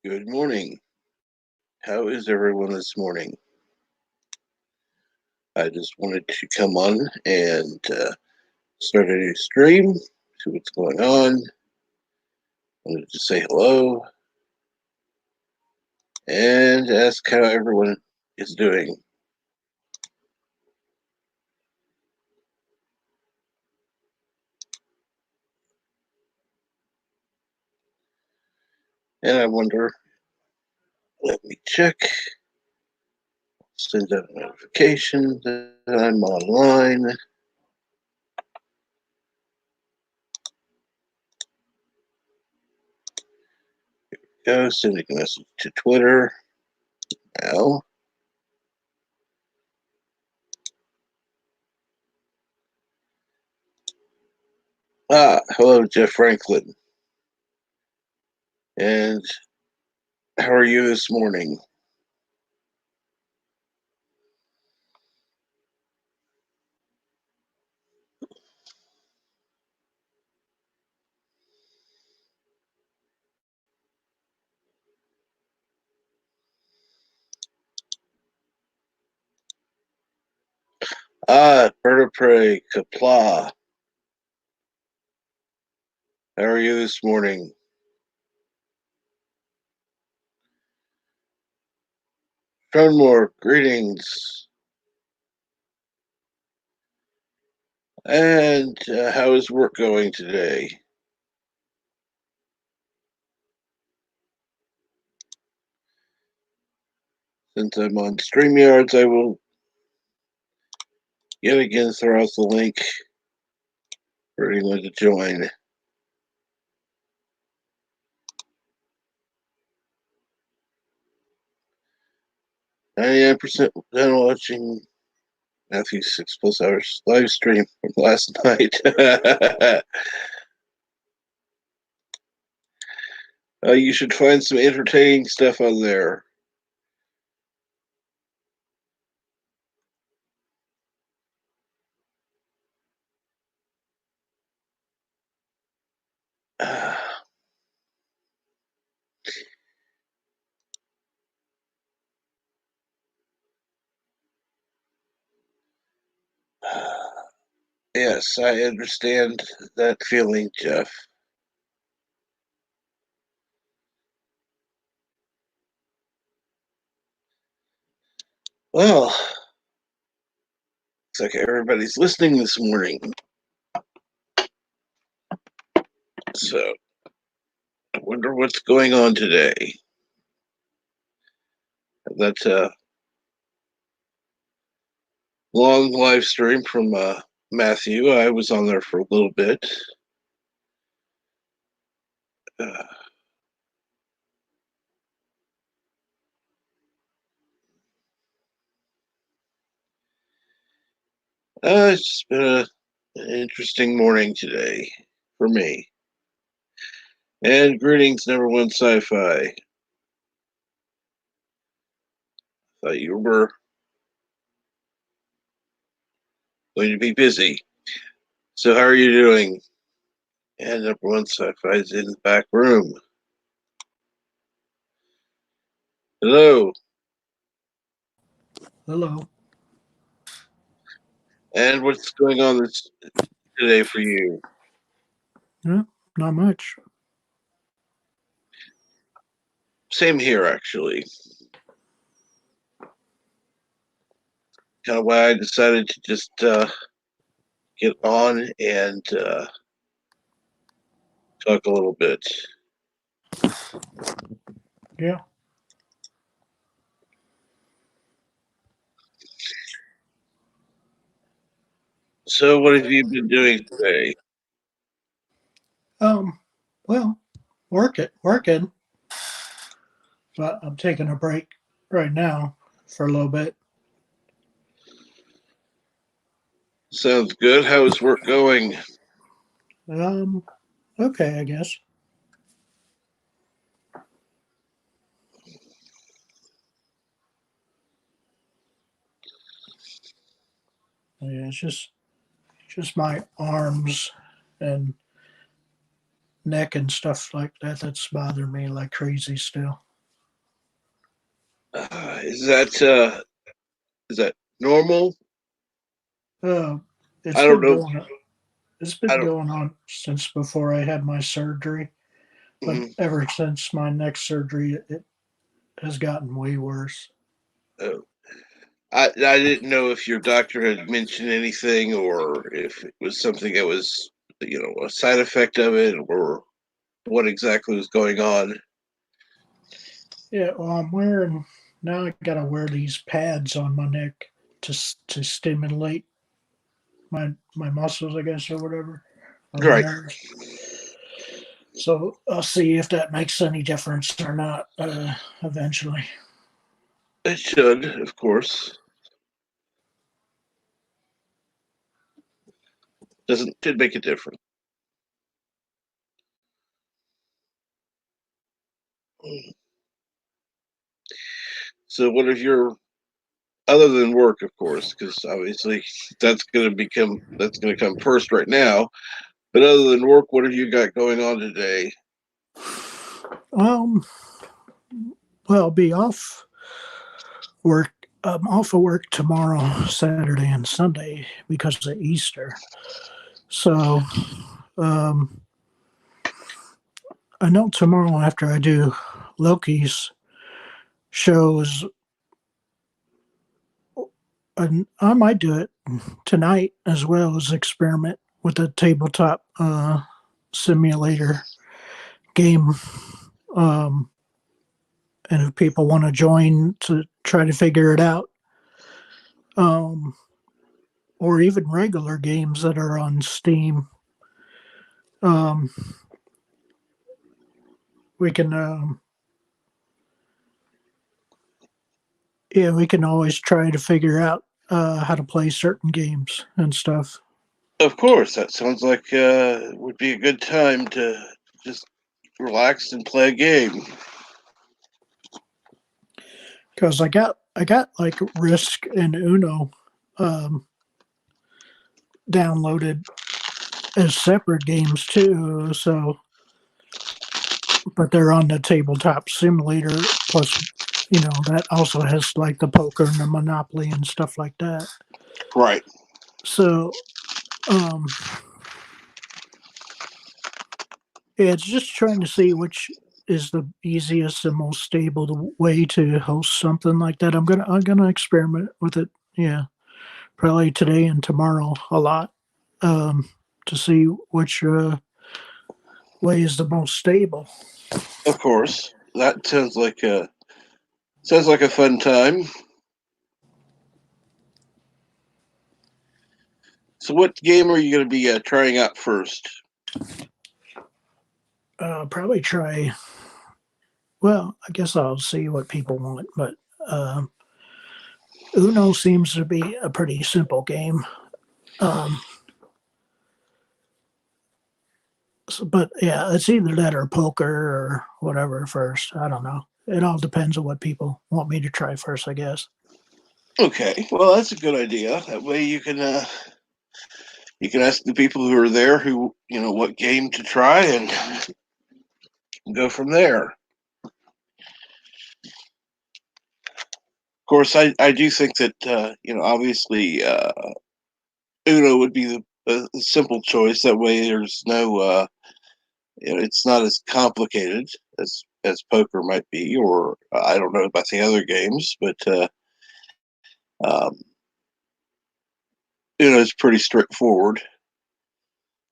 Good morning. How is everyone this morning? I just wanted to come on and start a new stream, see what's going on. Wanted to say hello and ask how everyone is doing. And I wonder, let me check, send out a notification that I'm online. Go, sending a message to Twitter now. Hello, Jeff Franklin. And how are you this morning? Bird of Prey, Kapla. How are you this morning? Fenmore, greetings. And how is work going today? Since I'm on StreamYards, I will yet again throw out the link for anyone to join. 99% done watching Matthew's 6+ hours live stream from last night. You should find some entertaining stuff on there. Yes, I understand that feeling, Jeff. Well, looks like everybody's listening this morning. So, I wonder what's going on today. That's a long live stream from Matthew. I was on there for a little bit. Uh, it's just been an interesting morning today for me. And greetings, number one sci-fi. Thought you were going to be busy. So how are you doing? And number one sci-fi is in the back room. Hello. Hello. And what's going on today for you? Yeah, not much. Same here, actually. Kind of why I decided to just get on and talk a little bit. Yeah. So, what have you been doing today? Well, working, but I'm taking a break right now for a little bit. Sounds good. How is work going? Um, okay, I guess. Yeah, it's just my arms and neck and stuff like that that's bothering me like crazy still. is that normal? Uh, it's I don't been know. going. It's I been don't. going on since before I had my surgery, but Mhm. ever since my neck surgery, it has gotten way worse. Oh. I didn't know if your doctor had mentioned anything or if it was something that was, a side effect of it or what exactly was going on. Yeah, well, I'm wearing now. I gotta wear these pads on my neck to stimulate my muscles, I guess, or whatever, or my Right. nerves. So I'll see if that makes any difference or not. Eventually. It should, of course. Doesn't should make a difference. So what if you're other than work, of course, because obviously that's gonna come first right now. But other than work, what have you got going on today? Um. Well, I'll be off work. I'm off of work tomorrow, Saturday, and Sunday because of Easter. So, um, I know tomorrow after I do Loki's shows, and I might do it tonight as well as experiment with a tabletop simulator game. Um, and if people want to join to try to figure it out, um, or even regular games that are on Steam, um, we can, yeah, we can always try to figure out how to play certain games and stuff. Of course, that sounds like would be a good time to just relax and play a game. Because I got like Risk and Uno um, downloaded as separate games too. So, but they're on the tabletop simulator. Plus, that also has like the poker and the Monopoly and stuff like that. Right. So, um, yeah, it's just trying to see which is the easiest and most stable way to host something like that. I'm gonna experiment with it. Yeah, probably today and tomorrow a lot um, to see which way is the most stable. Of course. That sounds like a fun time. So, what game are you going to be trying out first? Probably try. Well, I guess I'll see what people want, but um, Uno seems to be a pretty simple game. Um, but yeah, it's either that or poker or whatever first. I don't know. It all depends on what people want me to try first, I guess. Okay, well, that's a good idea. That way you can ask the people who are there who what game to try and go from there. Of course, I do think that obviously Uno would be the simple choice. That way, there's no it's not as complicated as poker might be, or I don't know about the other games, but um, it's pretty straightforward.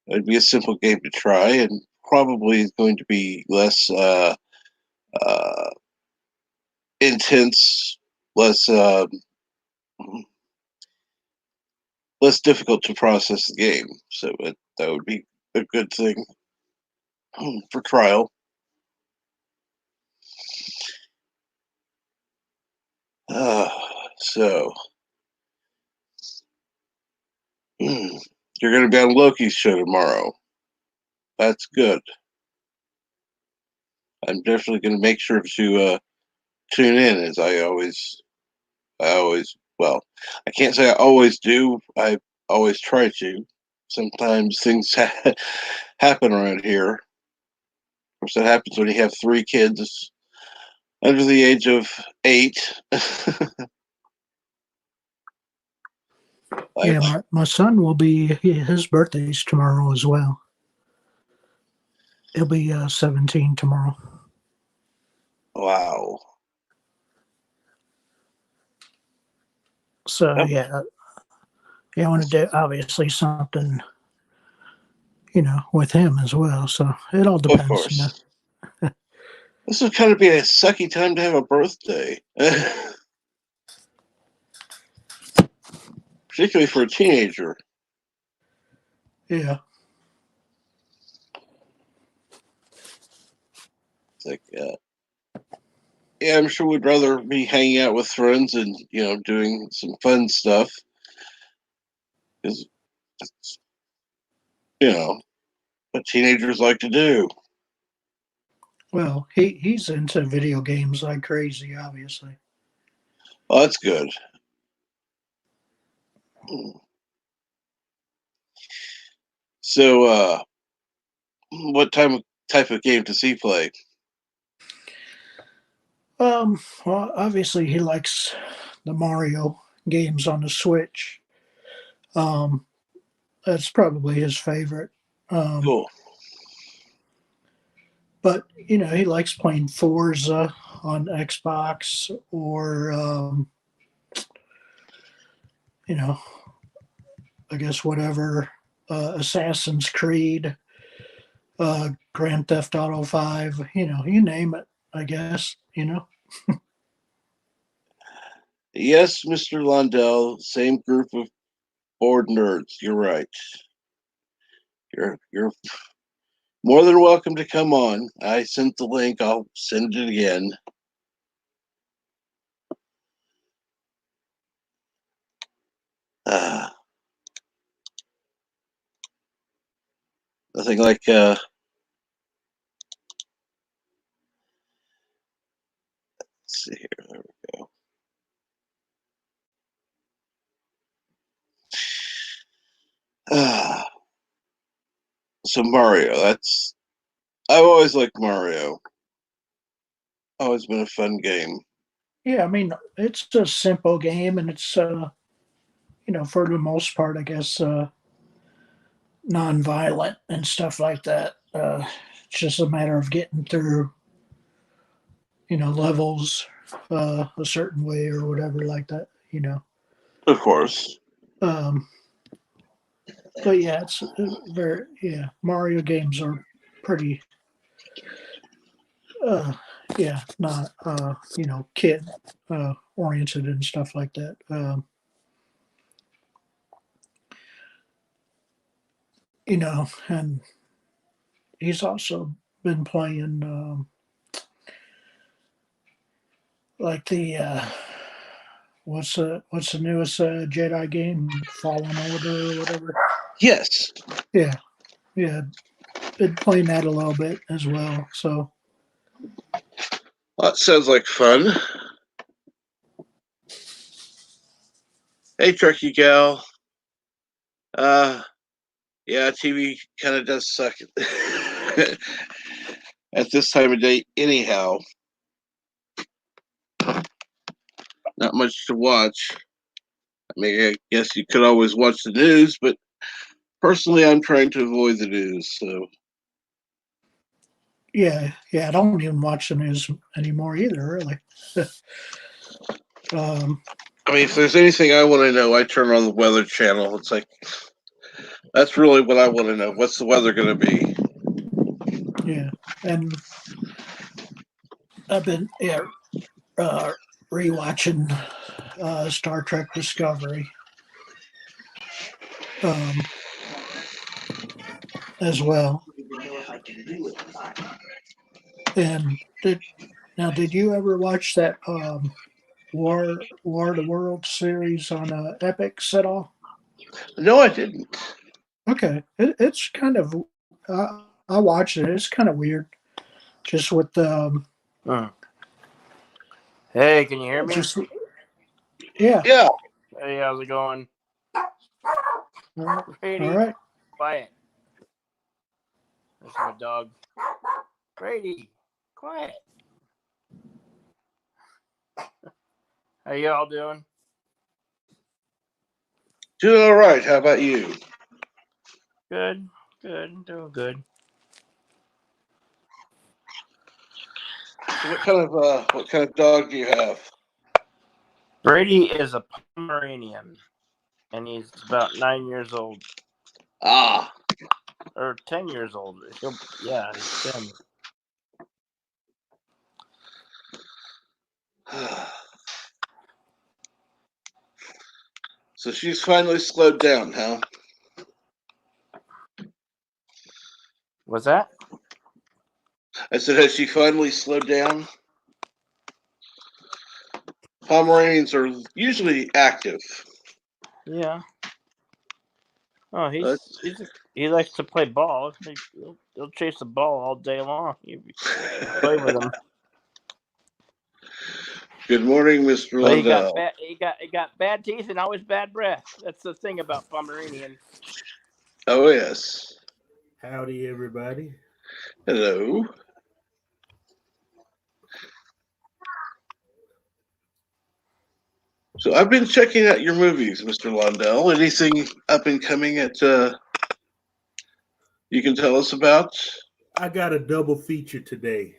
It'd be a simple game to try, and probably is going to be less uh, intense, less less difficult to process the game. So that would be a good thing for trial. Uh, so you're going to be on Loki's show tomorrow. That's good. I'm definitely going to make sure to tune in, as well, I can't say I always do. I always try to. Sometimes things happen around here. Of course, that happens when you have three kids under the age of 8. Yeah, my son will be, his birthday's tomorrow as well. He'll be 17 tomorrow. Wow. So, Yep. I want to do obviously something, with him as well. So it all Of depends, course. This would kind of be a sucky time to have a birthday. Particularly for a teenager. Yeah. It's like, yeah, I'm sure we'd rather be hanging out with friends and, doing some fun stuff. Because, what teenagers like to do. Well, he's into video games like crazy, obviously. Well, that's good. So, what type of game does he play? Well, obviously he likes the Mario games on the Switch. Um, that's probably his favorite. Um, Cool. but he likes playing Forza on Xbox or you know, I guess whatever Assassin's Creed, Grand Theft Auto 5, you name it, I guess. Yes, Mr. Lundell, same group of bored nerds. You're right. You're more than welcome to come on. I sent the link. I'll send it again. Uh, Nothing like let's see here. There we go. So Mario, I've always liked Mario. Always been a fun game. Yeah, I mean, it's a simple game and it's, for the most part, I guess, non-violent and stuff like that. It's just a matter of getting through, levels a certain way or whatever like that. Of course. Um, but yeah, it's very yeah. Mario games are pretty, uh, yeah, not kid oriented and stuff like that. And he's also been playing like the what's the newest Jedi game, Fallen Order or whatever. Yes. Yeah, yeah, been playing that a little bit as well. So Well, that sounds like fun. Hey, Trucky Gal. Yeah, TV kind of does suck at this time of day, anyhow. Not much to watch. I mean, I guess you could always watch the news, but personally, I'm trying to avoid the news. So, yeah, I don't even watch the news anymore either, really. um, I mean, if there's anything I want to know, I turn on the Weather Channel. It's like, that's really what I want to know. What's the weather going to be? yeah, and I've been uh, rewatching Star Trek Discovery um, as well. And did you ever watch that War of the World series on Epix at all? No, I didn't. Okay, it's kind of I watched it. It's kind of weird, just with Hmm. Hey, can you hear me? just yeah. Yeah. Hey, how's it going? All Brady, right. quiet. There's my dog. Brady, quiet. How you all doing? Doing all right. How about you? Good. Good. Doing good. So what kind of dog do you have? Brady is a Pomeranian, and he's about 9 years old, Ah, or 10 years old. He's 10. so she's finally slowed down, huh? What's that? I said, has she finally slowed down? Pomeranians are usually active. Yeah. Oh, Uh, he likes to play ball. He'll chase the ball all day long. You play with him. Good morning, Mr. But Lundell. he got bad teeth and always bad breath. That's the thing about Pomeranians. Oh, yes. Howdy, everybody. Hello. So I've been checking out your movies, Mr. Lundell. Anything up and coming that you can tell us about? I got a double feature today,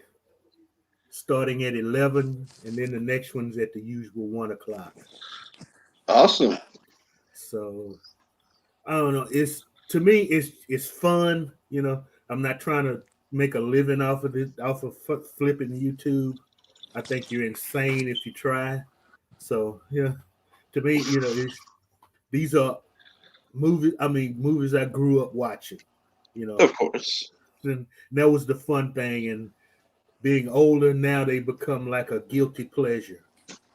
starting at 11, and then the next one's at the usual 1 o'clock. Awesome. So I don't know. To me, it's fun. You know, I'm not trying to make a living off of flipping YouTube. I think you're insane if you try. So yeah, to me, these are movies. I mean, movies I grew up watching. You know, Of course. and that was the fun thing. And being older now, they become like a guilty pleasure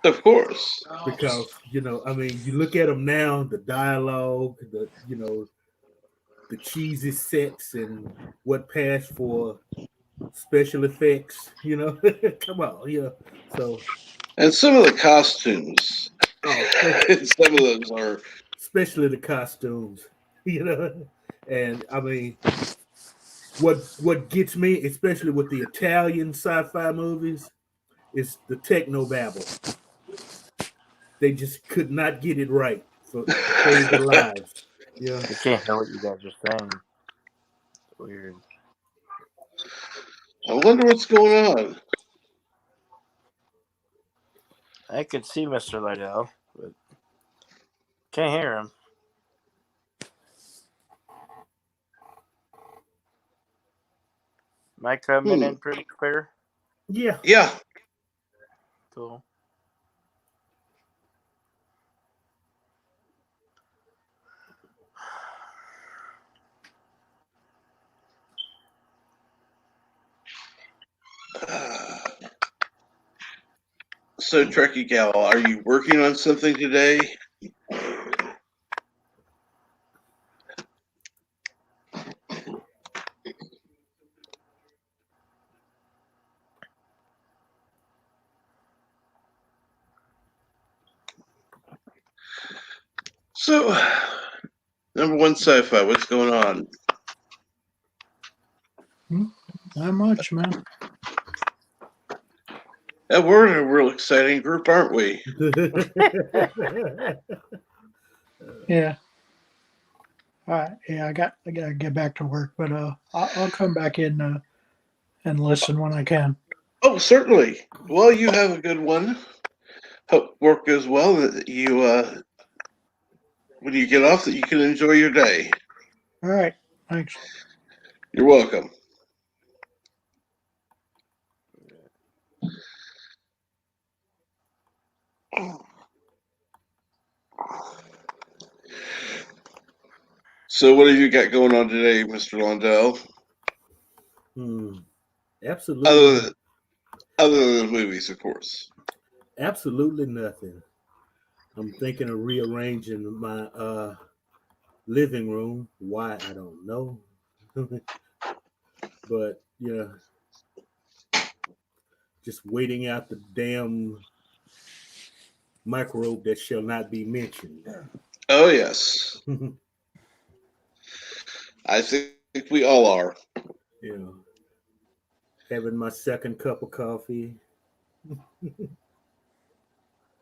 Of course. because I mean, you look at them now, the dialogue, the cheesy sets and what passed for special effects. Come on, So, And some of the costumes. oh, Some of those are. especially the costumes, and I mean, what gets me, especially with the Italian sci-fi movies, is the techno babble. They just could not get it right to save their lives. Yeah. I can't hear what you guys are saying. Weird. I wonder what's going on. I could see Mr. Liddell, but can't hear him. Am I coming in pretty clear? Yeah. Yeah. Cool. So, Trekkie Gal, are you working on something today? So, number one sci-fi, what's going on? Not much, man. Yeah, we're in a real exciting group, aren't we? Yeah. All right. Yeah, I gotta get back to work, but I'll come back in and listen when I can. Oh, certainly. Well, you have a good one. Hope work goes well. That you, when you get off, that you can enjoy your day. All right. Thanks. You're welcome. So, what have you got going on today, Mr. Lundell? Absolutely. Other than the movies, of course. Absolutely nothing. I'm thinking of rearranging my living room. Why, I don't know. But just waiting out the damn microbe that shall not be mentioned. Oh, yes. I think we all are. Having my second cup of coffee.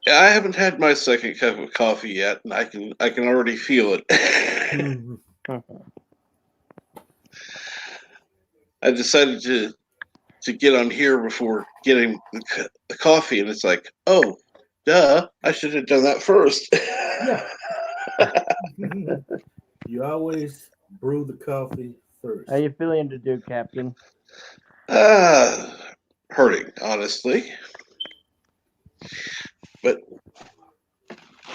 I haven't had my second cup of coffee yet, and I can already feel it. Mhm. I decided to get on here before getting the coffee, and it's like, oh, duh, I should have done that first. Yeah. You always brew the coffee first. How you feeling to do, Captain? Hurting, honestly, but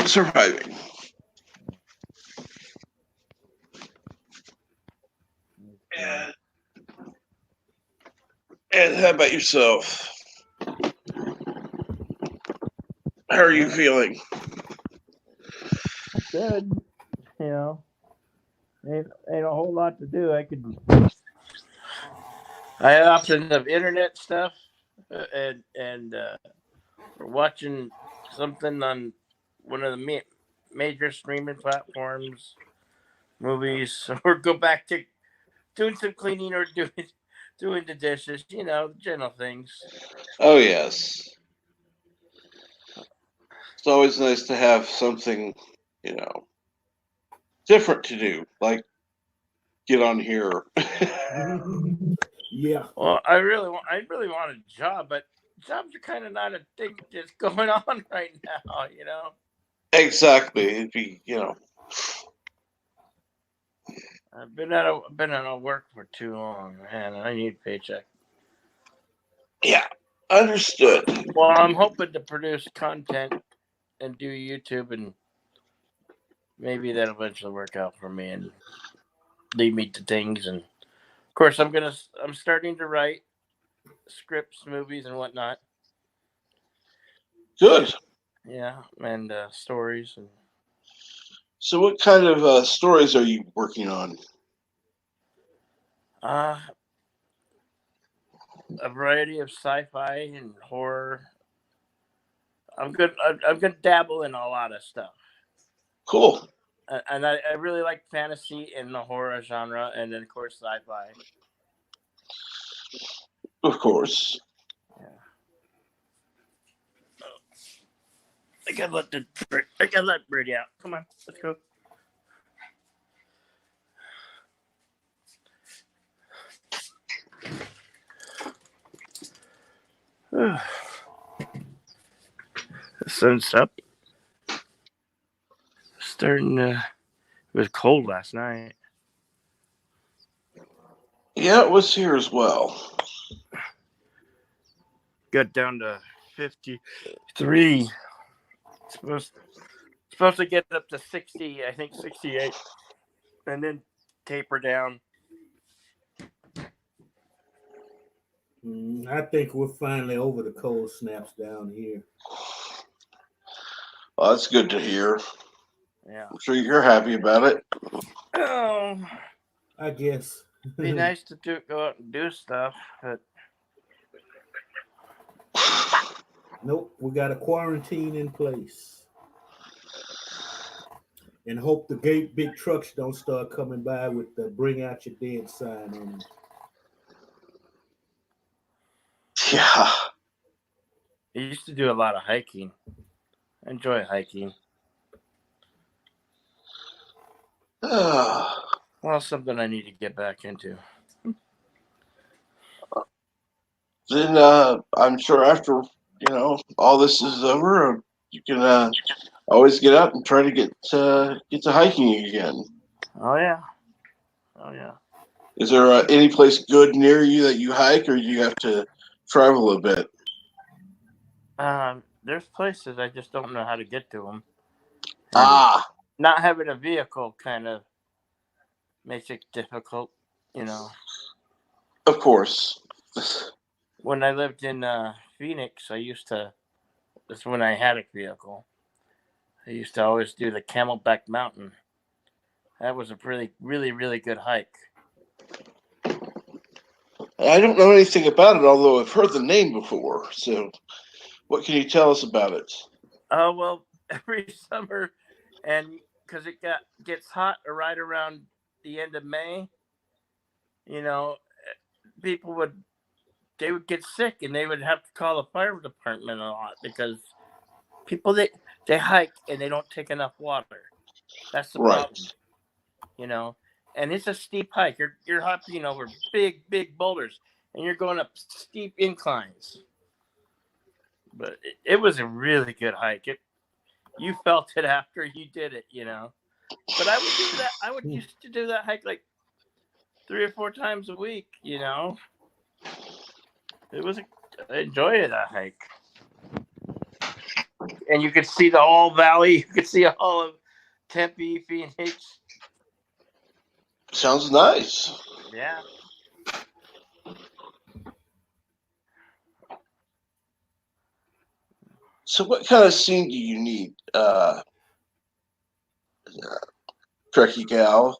surviving. And, and how about yourself? How are you feeling? Good. You know, ain't a whole lot to do. I have options of internet stuff, and we're watching something on one of the major streaming platforms, movies, or go back to doing some cleaning or doing the dishes. You know, the general things. Oh, yes. It's always nice to have something, different to do, like get on here. Yeah. Well, I really want a job, but jobs are kind of not a thing that's going on right now. You know. Exactly. It'd be, I've been out of work for too long, man. I need a paycheck. yeah, understood. Well, I'm hoping to produce content and do YouTube, and maybe that'll eventually work out for me and lead me to things. And of course, I'm starting to write scripts, movies, and whatnot. Good. Yeah, and stories and So, what kind of stories are you working on? uh, a variety of sci-fi and horror. I'm good. I'm gonna dabble in a lot of stuff. Cool. And I really like fantasy and the horror genre, and then of course sci-fi. Of course. Yeah. I gotta let Birdie out. Come on, let's go. The sun's up. Starting to. It was cold last night. Yeah, it was here as well. Got down to 53. Supposed to get up to 60. I think 68, and then taper down. I think we're finally over the cold snaps down here. Well, that's good to hear. Yeah. I'm sure you're happy about it. Oh, I guess. be nice to go out and do stuff, but Nope, we got a quarantine in place. And hope the big trucks don't start coming by with the "Bring out your dead" sign on them. Yeah. I used to do a lot of hiking. I enjoy hiking. Well, something I need to get back into. Then I'm sure after all this is over, you can always get out and try to get to hiking again. Oh yeah. Oh yeah. Is there any place good near you that you hike, or do you have to travel a bit? There's places I just don't know how to get to them. Not having a vehicle kind of makes it difficult, you know. Of course. When I lived in Phoenix, that's when I had a vehicle. I used to always do the Camelback Mountain. That was a really, really, really good hike. I don't know anything about it, although I've heard the name before. So, what can you tell us about it? Oh well, every summer, and because it gets hot right around the end of May, you know, people would get sick and they would have to call the fire department a lot because people they hike and they don't take enough water. That's the Right. problem, you know. And it's a steep hike. You're hopping over big boulders, and you're going up steep inclines. But it was a really good hike. You felt it after you did it, you know. But I would do that. I would used to do that hike like 3 or 4 times a week, you know. I enjoyed that hike. And you could see the whole valley. You could see all of Tempe, Phoenix. Sounds nice. Yeah. So what kind of scene do you need, Trekkie Gal?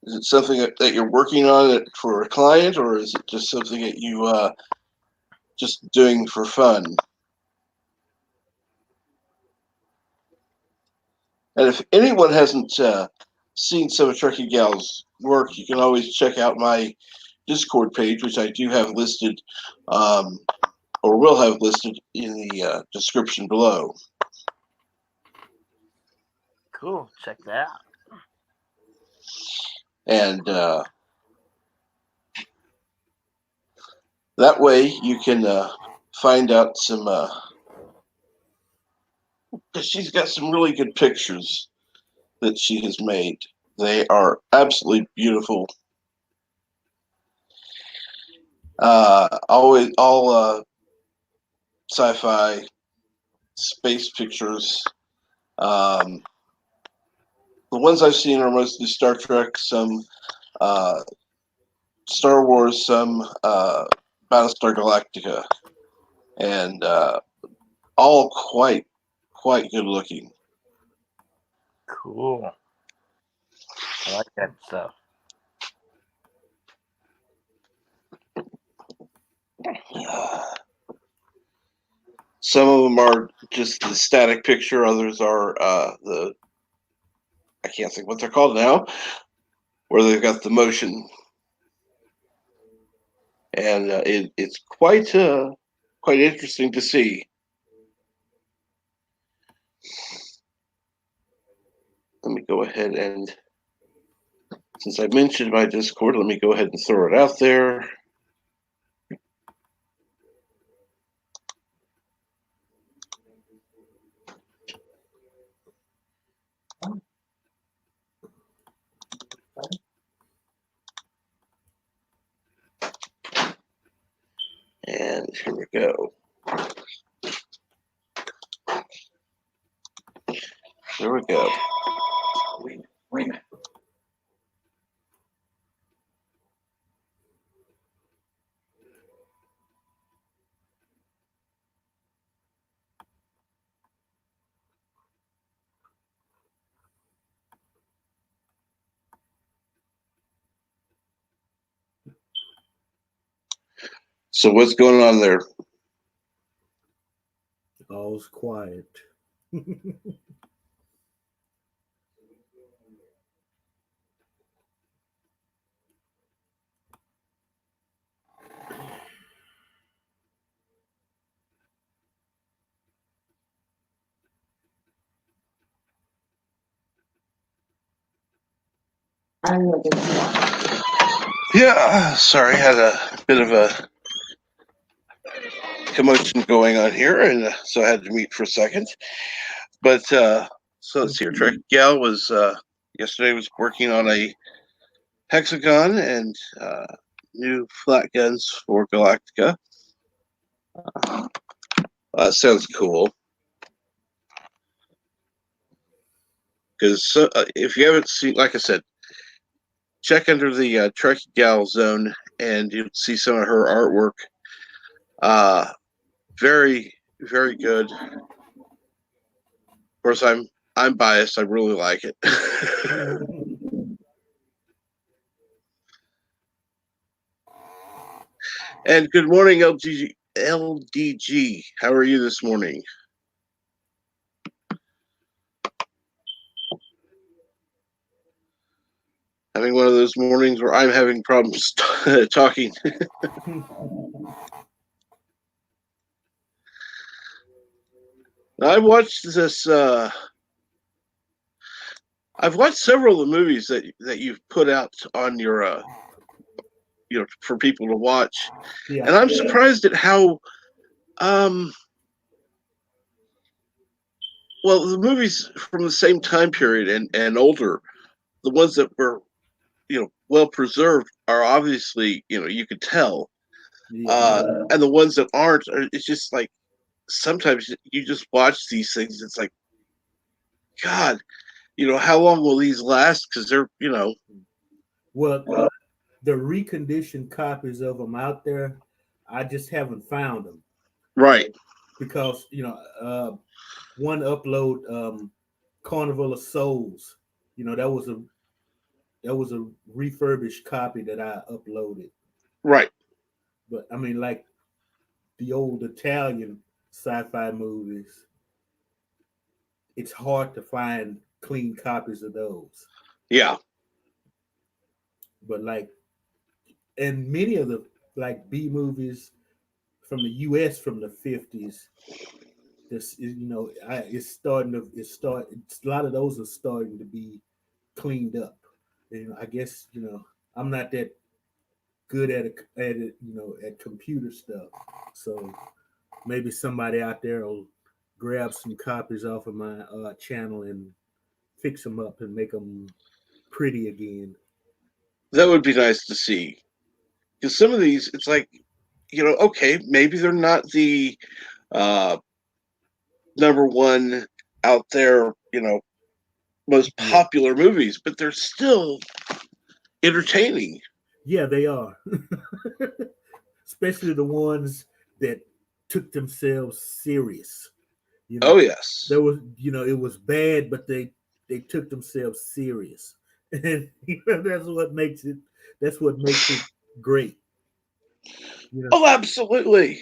Is it something that you're working on for a client, or is it just something that you just doing for fun? And if anyone hasn't seen some of Trekkie Gal's work, you can always check out my Discord page, which I do have listed, or will have listed in the description below. Cool. Check that out. And that way you can find out some, because she's got some really good pictures that she has made. They are absolutely beautiful. All sci-fi space pictures. The ones I've seen are mostly Star Trek, some Star Wars, some Battlestar Galactica, and all quite good looking. Cool. I like that stuff. Some of them are just the static picture. Others are I can't think what they're called now, where they've got the motion, and it's quite interesting to see. Let me go ahead and, since I mentioned my Discord, let me go ahead and throw it out there. And here we go. There we go. Wait a minute. So what's going on there? All's quiet. Yeah, sorry, had a bit of a commotion going on here, and so I had to mute for a second. But so let's see, Trek Gal was yesterday was working on a hexagon and new flat guns for Galactica. Sounds cool. Because if you haven't seen, like I said, check under the Trek Gal zone, and you'll see some of her artwork. Very, very good. Of course, I'm biased. I really like it. And good morning, LDG. How are you this morning? Having one of those mornings where I'm having problems talking. I watched this. I've watched several of the movies that you've put out on your, for people to watch, Yeah, and I'm surprised at how, well, the movies from the same time period and older, the ones that were, well preserved, are obviously, you could tell, yeah, and the ones that aren't, it's just like sometimes you just watch these things. It's like, God, how long will these last? Because they're, well, the reconditioned copies of them out there, I just haven't found them right, because one upload, Carnival of Souls, that was a refurbished copy that I uploaded. right. But I mean, like the old Italian sci-fi movies, it's hard to find clean copies of those. Yeah. But like, and many of the like B movies from the U.S. from the 50s, this is, it's starting to a lot of those are starting to be cleaned up. And I guess I'm not that good at it, at computer stuff. So maybe somebody out there will grab some copies off of my channel and fix them up and make them pretty again. That would be nice to see. Because some of these, it's like, okay, maybe they're not the uh, number one out there, most popular movies, but they're still entertaining. Yeah, they are. Especially the ones that took themselves serious. Oh, yes. There was, it was bad, but they took themselves serious. And that's what makes it great. Oh, absolutely.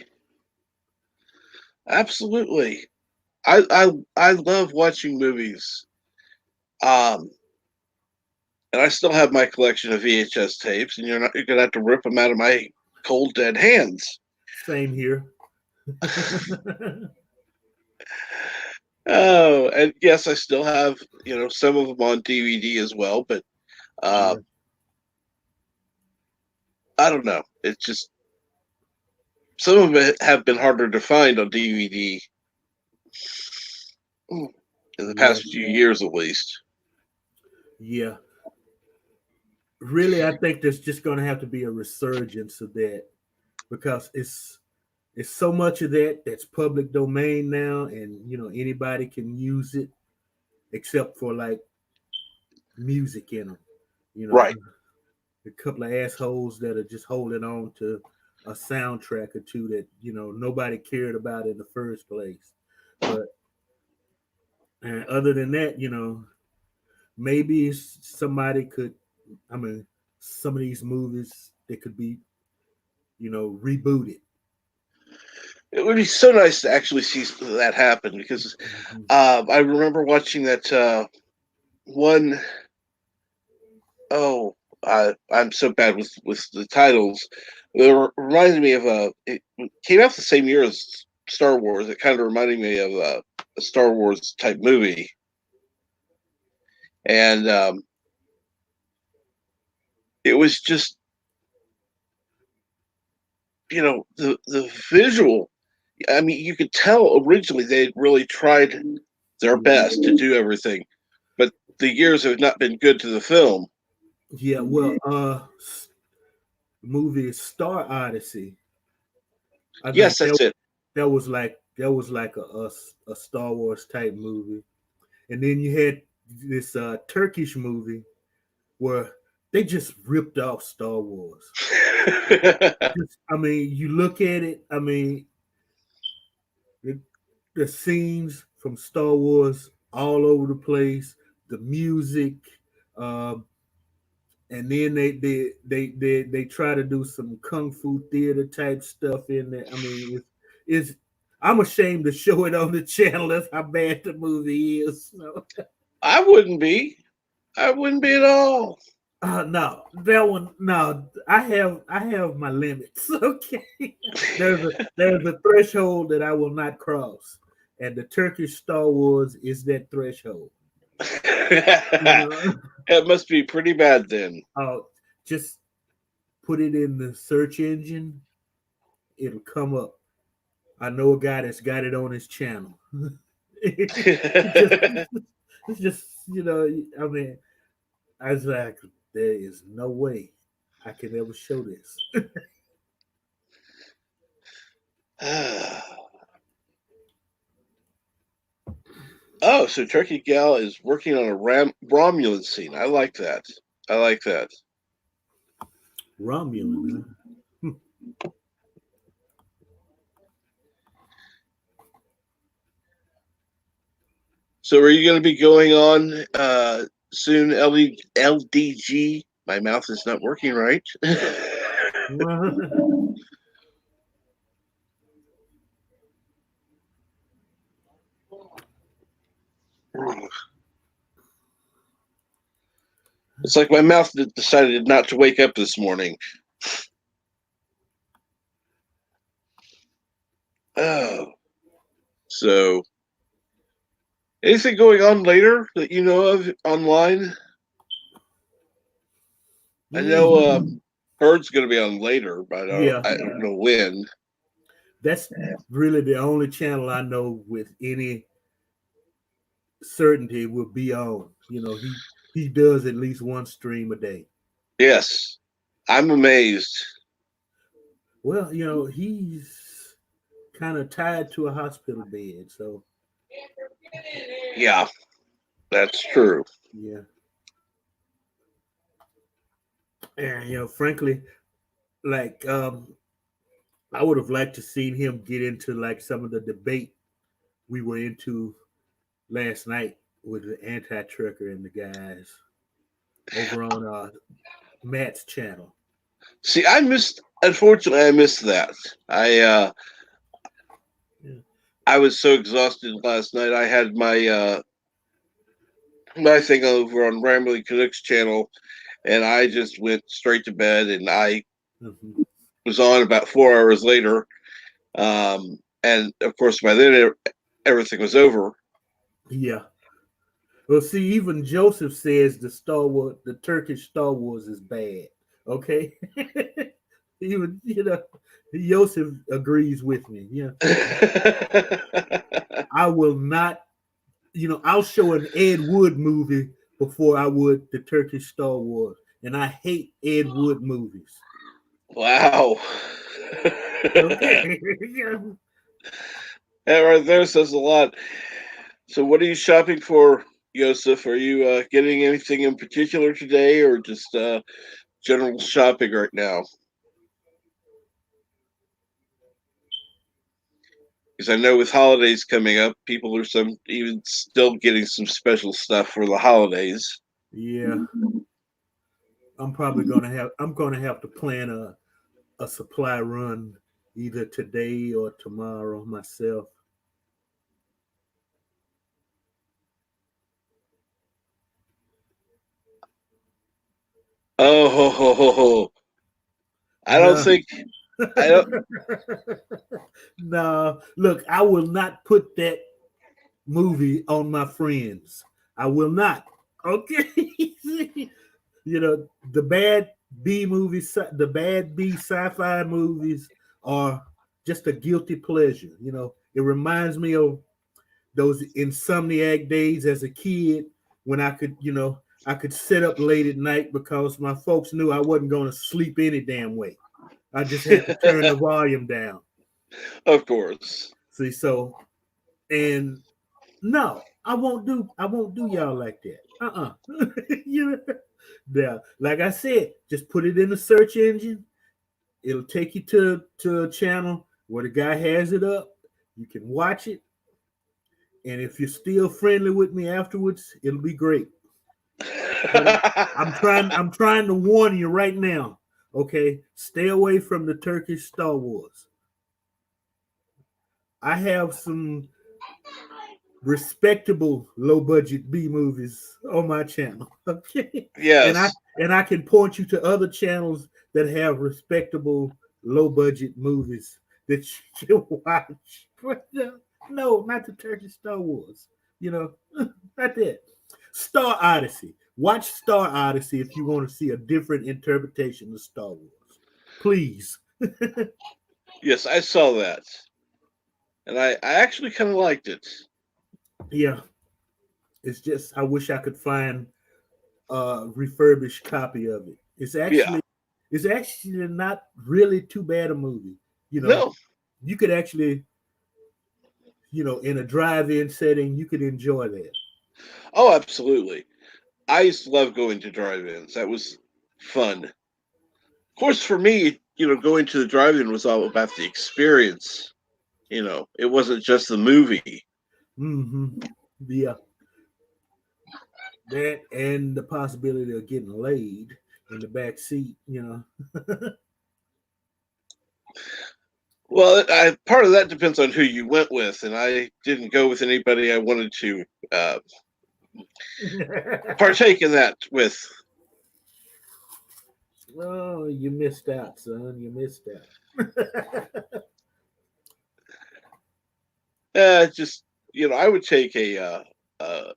Absolutely. I love watching movies. And I still have my collection of VHS tapes, and you're gonna have to rip them out of my cold dead hands. Same here. Oh, and yes, I still have some of them on DVD as well, but I don't know. It's just some of it have been harder to find on DVD in the past few years, at least. Yeah. Really, I think there's just going to have to be a resurgence of that because it's so much of that that's public domain now, and anybody can use it except for like music in them. Right. A couple of assholes that are just holding on to a soundtrack or two that nobody cared about in the first place. But other than that, maybe somebody could. I mean, some of these movies they could be, rebooted. It would be so nice to actually see that happen because I remember watching that one. Oh, I'm so bad with the titles. It reminded me of it came out the same year as Star Wars. It kind of reminded me of a Star Wars type movie, and it was just the visual. I mean, you could tell originally they really tried their best to do everything, but the years have not been good to the film. Yeah, well, movie Star Odyssey. Yes, that's it. That was like a Star Wars type movie, and then you had this Turkish movie where they just ripped off Star Wars. I mean, you look at it. I mean, the scenes from Star Wars all over the place, the music, and then they try to do some kung fu theater type stuff in there. I mean, it's I'm ashamed to show it on the channel. That's how bad the movie is. So. I wouldn't be at all. No, that one. No, I have my limits. Okay, there's a threshold that I will not cross, and the Turkish Star Wars is that threshold. It must be pretty bad then. Just put it in the search engine, it'll come up. I know a guy that's got it on his channel. It's just, I mean, I was like, there is no way I can ever show this. Oh, so Turkey Gal is working on a Romulan scene. I like that. Romulan, huh? So are you going to be going on soon, LDG? My mouth is not working right. It's like my mouth decided not to wake up this morning. Oh. So, anything going on later that you know of online? I know Heard's going to be on later, but I don't know when. That's really the only channel I know with any certainty will be on. He does at least one stream a day. Yes, I'm amazed. Well, he's kind of tied to a hospital bed, so yeah, that's true. Yeah. And frankly, like I would have liked to seen him get into like some of the debate we were into last night with the anti-trucker and the guys over on Matt's channel. See, unfortunately I missed that. I was so exhausted last night. I had my my thing over on Rambling Canucks channel, and I just went straight to bed, and I was on about 4 hours later. And of course by then everything was over. Yeah. Well, see, even Joseph says the Turkish Star Wars is bad. Okay. Even Joseph agrees with me. Yeah. I will not, I'll show an Ed Wood movie before I would the Turkish Star Wars. And I hate Ed Wood movies. Wow. Okay. That right there says a lot. So what are you shopping for, Joseph? Are you getting anything in particular today, or just general shopping right now? Because I know with holidays coming up, people are even still getting some special stuff for the holidays. Yeah. I'm gonna have to plan a supply run either today or tomorrow myself. Oh, I don't think. I don't. No, look, I will not put that movie on my friends. I will not. Okay. The bad B movies, the bad B sci-fi movies are just a guilty pleasure. It reminds me of those Insomniac days as a kid when I could sit up late at night because my folks knew I wasn't going to sleep any damn way. I just had to turn the volume down. Of course. See, and no, I won't do y'all like that. Yeah, like I said, just put it in the search engine. It'll take you to a channel where the guy has it up. You can watch it. And if you're still friendly with me afterwards, it'll be great. I'm trying to warn you right now. Okay, stay away from the Turkish Star Wars. I have some respectable low budget B movies on my channel. Okay. Yes. And I can point you to other channels that have respectable low budget movies that you can watch. No, not the Turkish Star Wars. You know, not that. Star Odyssey. Watch Star Odyssey if you want to see a different interpretation of Star Wars. Please. Yes, I saw that, and I actually kind of liked it. Yeah. It's just I wish I could find a refurbished copy of it. Yeah, It's actually not really too bad a movie. You know, no, you could actually, in a drive-in setting, you could enjoy that. oh, absolutely. I used to love going to drive-ins. That was fun. Of course, for me, going to the drive-in was all about the experience. It wasn't just the movie. Hmm. Yeah, that and the possibility of getting laid in the back seat. Well, part of that depends on who you went with, and I didn't go with anybody I wanted to uh, partake in that with. Oh, you missed out, son. You missed out. Just I would take a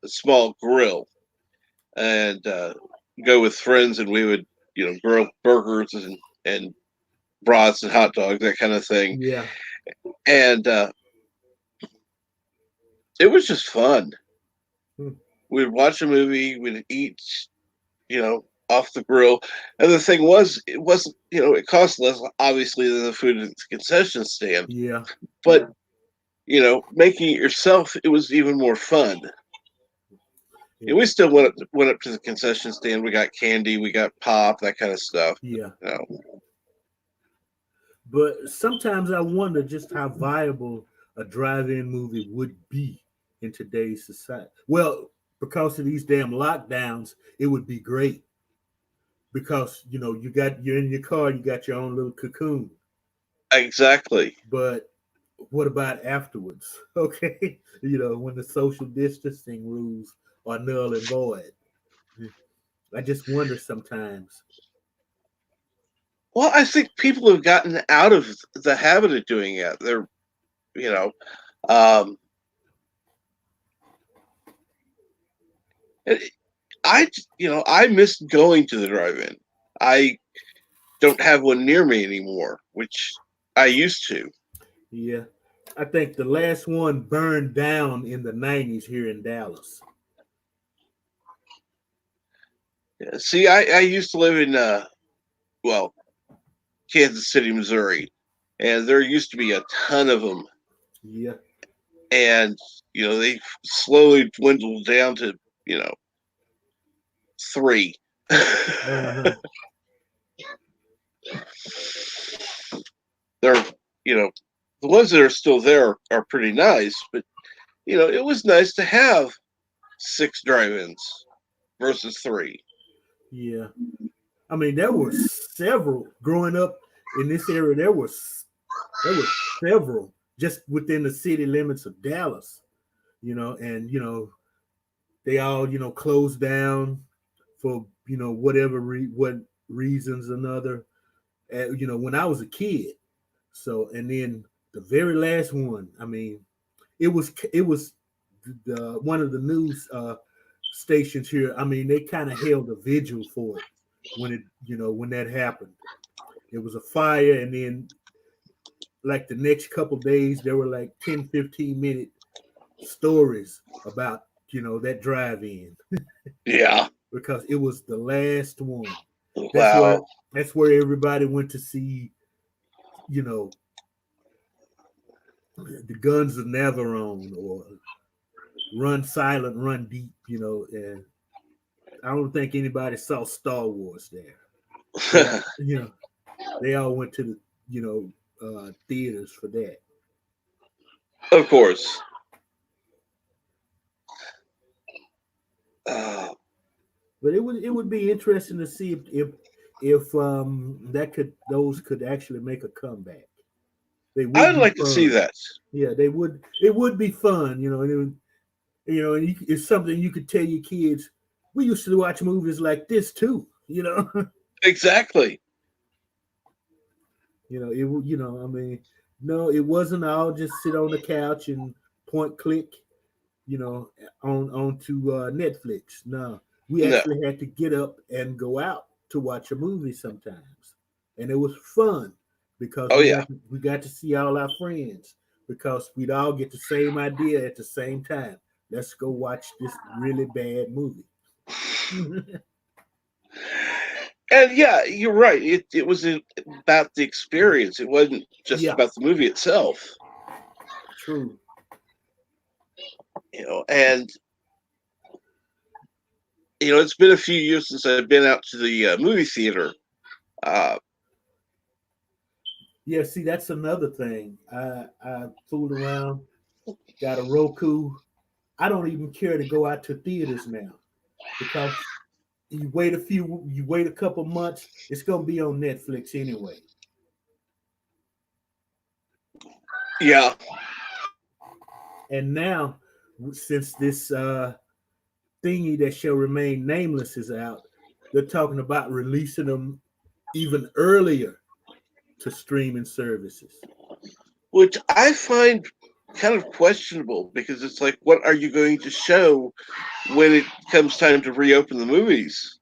small grill and go with friends, and we would grill burgers and brats and hot dogs, that kind of thing, Yeah, and it was just fun. Hmm. We'd watch a movie, we'd eat, off the grill, and the thing was, it wasn't, it cost less obviously than the food at the concession stand, yeah, but making it yourself, it was even more fun. And yeah, we still went up to the concession stand. We got candy, we got pop, that kind of stuff. yeah. You know. But sometimes I wonder just how viable a drive-in movie would be in today's society. Well, because of these damn lockdowns, it would be great because you're in your car, you got your own little cocoon. Exactly. But what about afterwards? Okay, when the social distancing rules are null and void. I just wonder sometimes. Well, I think people have gotten out of the habit of doing it. They're, you know, um, it, I miss going to the drive-in. I don't have one near me anymore, which I used to. Yeah, I think the last one burned down in the '90s here in Dallas. See, I used to live in well, Kansas City, Missouri, and there used to be a ton of them, Yeah. and they slowly dwindled down to you know 3. Uh-huh. They're the ones that are still there are pretty nice, but it was nice to have 6 drive-ins versus 3. Yeah. I mean, there were several growing up in this area. There were several just within the city limits of Dallas. And they all closed down for whatever what reasons or another. When I was a kid. So and then the very last one. I mean, it was the one of the news stations here. I mean, they kind of held a vigil for it when that happened. It was a fire, and then like the next couple days, there were like 10-15 minute stories about that drive-in Yeah. because it was the last one. That's where Wow. that's where everybody went to see, you know, the Guns of Navarone or Run Silent, Run Deep, and I don't think anybody saw Star Wars there. They all went to the, theaters for that. Of course. Uh, But it would be interesting to see if those could actually make a comeback. They I would would be like to see fun. that. Yeah, they would. It would be fun, and it's something you could tell your kids. We used to watch movies like this too. Exactly. I mean, no, it wasn't all just sit on the couch and point click, onto Netflix. No, we No. actually had to get up and go out to watch a movie sometimes, and it was fun because Oh, yeah. we got to see all our friends because we'd all get the same idea at the same time. Let's go watch this really bad movie. And yeah, you're right. It was about the experience. It wasn't just Yeah. about the movie itself. True. And it's been a few years since I've been out to the movie theater. Yeah, see, that's another thing. I fooled around, got a Roku. I don't even care to go out to theaters now because you wait a couple months, it's gonna be on Netflix anyway. Yeah. And now, since this thingy that shall remain nameless is out, they're talking about releasing them even earlier to streaming services. Which I find kind of questionable because it's like, what are you going to show when it comes time to reopen the movies?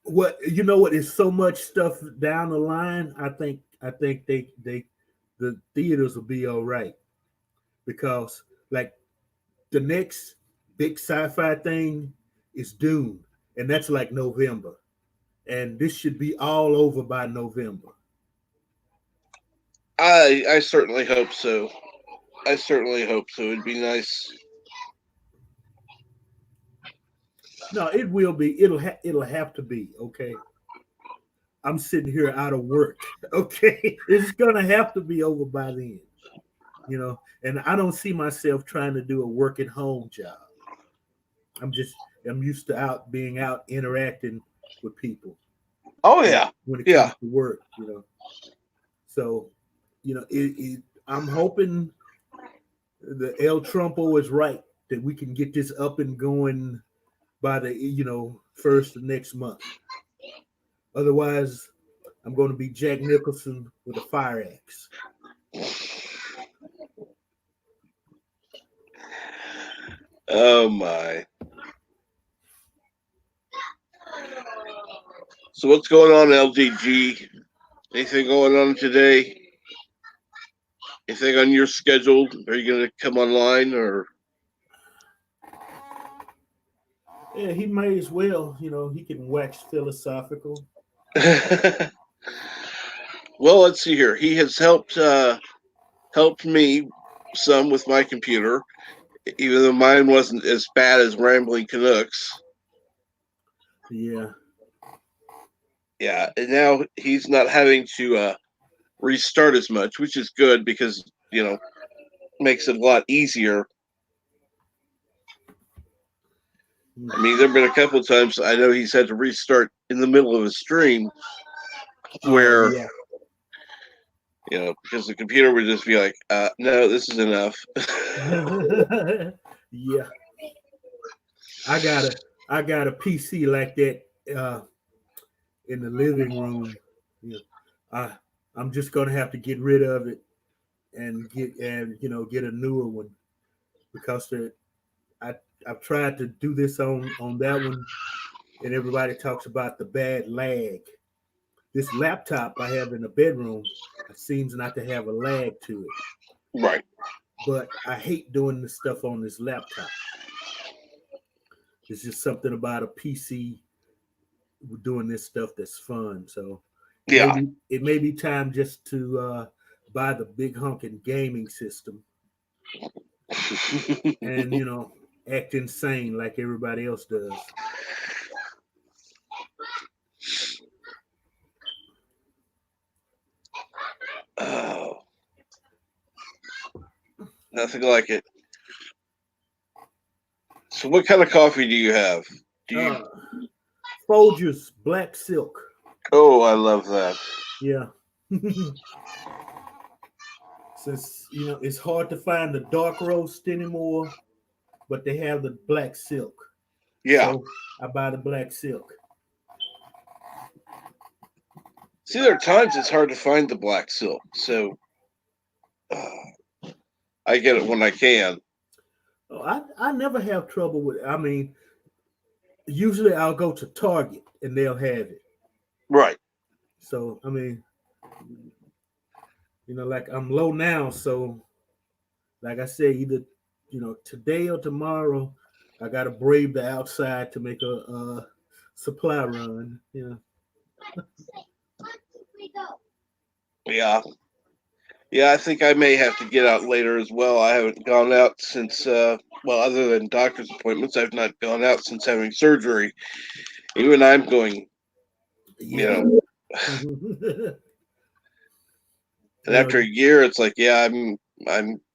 What is so much stuff down the line. I think the theaters will be all right because like the next big sci-fi thing is Dune, and that's like November, and this should be all over by November. I certainly hope so. I certainly hope so. It'd be nice. No, it will be. It'll have to be. Okay. I'm sitting here out of work. Okay. It's gonna have to be over by then. And I don't see myself trying to do a work at home job. I'm used to being out interacting with people. Oh yeah. When it comes to work, So, I'm hoping the El Trumpo is right that we can get this up and going by the first of next month. Otherwise, I'm going to be Jack Nicholson with a fire axe. Oh my. So what's going on, LGG? Anything going on today? Anything on your schedule? Are you going to come online or? Yeah, he may as well. He can wax philosophical. Well, let's see here. He has helped me some with my computer, even though mine wasn't as bad as Rambling Canucks. Yeah. Yeah, and now he's not having to restart as much, which is good because makes it a lot easier. I mean, there have been a couple of times I know he's had to restart in the middle of a stream where, because the computer would just be like, no, this is enough. Yeah. I got a PC like that in the living room. I'm just gonna have to get rid of it and get a newer one because I've tried to do this on that one, and everybody talks about the bad lag. This laptop I have in the bedroom seems not to have a lag to it. Right. But I hate doing the stuff on this laptop. It's just something about a PC doing this stuff that's fun. So maybe it may be time just to buy the big honking gaming system and act insane like everybody else does. Oh, nothing like it. So what kind of coffee do you have? Folgers Black Silk. Oh, I love that. Yeah. Since it's hard to find the dark roast anymore, but they have the Black Silk. Yeah. So I buy the Black Silk. See, there are times it's hard to find the Black Silk. So I get it when I can. Oh, I never have trouble with. I mean, usually I'll go to Target and they'll have it. Right. So I mean, like I'm low now, so like I said, either today or tomorrow, I got to brave the outside to make a supply run. Yeah. Yeah, I think I may have to get out later as well. I haven't gone out since, well, other than doctor's appointments, I've not gone out since having surgery. Even I'm going, you Yeah. know, and Well, after a year, it's like, yeah, I'm,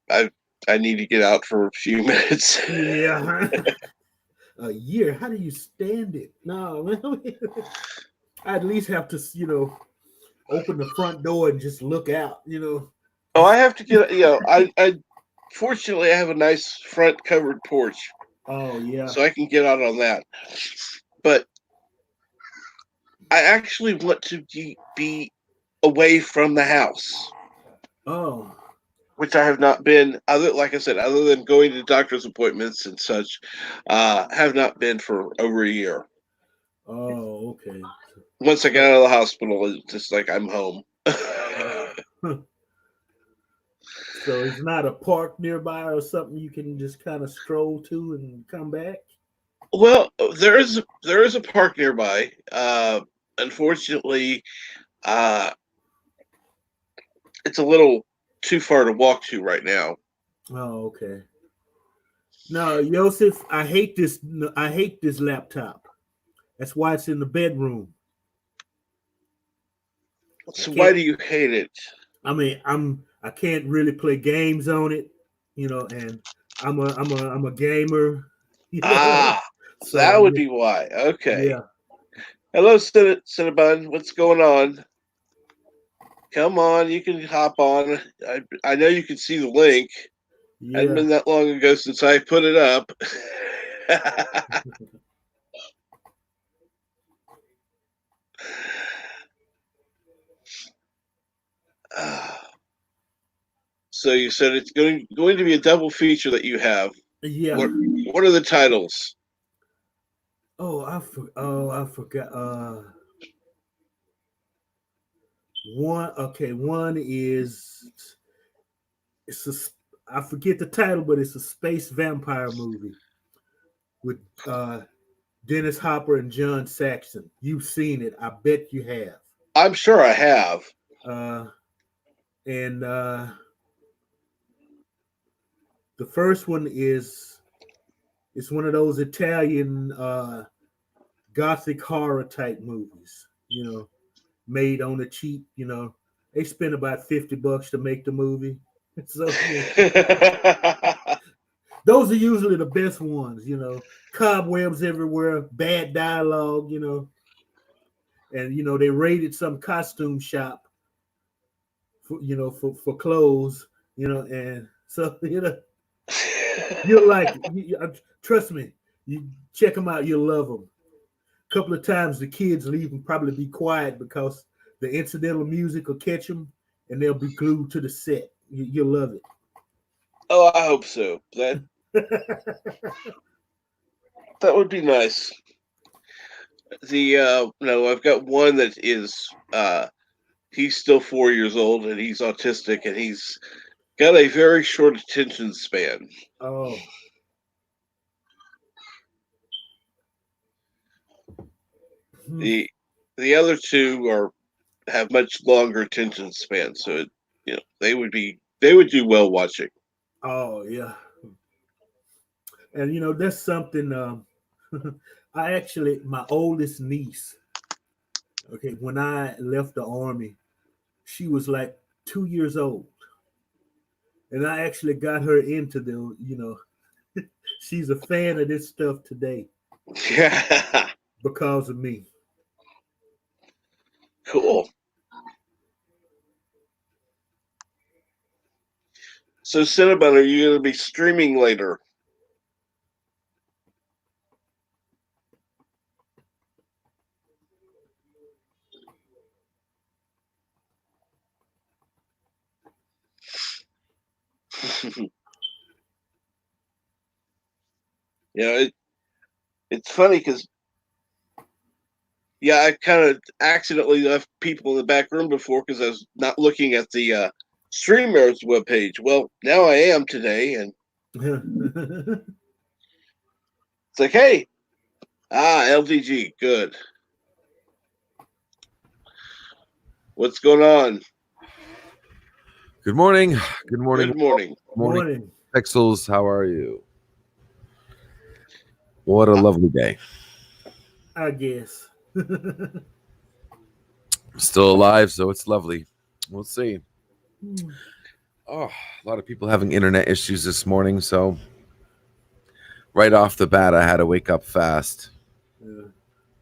I need to get out for a few minutes. yeah. A year? How do you stand it? No, man. I at least have to, open the front door and just look out. Oh, I have to get, I fortunately I have a nice front covered porch, Oh yeah. so I can get out on that. But I actually want to be away from the house, Oh. which I have not been, other like I said, other than going to doctor's appointments and such, have not been for over a year. Oh, okay. Once I got So, out of the hospital, it's just like I'm home. huh. So it's not a park nearby or something you can just kind of stroll to and come back. Well, there is a park nearby. Unfortunately, uh, it's a little too far to walk to right now. Oh, okay. No, Joseph, I hate this. I hate this laptop. That's why it's in the bedroom. I So why can't. do you hate it? I mean, I can't really play games on it, and I'm a gamer, you know. Ah, So that would be why. Okay. yeah, Hello, Cinnabon. What's going on? Come on, you can hop on. I know you can see the link. Hadn't yeah. been that long ago since I put it up. So you said it's going to be a double feature that you have. Yeah. What are the titles? I forgot. One. Okay, one is it's a. I forget the title, but it's a space vampire movie with Dennis Hopper and John Saxon. You've seen it. I bet you have. I'm sure I have. Uh, and the first one is it's one of those Italian gothic horror type movies. Made on the cheap. They spent about $50 to make the movie. So those are usually the best ones. Cobwebs everywhere, bad dialogue. And they raided some costume shop for clothes. And so you'll like it. Trust me. You check them out, you'll love them. A couple of times the kids leave and probably be quiet because the incidental music will catch them and they'll be glued to the set. You'll love it. Oh, I hope so. That would be nice. No, I've got one that is he's still 4 years old and he's autistic and he's got a very short attention span. Oh. The the other two have much longer attention span, so they would do well watching. Oh yeah. And that's something I actually my oldest niece, okay, when I left the army, she was like 2 years old. And I actually got her into she's a fan of this stuff today Yeah, because of me. cool. So, Cinnabon, are you going to be streaming later? It's funny because I kind of accidentally left people in the back room before because I was not looking at the StreamYard's webpage. Well, now I am today, and it's like, hey, LDG, good. What's going on? Good morning. Good morning. Good morning. Morning. Pixels, how are you? What a lovely day. I guess. Still alive, so it's lovely. We'll see. Oh, a lot of people having internet issues this morning, so right off the bat, I had to wake up fast.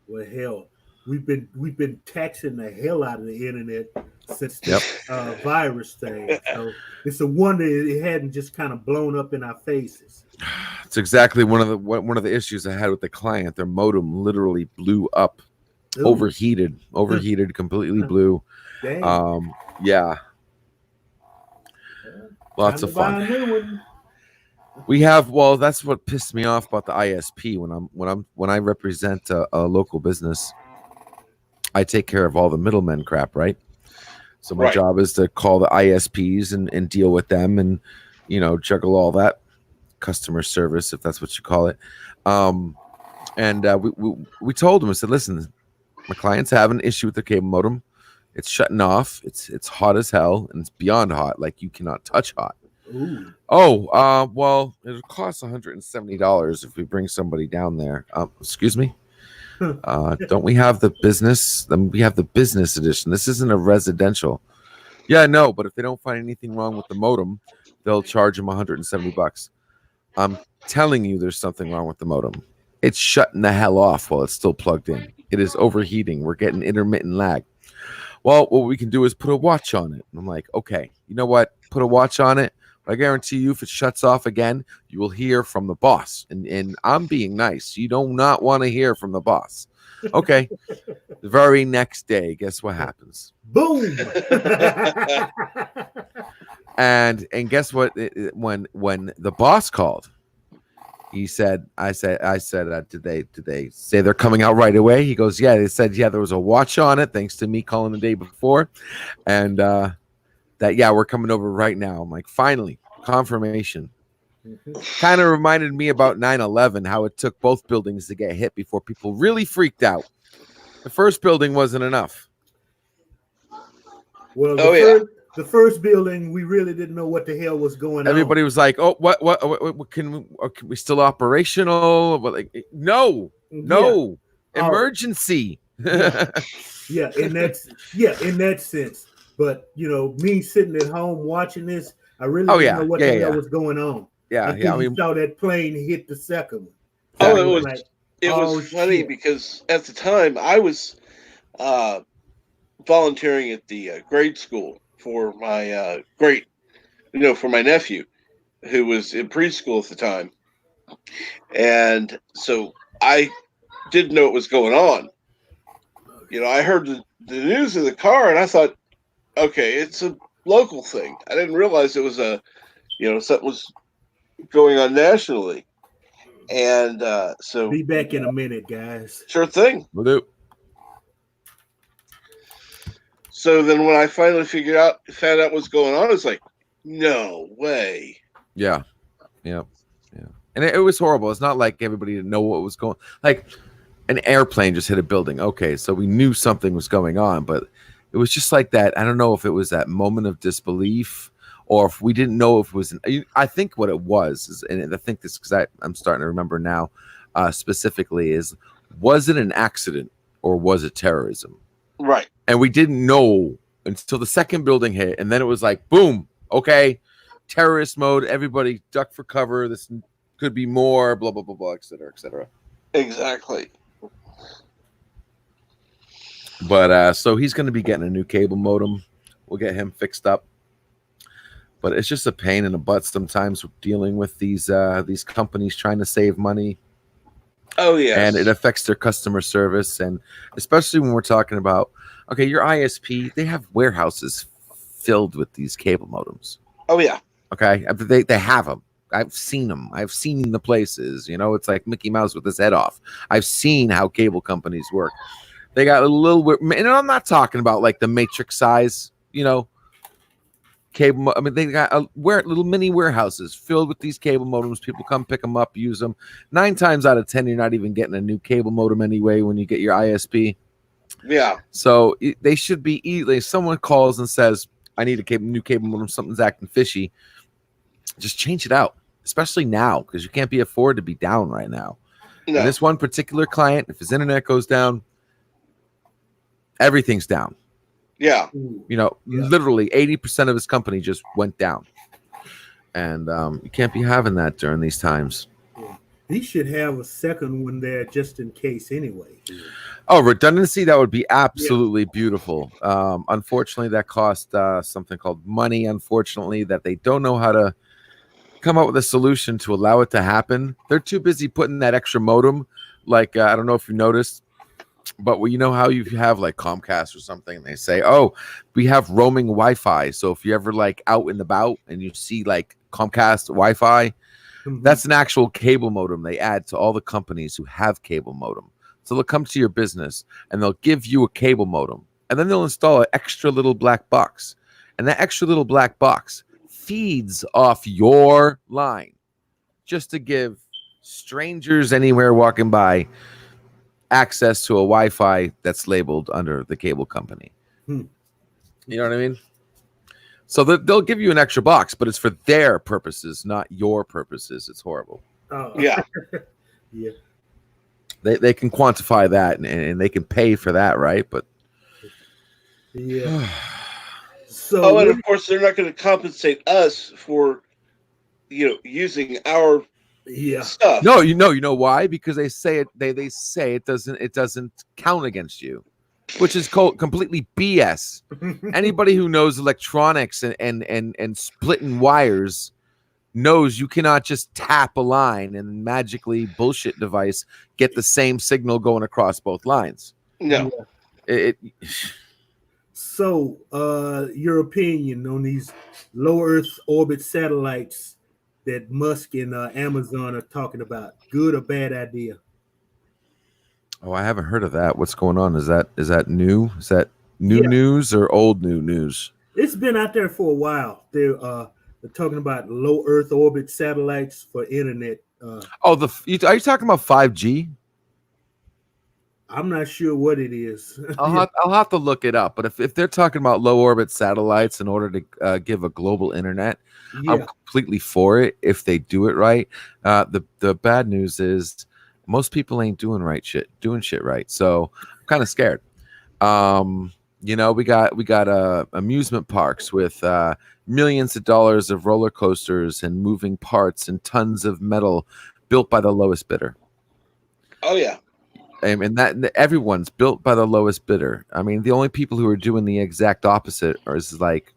Well, hell, we've been taxing the hell out of the internet since Yep. the virus thing. So it's a wonder it hadn't just kind of blown up in our faces. It's exactly one of the issues I had with the client. Their modem literally blew up, Ooh, overheated, completely blew. dang. Yeah, lots Time of to buy fun. a new one. We have, well, that's what pissed me off about the ISP. When I represent a local business, I take care of all the middlemen crap, right? So my Right. job is to call the ISPs and deal with them and, juggle all that customer service, if that's what you call it. We told them, I said, listen, my clients have an issue with the cable modem. It's shutting off. It's hot as hell, and it's beyond hot. Like, you cannot touch hot. Ooh. Oh, well, it'll cost $170 if we bring somebody down there. Excuse me. Don't we have the business? We have the business edition. This isn't a residential. Yeah, no, but if they don't find anything wrong with the modem, they'll charge them $170. I'm telling you, there's something wrong with the modem. It's shutting the hell off while it's still plugged in. It is overheating. We're getting intermittent lag. Well, what we can do is put a watch on it. And I'm like, okay, you know what? Put a watch on it. I guarantee you, if it shuts off again, you will hear from the boss. And I'm being nice. You do not want to hear from the boss. Okay. The very next day, guess what happens? Boom. And guess what? When the boss called, he said, I said, did they say they're coming out right away? He goes, yeah. They said, yeah, there was a watch on it, thanks to me calling the day before, and that, yeah, we're coming over right now. I'm like, finally, confirmation. Kind of reminded me about 9/11, how it took both buildings to get hit before people really freaked out. The first building wasn't enough. Well, the first building, we really didn't know what the hell was going Everybody on. was like, "Oh, what can we still operational?" But like, no, emergency. Yeah, in that sense. But me sitting at home watching this, I really didn't know what the hell was going on. Yeah. Until you saw that plane hit the second one. Oh, So it was funny shit. because at the time I was volunteering at the grade school for my for my nephew who was in preschool at the time. And so I didn't know what was going on. I heard the news in the car and I thought, okay, it's a local thing. I didn't realize it was something was going on nationally. And so Be back in a minute, guys. sure thing. Will do. So then when I finally found out what's going on, it's like, no way. Yeah. And it was horrible. It's not like everybody didn't know what was going. Like, an airplane just hit a building. Okay, so we knew something was going on, but it was just like that. I don't know if it was that moment of disbelief or if we didn't know if it was. I think what it was, and I think this because I'm starting to remember now specifically, was it an accident or was it terrorism? Right. And we didn't know until the second building hit, and then it was like, boom, okay, terrorist mode. Everybody duck for cover. This could be more. Blah blah blah blah, et cetera, et cetera. Exactly. But so he's going to be getting a new cable modem. We'll get him fixed up. But it's just a pain in the butt sometimes dealing with these companies trying to save money. Oh yeah. And it affects their customer service, and especially when we're talking about, okay, your ISP, they have warehouses filled with these cable modems. Oh yeah. Okay, they have them. I've seen them. I've seen the places. You know, it's like Mickey Mouse with his head off. I've seen how cable companies work. They got a little bit, and I'm not talking about like the Matrix size, you know, cable. I mean, they got little mini warehouses filled with these cable modems. People come pick them up, use them. 9 times out of 10, you're not even getting a new cable modem anyway when you get your ISP. Yeah. So they should be easily. If someone calls and says, "I need a new cable modem. Something's acting fishy," just change it out. Especially now, because you can't be afford to be down right now. No. And this one particular client, if his internet goes down, everything's down. Yeah. You know, Yeah. literally 80% of his company just went down. And you can't be having that during these times. He should have a second one there just in case anyway. Oh, redundancy, that would be absolutely beautiful. Unfortunately, that cost something called money, unfortunately, that they don't know how to come up with a solution to allow it to happen. They're too busy putting that extra modem. Like, I don't know if you noticed, but you know how you have like Comcast or something, and they say, "Oh, we have roaming Wi-Fi." So if you're ever like out and about and you see like Comcast Wi-Fi, that's an actual cable modem they add to all the companies who have cable modem. So they'll come to your business and they'll give you a cable modem, and then they'll install an extra little black box, and that extra little black box feeds off your line just to give strangers anywhere walking by access to a Wi-Fi that's labeled under the cable company. You know what I mean? So they'll give you an extra box, but it's for their purposes, not your purposes. It's horrible. Yeah. Yeah. They can quantify that and they can pay for that, right? But Yeah. So Oh, and of course they're not going to compensate us for, using our stuff. no, you know why? Because they say it. They say it doesn't count against you, which is completely BS. Anybody who knows electronics and splitting wires knows you cannot just tap a line and magically bullshit device get the same signal going across both lines. No. So, your opinion on these low Earth orbit satellites that Musk and Amazon are talking about? Good or bad idea? Oh, I haven't heard of that. What's going on? Is that new? Is that new news or old news? It's been out there for a while. They're talking about low Earth orbit satellites for internet. Are you talking about 5G? I'm not sure what it is. I'll have to look it up. But if they're talking about low orbit satellites in order to give a global internet, I'm completely for it if they do it right. The bad news is most people ain't doing shit right. So I'm kind of scared. We got amusement parks with millions of dollars of roller coasters and moving parts and tons of metal built by the lowest bidder. Oh yeah. And that everyone's built by the lowest bidder. I mean, the only people who are doing the exact opposite is like,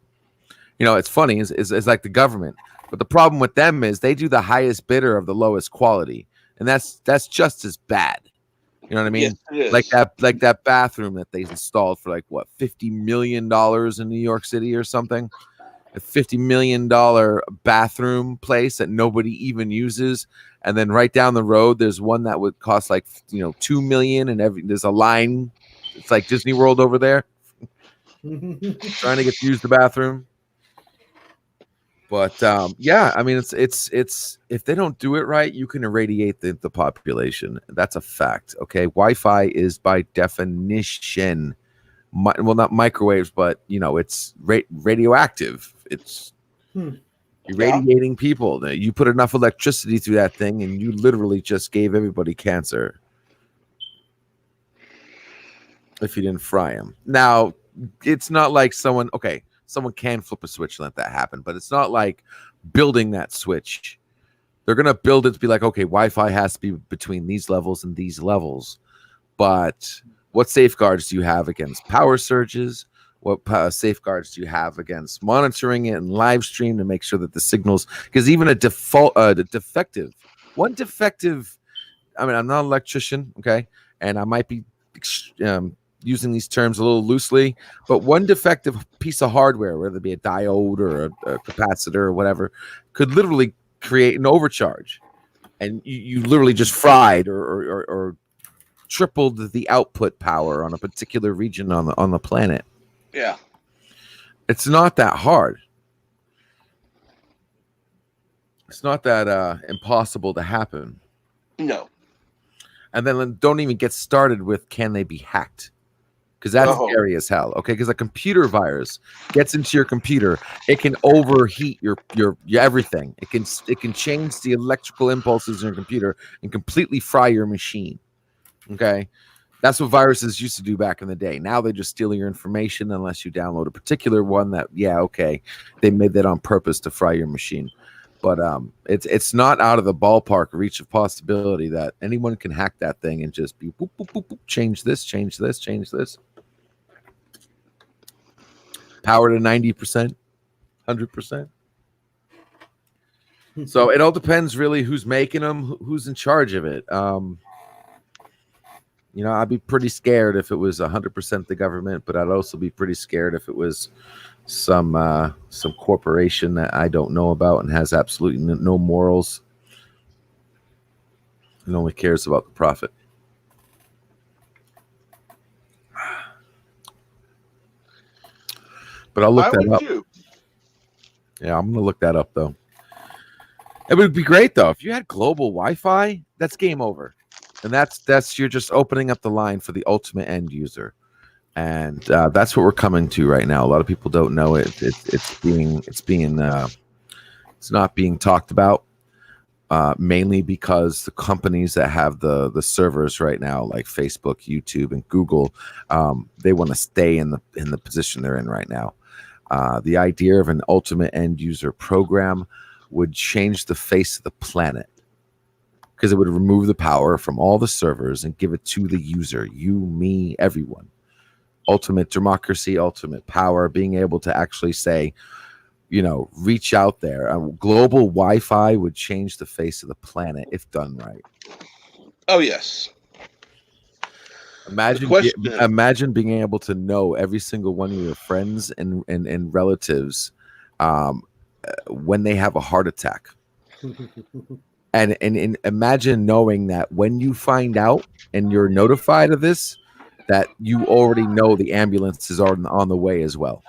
it's funny is like the government. But the problem with them is they do the highest bidder of the lowest quality, and that's just as bad. You know what I mean? Yes, like that bathroom that they installed for like what, $50 million in New York City or something. A $50 million bathroom place that nobody even uses, and then right down the road there's one that would cost like $2 million, and there's a line. It's like Disney World over there, trying to get to use the bathroom. But I mean, it's if they don't do it right, you can irradiate the population. That's a fact. Okay, Wi-Fi is by definition, not microwaves, but it's radioactive. It's irradiating people. You put enough electricity through that thing, and you literally just gave everybody cancer if you didn't fry them. Now, it's not like someone can flip a switch and let that happen, but it's not like building that switch. They're going to build it to be like, okay, Wi-Fi has to be between these levels and these levels. But what safeguards do you have against power surges? What safeguards do you have against monitoring it and live stream to make sure that the signals, because even defective, I mean, I'm not an electrician, okay, and I might be using these terms a little loosely, but one defective piece of hardware, whether it be a diode or a capacitor or whatever, could literally create an overcharge, and you literally just fried or tripled the output power on a particular region on the planet. Yeah. It's not that hard. It's not that impossible to happen. No. And then don't even get started with, can they be hacked? Because that's scary as hell. Okay, because a computer virus gets into your computer, it can overheat your everything. It can change the electrical impulses in your computer and completely fry your machine. Okay, that's what viruses used to do back in the day. Now they just steal your information unless you download a particular one that, they made that on purpose to fry your machine. But it's not out of the ballpark reach of possibility that anyone can hack that thing and just be boop, boop, boop, boop, change this, change this, change this. Power to 90%, 100%. So it all depends really who's making them, who's in charge of it. I'd be pretty scared if it was 100% the government, but I'd also be pretty scared if it was some corporation that I don't know about and has absolutely no morals and only cares about the profit. But I'll look that up. Too. Yeah, I'm gonna look that up though. It would be great though if you had global Wi-Fi. That's game over, and that's you're just opening up the line for the ultimate end user. And that's what we're coming to right now. A lot of people don't know it. It's not being talked about, mainly because the companies that have the servers right now, like Facebook, YouTube, and Google, they want to stay in the position they're in right now. The idea of an ultimate end user program would change the face of the planet, because it would remove the power from all the servers and give it to the user, you, me, everyone. Ultimate democracy, ultimate power, being able to actually say, reach out there. Global Wi-Fi would change the face of the planet if done right. Oh, yes. Imagine being able to know every single one of your friends and relatives when they have a heart attack. and imagine knowing that when you find out and you're notified of this, that you already know the ambulance is on the way as well.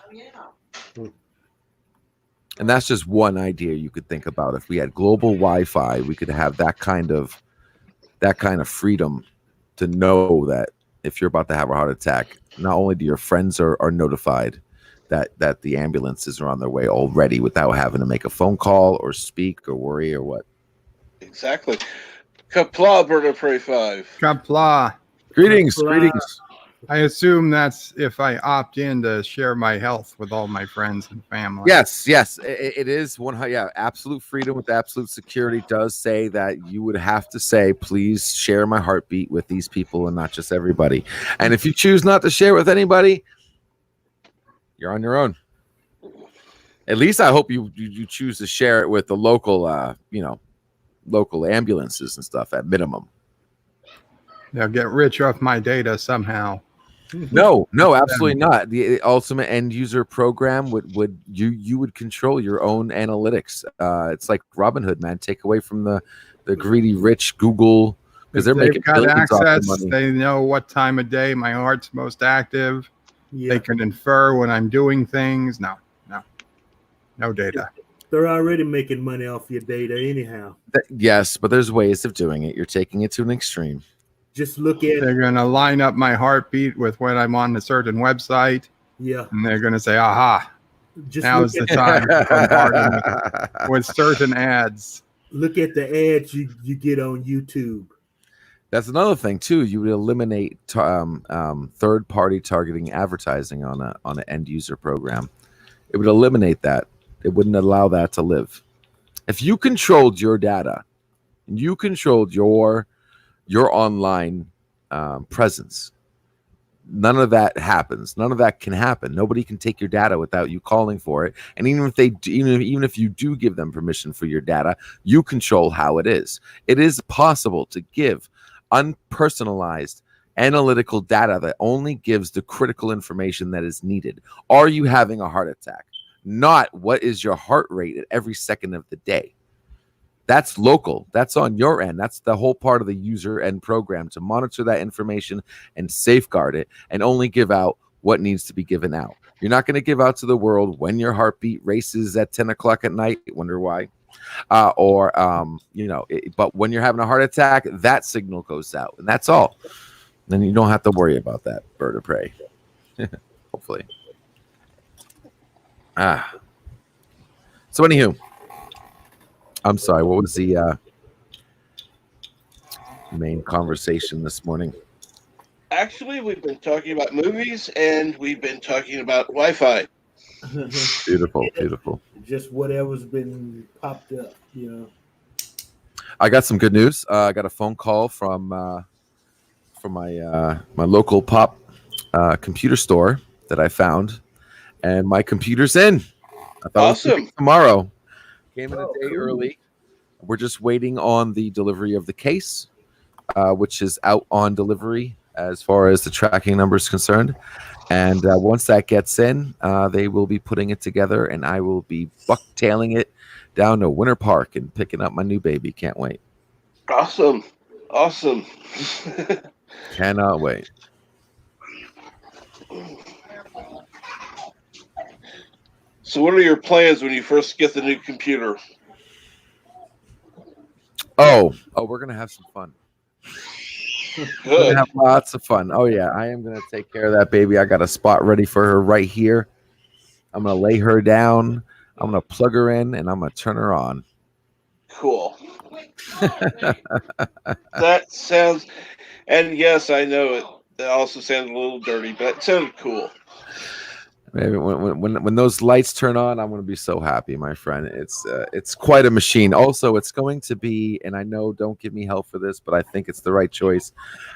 And that's just one idea you could think about. If we had global Wi-Fi, we could have that kind of freedom to know that if you're about to have a heart attack, not only do your friends are notified that the ambulances are on their way already without having to make a phone call or speak or worry or what. Exactly. Kapla, Bird Prey 5. Kapla. Greetings. I assume that's if I opt in to share my health with all my friends and family. Yes, it is one. Yeah, absolute freedom with absolute security does say that you would have to say, please share my heartbeat with these people and not just everybody. And if you choose not to share with anybody, you're on your own. At least I hope you choose to share it with the local, local ambulances and stuff at minimum. They'll get rich off my data somehow. No, absolutely not. The ultimate end user program would you would control your own analytics. It's like Robinhood, man. Take away from the greedy rich Google, because they're making billions off the money. They know what time of day my heart's most active. Yeah. They can infer when I'm doing things. No data. They're already making money off your data anyhow. Yes, but there's ways of doing it. You're taking it to an extreme. Just look at. They're going to line up my heartbeat with when I'm on a certain website. Yeah. And they're going to say, aha, now's the time to bombard with certain ads. Look at the ads you get on YouTube. That's another thing too. You would eliminate third-party targeting advertising on an end user program. It would eliminate that. It wouldn't allow that to live. If you controlled your data and you controlled your online presence, none of that happens. None of that can happen. Nobody can take your data without you calling for it. And even if you do give them permission for your data, you control how it is. It is possible to give unpersonalized analytical data that only gives the critical information that is needed. Are you having a heart attack? Not what is your heart rate at every second of the day. That's local. That's on your end. That's the whole part of the user end program, to monitor that information and safeguard it and only give out what needs to be given out. You're not going to give out to the world when your heartbeat races at 10 o'clock at night. Wonder why? But when you're having a heart attack, that signal goes out, and that's all. Then you don't have to worry about that, bird of prey. Hopefully. So anywho, I'm sorry, what was the main conversation this morning? Actually, we've been talking about movies and we've been talking about Wi-Fi. Beautiful. Just whatever's been popped up, you know. I got some good news. I got a phone call from my local pop computer store that I found, and my computer's in. I thought Awesome. it was tomorrow. Came in a day early. We're just waiting on the delivery of the case, which is out on delivery as far as the tracking number is concerned. And once that gets in, they will be putting it together, and I will be bucktailing it down to Winter Park and picking up my new baby. Can't wait. Awesome. Cannot wait. So what are your plans when you first get the new computer? Oh, we're going to have some fun. We're Good. gonna have lots of fun. Oh yeah, I am gonna take care of that baby. I got a spot ready for her right here. I'm gonna lay her down. I'm gonna plug her in, and I'm gonna turn her on. Cool. That sounds, and yes, I know it. That also sounded a little dirty, but it sounded cool. Maybe when those lights turn on, I'm gonna be so happy, my friend. It's quite a machine. Also, it's going to be, and I know, don't give me hell for this, but I think it's the right choice.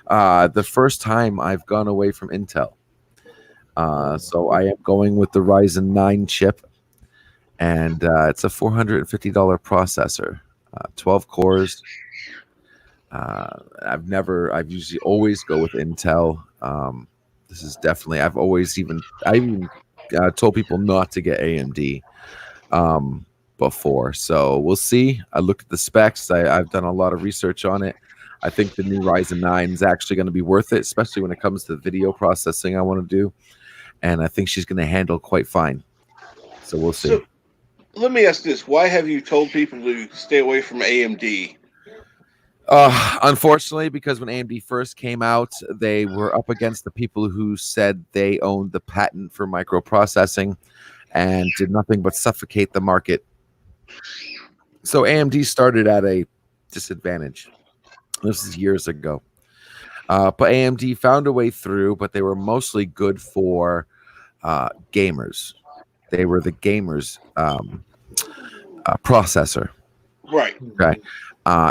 The first time I've gone away from Intel, so I am going with the Ryzen 9 chip, and it's a $450 processor, 12 cores. I've usually always go with Intel. This is definitely, I even told people not to get AMD before. So we'll see. I looked at the specs. I've done a lot of research on it. I think the new Ryzen 9 is actually going to be worth it, especially when it comes to video processing I want to do. And I think she's going to handle quite fine. So we'll see. So, let me ask this. Why have you told people to stay away from AMD? Unfortunately, because when AMD first came out, they were up against the people who said they owned the patent for microprocessing and did nothing but suffocate the market. So AMD started at a disadvantage. This is years ago. But AMD found a way through, but they were mostly good for gamers. They were the gamers processor. Right. Okay.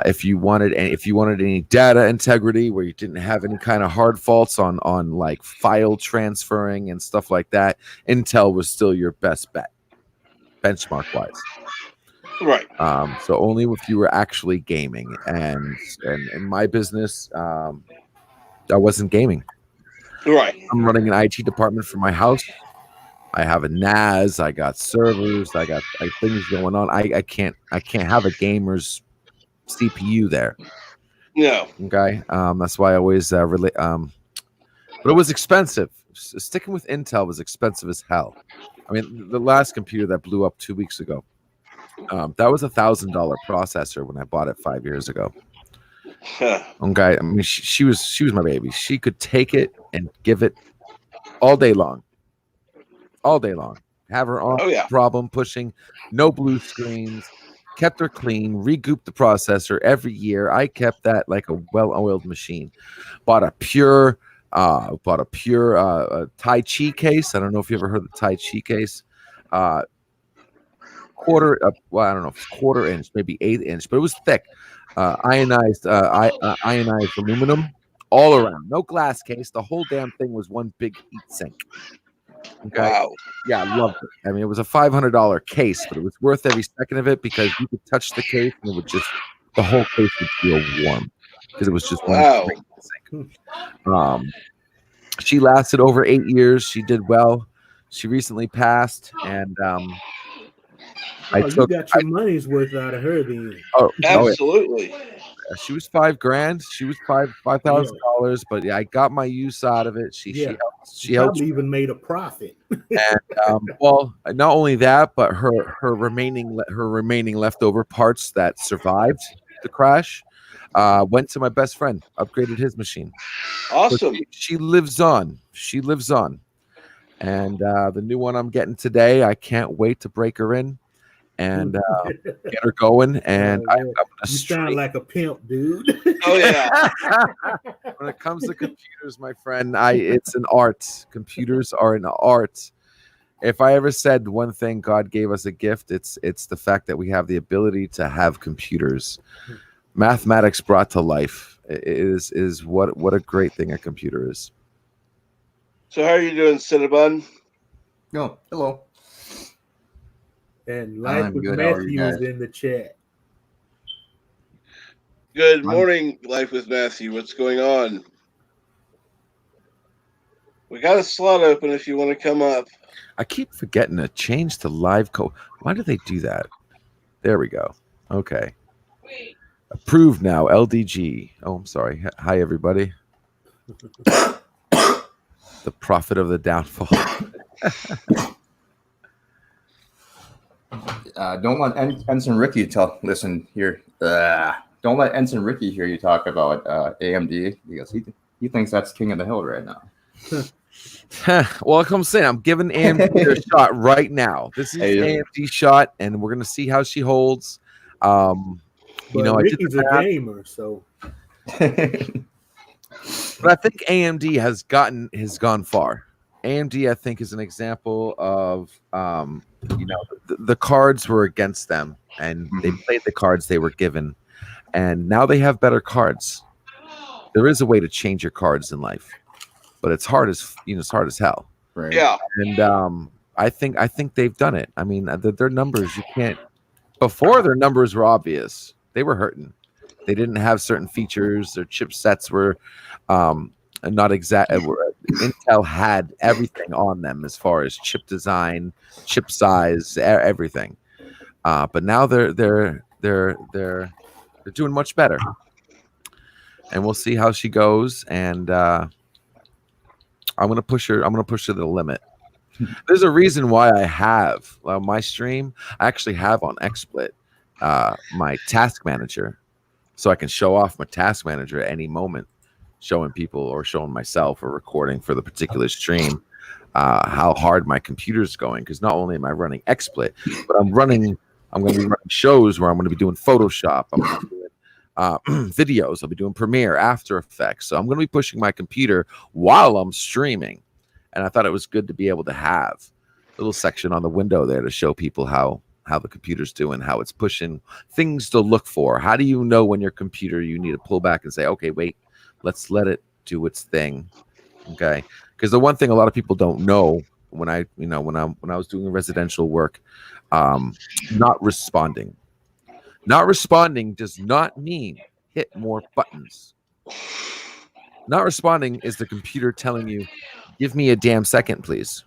If you wanted any data integrity where you didn't have any kind of hard faults on like file transferring and stuff like that, Intel was still your best bet, benchmark wise. Right. So only if you were actually gaming, and in my business, I wasn't gaming. Right. I'm running an IT department for my house. I have a NAS. I got servers. I got things going on. I can't have a gamer's CPU there. No. Okay. That's why I always relate. But it was expensive. Sticking with Intel was expensive as hell. I mean, the last computer that blew up 2 weeks ago, that was $1,000 processor when I bought it 5 years ago. Huh. Okay. I mean, she was my baby. She could take it and give it all day long. All day long. Have her on. Oh, yeah. Problem pushing. No blue screens. Kept her clean. Regooped the processor every year. I kept that like a well-oiled machine. Bought a pure Tai Chi case. I don't know if you ever heard of the Tai Chi case. Quarter inch, maybe 8 inch, but it was thick. Ionized aluminum all around. No glass case. The whole damn thing was one big heat sink. Okay. Wow. Yeah, I loved it. I mean, it was a $500 case, but it was worth every second of it because you could touch the case and the whole case would feel warm. because it was just one. Wow. screen. She lasted over 8 years. She did well. She recently passed, and You got your money's worth out of her then. Absolutely. She was $5,000. She was $5,000, but yeah, I got my use out of it. She helped. Probably even made a profit. And well, not only that, but her remaining leftover parts that survived the crash went to my best friend. Upgraded his machine. Awesome. So she lives on. She lives on. And the new one I'm getting today, I can't wait to break her in and get her going. And I'm gonna you sound like a pimp, dude. Oh yeah. When it comes to computers, my friend, it's an art. Computers are an art. If I ever said one thing God gave us a gift, it's the fact that we have the ability to have computers. Mathematics brought to life is what a great thing a computer is. So how are you doing, Cinnabon? No, hello. And Life I'm with good. How are Matthew you is guys? in the chat. Good morning, Life with Matthew. What's going on? We got a slot open if you want to come up. I keep forgetting to change to live code. Why do they do that? There we go. Okay. Approved now. LDG. Oh, I'm sorry. Hi, everybody. The prophet of the downfall. Don't let Ensign Ricky listen here. Don't let Ensign Ricky hear you talk about AMD because he thinks that's king of the hill right now. Well, like I'm saying, I'm giving AMD a shot right now. This is AMD shot, and we're gonna see how she holds. Ricky's a gamer, so. But I think AMD has gone far. AMD, I think, is an example of the cards were against them, and they played the cards they were given, and now they have better cards. There is a way to change your cards in life, but it's hard as hell. Right. Yeah. And I think they've done it. I mean, their numbers, you can't. Before, their numbers were obvious. They were hurting. They didn't have certain features. Their chipsets were not exact. Intel had everything on them as far as chip design, chip size, everything. But now they're doing much better. And we'll see how she goes. And I'm gonna push her. I'm gonna push her to the limit. There's a reason why I have my stream. I actually have on XSplit my task manager, so I can show off my task manager at any moment, showing people or showing myself or recording for the particular stream how hard my computer's going. Because not only am I running XSplit, but I'm going to be running shows where I'm going to be doing Photoshop. I'm going to be doing videos. I'll be doing Premiere, After Effects. So I'm going to be pushing my computer while I'm streaming. And I thought it was good to be able to have a little section on the window there to show people how the computer's doing, how it's pushing, things to look for. How do you know when your computer, you need to pull back and say, okay, wait, let's let it do its thing. Okay. Because the one thing a lot of people don't know when I was doing residential work, not responding does not mean hit more buttons. Not responding is the computer telling you, give me a damn second, please.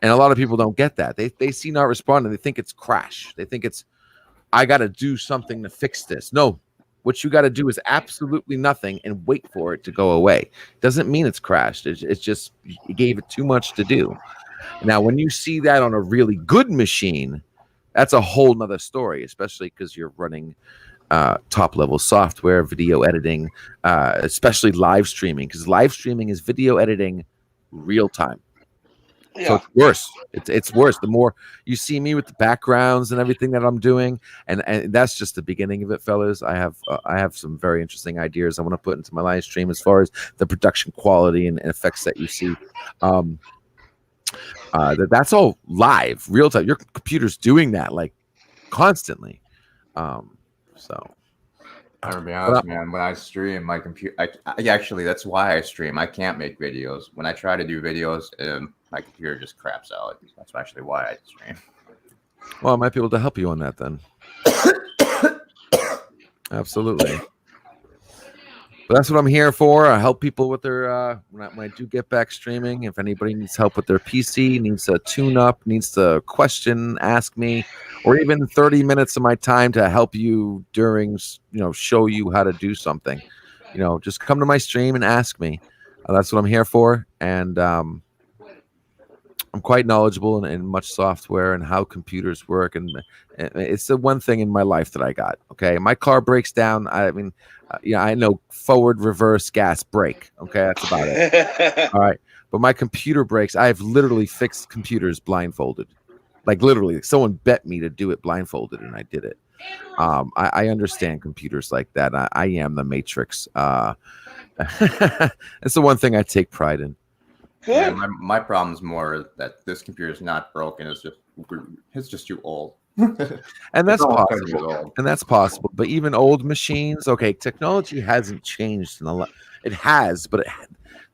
And a lot of people don't get that. They see not responding. They think it's crash. They think it's, I got to do something to fix this. No, what you got to do is absolutely nothing and wait for it to go away. Doesn't mean it's crashed. It's just you gave it too much to do. Now, when you see that on a really good machine, that's a whole nother story, especially because you're running top level software, video editing, especially live streaming, because live streaming is video editing real time. Yeah. So it's worse. It's worse. The more you see me with the backgrounds and everything that I'm doing, and that's just the beginning of it, fellas. I have some very interesting ideas I want to put into my live stream as far as the production quality and effects that you see. That's all live, real time. Your computer's doing that like constantly. So. I'm gonna be honest, man. When I stream, my computer, I actually, that's why I stream. I can't make videos. When I try to do videos, my computer just craps out. That's actually why I stream. Well, I might be able to help you on that then. Absolutely. But that's what I'm here for. I help people with their when I do get back streaming. If anybody needs help with their PC, needs a tune-up, needs to question, ask me, or even 30 minutes of my time to help you during, show you how to do something. Just come to my stream and ask me. That's what I'm here for. And I'm quite knowledgeable in much software and how computers work. And it's the one thing in my life that I got. Okay. My car breaks down. I know forward, reverse, gas, brake. Okay. That's about it. All right. But my computer breaks. I've literally fixed computers blindfolded. Like literally, someone bet me to do it blindfolded, and I did it. I understand computers like that. I am the Matrix. It's the one thing I take pride in. Yeah, my problem is more that this computer is not broken. It's just too old. And that's possible. And that's possible. But even old machines, okay, technology hasn't changed in a lot. It has, but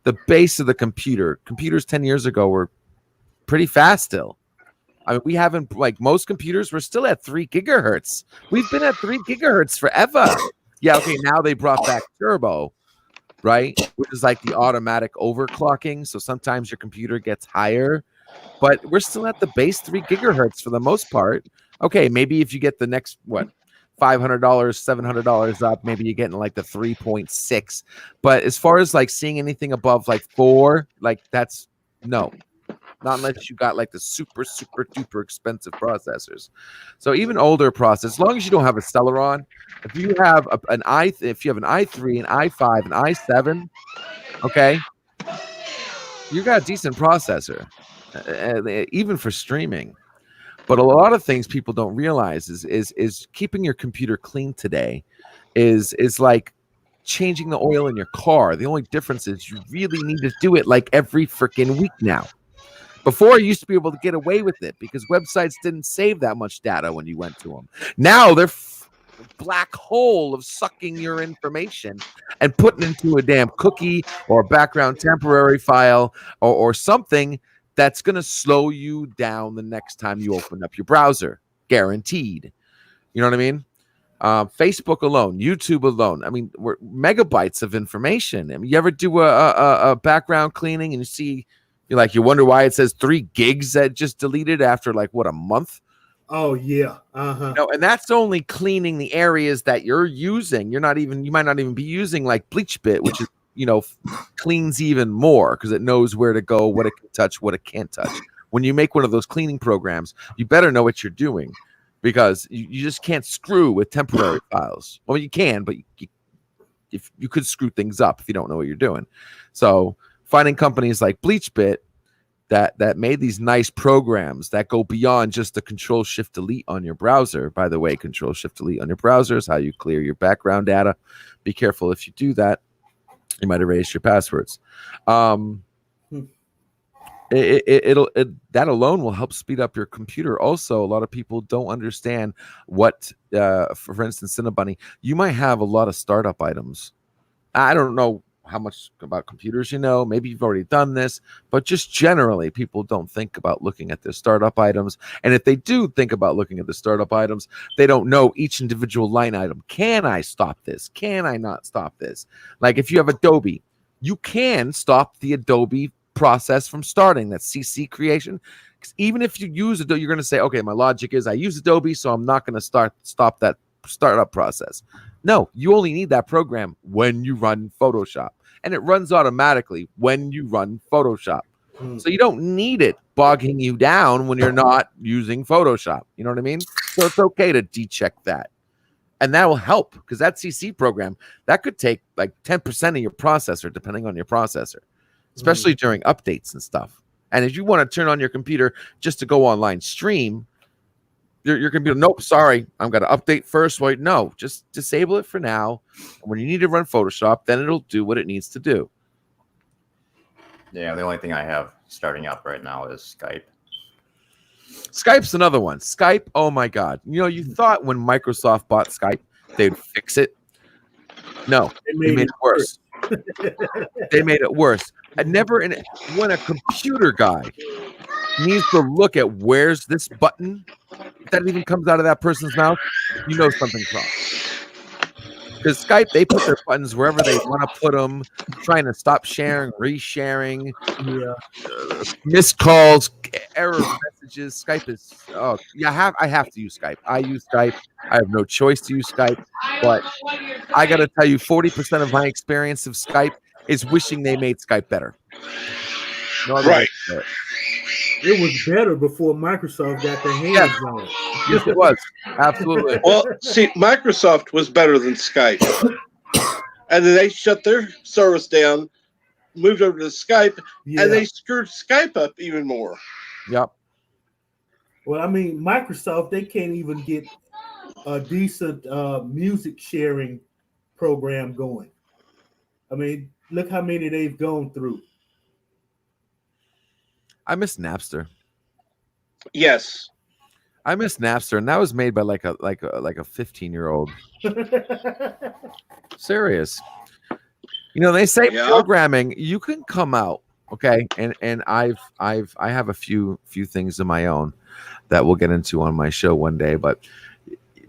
the base of the computers 10 years ago were pretty fast still. I mean, we haven't, like most computers, we're still at 3 gigahertz. We've been at 3 gigahertz forever. Yeah, okay, now they brought back turbo, right? Which is like the automatic overclocking. So sometimes your computer gets higher, but we're still at the base 3 gigahertz for the most part. Okay, maybe if you get the next, $500, $700 up, maybe you're getting like the 3.6. But as far as like seeing anything above like 4, like that's no. Not unless you got like the super, super duper expensive processors. So even older processors, as long as you don't have a Celeron, if you have an i3, an i5, an i7, okay, you got a decent processor, even for streaming. But a lot of things people don't realize is keeping your computer clean today is like changing the oil in your car. The only difference is you really need to do it like every freaking week now. Before, you used to be able to get away with it because websites didn't save that much data when you went to them. Now they're black hole of sucking your information and putting into a damn cookie or a background temporary file or something that's going to slow you down the next time you open up your browser. Guaranteed. You know what I mean? Facebook alone, YouTube alone. I mean, we're megabytes of information. I mean, you ever do a background cleaning and you see... you wonder why it says 3 gigs that just deleted after like what, a month? Oh yeah. Uh-huh. And that's only cleaning the areas that you're using. You might not even be using like BleachBit, which is, cleans even more because it knows where to go, what it can touch, what it can't touch. When you make one of those cleaning programs, you better know what you're doing because you just can't screw with temporary files. Well, you can, but if you could screw things up if you don't know what you're doing. So finding companies like BleachBit that made these nice programs that go beyond just the Control-Shift-Delete on your browser. By the way, Control-Shift-Delete on your browser is how you clear your background data. Be careful if you do that. You might erase your passwords. That alone will help speed up your computer. Also, a lot of people don't understand what, for instance, Cinnabunny, you might have a lot of startup items. I don't know how much about computers maybe you've already done this, but just generally people don't think about looking at their startup items. And if they do think about looking at the startup items, they don't know each individual line item. Can I stop this? Can I not stop this? Like if you have Adobe, you can stop the Adobe process from starting. That's CC creation. Because even if you use Adobe, you're going to say, okay, my logic is I use Adobe, so I'm not going to stop that startup process. No, you only need that program when you run Photoshop, and it runs automatically when you run Photoshop. So you don't need it bogging you down when you're not using Photoshop. You know what I mean? So it's okay to de-check that. And that will help because that CC program, that could take like 10% of your processor, depending on your processor, especially during updates and stuff. And if you want to turn on your computer just to go online stream, your computer, nope, sorry, I'm going to update first. Wait, no, just disable it for now. When you need to run Photoshop, then it'll do what it needs to do. Yeah, the only thing I have starting up right now is Skype. Skype's another one. Skype, oh my God. You thought when Microsoft bought Skype, they'd fix it. No, they made it worse. They made it worse. When a computer guy needs to look at where's this button that even comes out of that person's mouth, something's wrong. Because Skype, they put their buttons wherever they want to put them, trying to stop sharing, resharing, Yeah. missed calls, error messages. Skype is I have to use Skype. I use Skype. I have no choice to use Skype. But I got to tell you, 40% of my experience of Skype is wishing they made Skype better. No other way Right. to do it. It was better before Microsoft got their hands on it. Yes, it was. Absolutely. Well, see, Microsoft was better than Skype, and then they shut their service down, moved over to Skype, Yeah. and they screwed Skype up even more. Yep. Well, I mean, Microsoft, they can't even get a decent music sharing program going. I mean, look how many they've gone through. I miss Napster. Yes. I miss Napster, and that was made by like a 15-year-old. Serious. You know, they say Yeah. programming, you can come out, okay? And I have a few things of my own that we'll get into on my show one day, but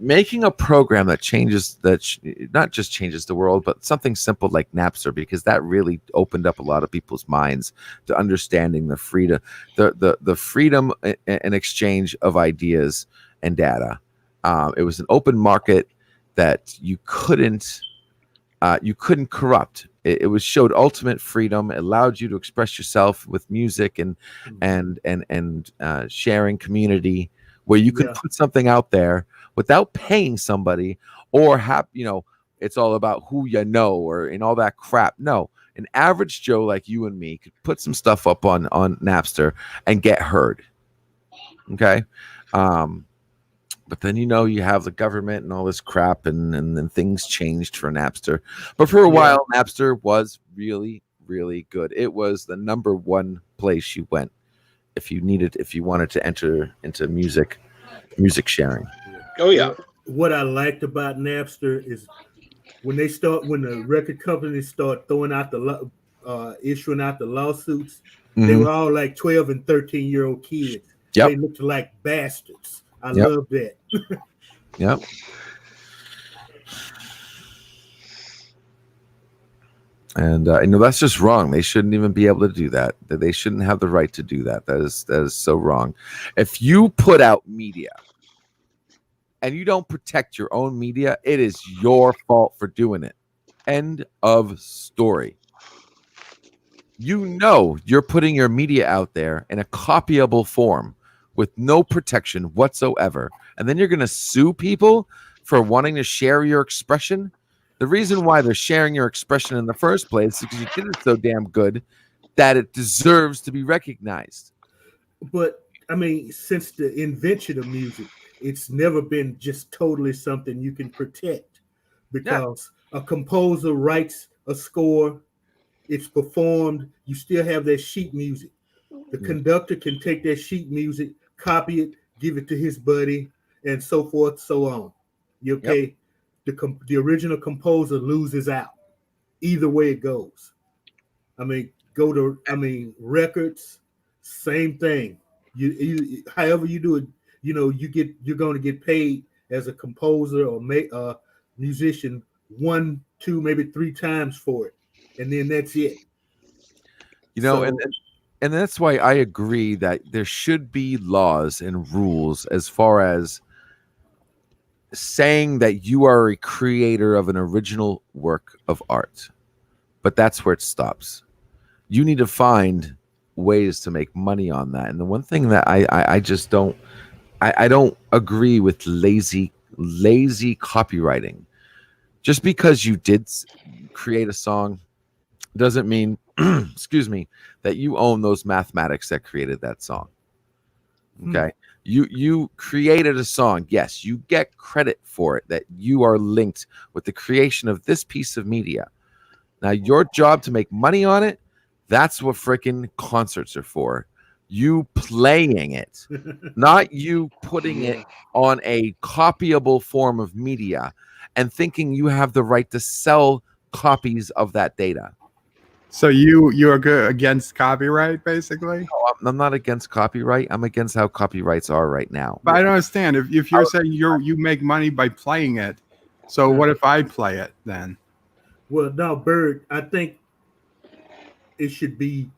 making a program that not just changes the world, but something simple like Napster, because that really opened up a lot of people's minds to understanding the freedom, the freedom and exchange of ideas and data. It was an open market that you couldn't corrupt. It was showed ultimate freedom. It allowed you to express yourself with music and sharing community, where you could put something out there without paying somebody or it's all about who you know or in all that crap. No, an average Joe like you and me could put some stuff up on Napster and get heard. Okay. But then, you have the government and all this crap and then things changed for Napster. But for a while, Napster was really, really good. It was the number one place you went if you wanted to enter into music sharing. Oh, yeah. What I liked about Napster is when the record companies start throwing out issuing out the lawsuits, they were all like 12 and 13-year-old kids. Yep. They looked like bastards. I love that. Yep. And that's just wrong. They shouldn't even be able to do that. They shouldn't have the right to do that. That is so wrong. If you put out media and you don't protect your own media, it is your fault for doing it. End of story. You're putting your media out there in a copyable form with no protection whatsoever. And then you're going to sue people for wanting to share your expression. The reason why they're sharing your expression in the first place is because you did it so damn good that it deserves to be recognized. But I mean, since the invention of music, it's never been just totally something you can protect, because a composer writes a score, it's performed, you still have that sheet music. The conductor can take that sheet music, copy it, give it to his buddy, and so forth, so on. You okay? Yep. The original composer loses out. Either way it goes. I mean, records, same thing. You however you do it, you're going to get paid as a composer or musician 1, 2, maybe 3 times for it, and then that's it. And that's why I agree that there should be laws and rules as far as saying that you are a creator of an original work of art. But that's where it stops. You need to find ways to make money on that. And the one thing that I just don't agree with lazy copywriting. Just because you did create a song doesn't mean excuse me, that you own those mathematics that created that song. Okay. You created a song. Yes, you get credit for it, that you are linked with the creation of this piece of media. Now, your job to make money on it, that's what freaking concerts are for. You playing it, not you putting it on a copyable form of media and thinking you have the right to sell copies of that data. So you're good against copyright, basically? No, I'm not against copyright. I'm against how copyrights are right now. But I don't understand. If you're saying you make money by playing it, So what if I play it then? Well, now, Bird, I think it should be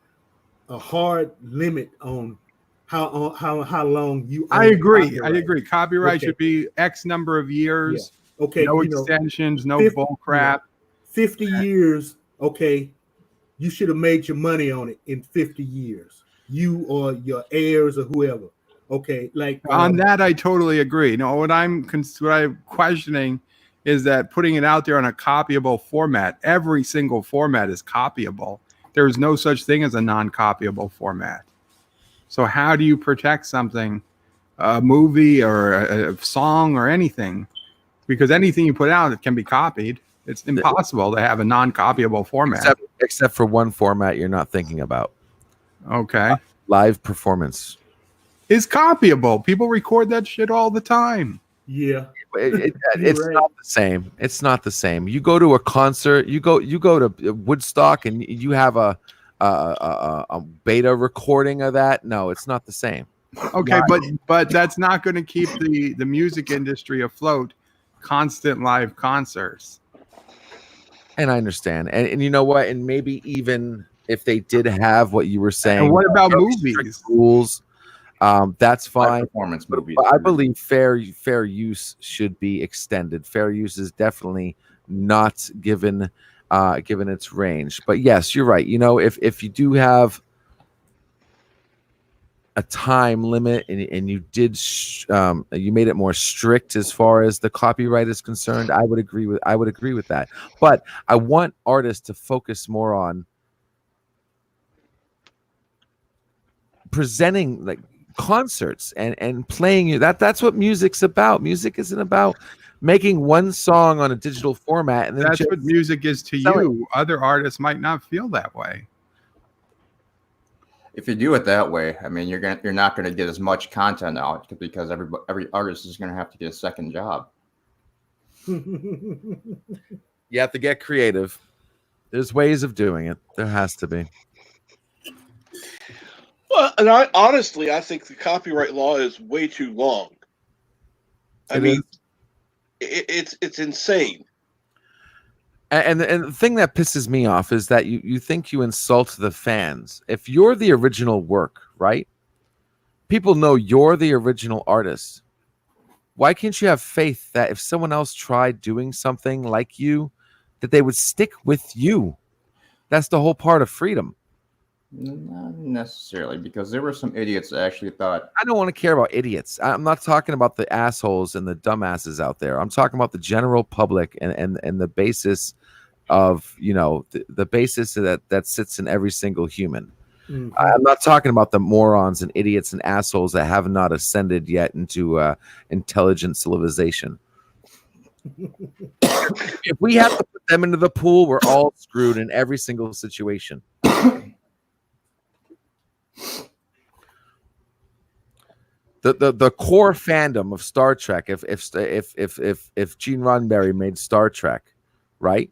a hard limit on how long you. I own agree. copyright. I agree. Copyright Okay. should be X number of years. Okay, No you know, extensions. No 50 bull crap. 50 years. Okay, you should have made your money on it in 50 years. You or your heirs or whoever. Okay, like On that, I totally agree. No, what I'm questioning is that putting it out there on a copyable format. Every single format is copyable. There's no such thing as a non-copyable format. So how do you protect something, a movie or a song or anything? Because anything you put out, it can be copied. It's impossible to have a non-copyable format. Except for one format you're not thinking about. Okay. Live performance. Is copyable. People record that shit all the time. Yeah. It's right. not the same. It's not the same. You go to a concert, you go to Woodstock, and you have a beta recording of that. No, it's not the same. Okay, but that's not going to keep the music industry afloat. Constant live concerts. And I understand. And you know what? And maybe even if they did have what you were saying, And what about very strict movies? rules? That's Live fine. performance movies. But I believe fair use should be extended. Fair use is definitely not given its range. But yes, you're right. You know, if you do have a time limit and you did you made it more strict as far as the copyright is concerned, I would agree with that. But I want artists to focus more on presenting like concerts and playing you. That's what music's about. Music isn't about making one song on a digital format and then That's just what music is to sell it. you. Other artists might not feel that way. If you do it that way, I mean, you're not gonna get as much content out because every artist is gonna have to get a second job. You have to get creative. There's ways of doing it. There has to be. Well, and I honestly, I think the copyright law is way too long. I It mean, it's insane. And the thing that pisses me off is that you think you insult the fans. If you're the original work, right? People know you're the original artist. Why can't you have faith that if someone else tried doing something like you, that they would stick with you? That's the whole part of freedom. Not necessarily, because there were some idiots that actually thought. I don't want to care about idiots. I'm not talking about the assholes and the dumbasses out there. I'm talking about the general public and the basis of, you know, the basis that sits in every single human. Mhm. I'm not talking about the morons and idiots and assholes that have not ascended yet into intelligent civilization. If we have to put them into the pool, we're all screwed in every single situation. The core fandom of Star Trek, if Gene Roddenberry made Star Trek, right,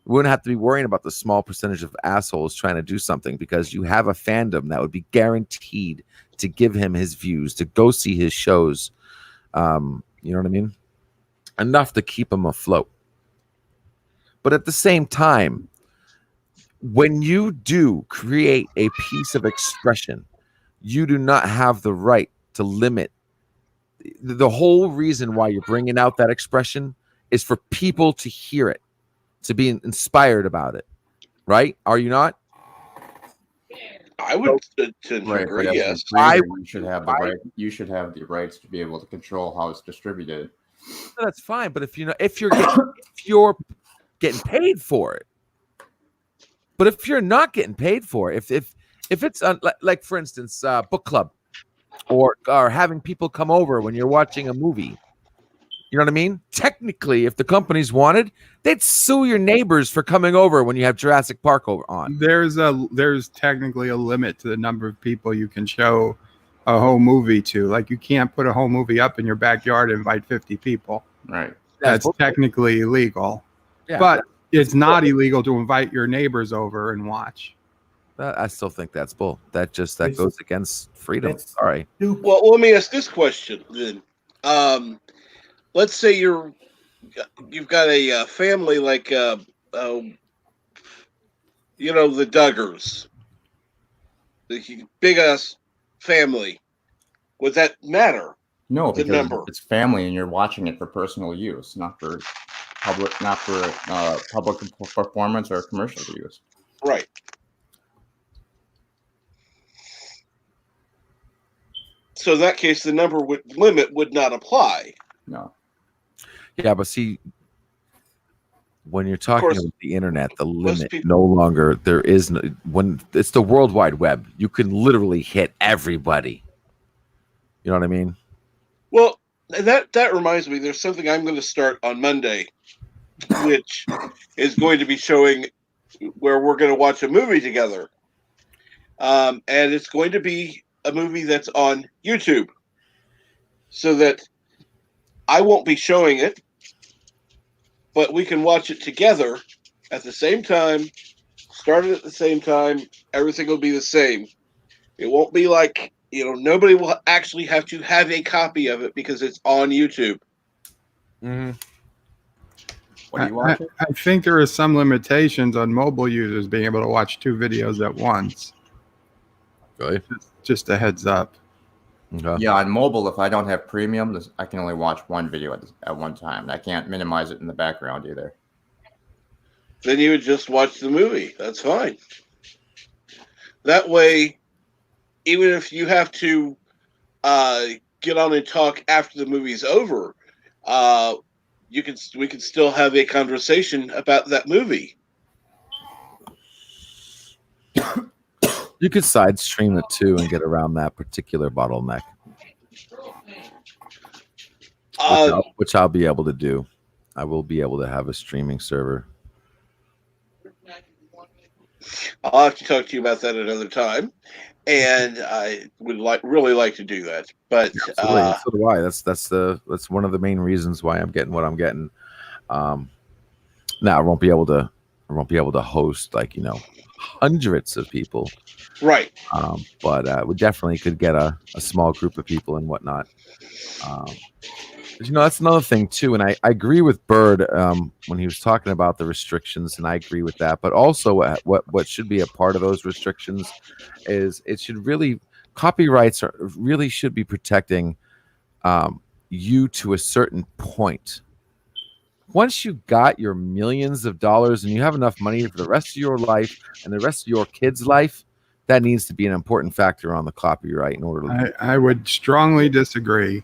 we wouldn't have to be worrying about the small percentage of assholes trying to do something, because you have a fandom that would be guaranteed to give him his views, to go see his shows. You know what I mean? Enough to keep him afloat. But at the same time, when you do create a piece of expression, you do not have the right to limit. The whole reason why you're bringing out that expression is for people to hear it, to be inspired about it, right? Are you not? I would Right, agree. but as a Yes. creator, you should have the right. You should have the rights to be able to control how it's distributed. No, that's fine. But if you're getting paid for it, but if you're not getting paid for it, if it's like for instance, book club, or having people come over when you're watching a movie, you know what I mean? Technically, if the companies wanted, they'd sue your neighbors for coming over when you have Jurassic Park over on. There's technically a limit to the number of people you can show a whole movie to. Like, you can't put a whole movie up in your backyard and invite 50 people. Right. That's technically illegal. Yeah, But it's not illegal to invite your neighbors over and watch. I still think that's bull. That It's- goes against freedom. that's- Sorry. Well, let me ask this question then. Let's say you're you've got a family like the Duggars, the big ass family. Would that matter? No, The because number. it's family, and you're watching it for personal use, not for public performance or commercial use. Right. So in that case, the limit would not apply. No. Yeah, but see, when you're talking course, about the internet, the limit people- no longer there is no, when it's the World Wide Web, you can literally hit everybody. You know what I mean? Well, that reminds me. There's something I'm going to start on Monday, which is going to be showing where we're going to watch a movie together, and it's going to be a movie that's on YouTube, so that I won't be showing it, but we can watch it together at the same time, start it at the same time. Everything will be the same. It won't be like, nobody will actually have to have a copy of it because it's on YouTube. Mm-hmm. What do you watch? I think there are some limitations on mobile users being able to watch 2 videos at once. Really? Just a heads up. Okay. Yeah, on mobile, if I don't have premium, I can only watch one video at one time. I can't minimize it in the background either. Then you would just watch the movie. That's fine. That way, even if you have to get on and talk after the movie's over, we can still have a conversation about that movie. You could side stream it too and get around that particular bottleneck, which I'll be able to do. I will be able to have a streaming server. I'll have to talk to you about that another time, and I would really like to do that. But Absolutely. So do I. That's one of the main reasons why I'm getting what I'm getting. Now I won't be able to host hundreds of people. Right. But we definitely could get a small group of people and whatnot. That's another thing too, and I agree with Bird when he was talking about the restrictions, and I agree with that. But also, what should be a part of those restrictions is copyrights really should be protecting you to a certain point. Once you got your millions of dollars and you have enough money for the rest of your life and the rest of your kids' life, that needs to be an important factor on the copyright in order to. I would strongly disagree.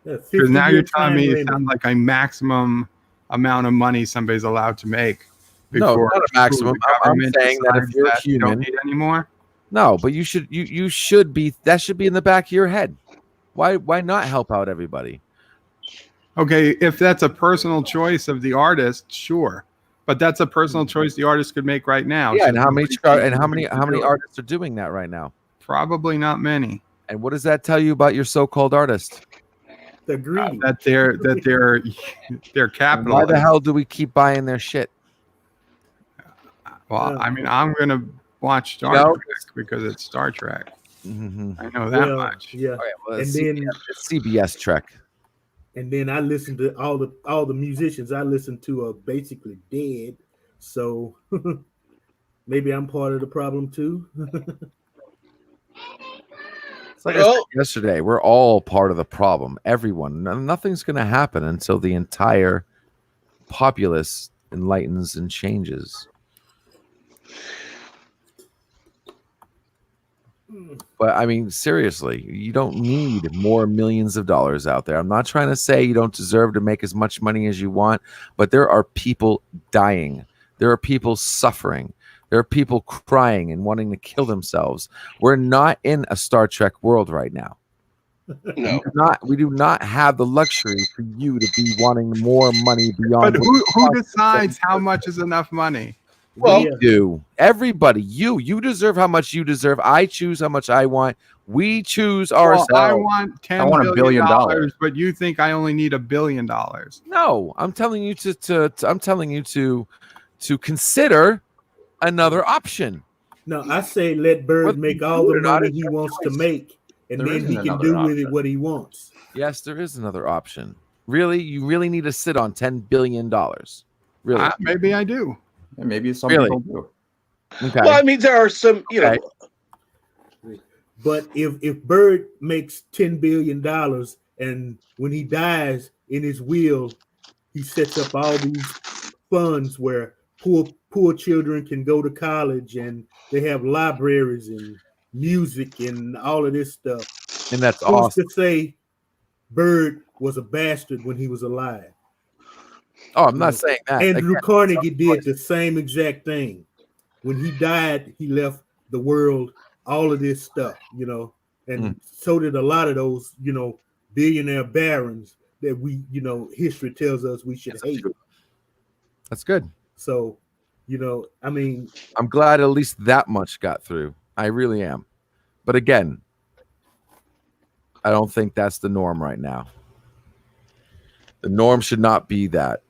Because now you're telling me it sounds like a maximum amount of money somebody's allowed to make. No, not a maximum. I'm saying that if you're you don't human need anymore. No, but you should be. That should be in the back of your head. Why not help out everybody? Okay, if that's a personal choice of the artist, sure, but that's a personal choice the artist could make right now. Yeah, So and how many nobody's artists are doing that right now? Probably not many. And what does that tell you about your so-called artist? They're greedy. That they're capital. Why the hell do we keep buying their shit? Well, I mean, I'm gonna watch Star Trek because it's Star Trek. Mm-hmm. I know that much. Yeah. Okay, well, And it's then- it's CBS Trek. And then I listen to all the musicians I listen to are basically dead. So maybe I'm part of the problem too. It's like I said yesterday, we're all part of the problem. Everyone. Nothing's going to happen until the entire populace enlightens and changes. But I mean, seriously, you don't need more millions of dollars out there. I'm not trying to say you don't deserve to make as much money as you want, but there are people dying. There are people suffering. There are people crying and wanting to kill themselves. We're not in a Star Trek world right now. No. We do not have the luxury for you to be wanting more money beyond. But who decides how much is enough money? Well, We do. Everybody. You deserve how much you deserve. I choose how much I want. We choose ourselves. Well, I want $10 billion billion, but you think I only need $1 billion. No, I'm telling you to consider another option. No, I say let Bird Whether make you all do the it or not, money it's he your wants to choice. make, and There then isn't he can another do with it option. what he wants. Yes, there is another option. Really, you really need to sit on $10 billion. Really? Maybe I do. And maybe some Really? people do. Okay. Well, I mean, there are some, you Okay. know, But if Bird makes $10 billion and when he dies in his will, he sets up all these funds where poor children can go to college and they have libraries and music and all of this stuff. And that's Who's awesome. to say Bird was a bastard when he was alive? Oh, I'm not saying that. Andrew Again, Carnegie did the same exact thing. When he died, he left the world all of this stuff, and so did a lot of those, billionaire barons that we, history tells us we should hate. That's good. So, I mean, I'm glad at least that much got through. I really am. But again, I don't think that's the norm right now. The norm should not be that.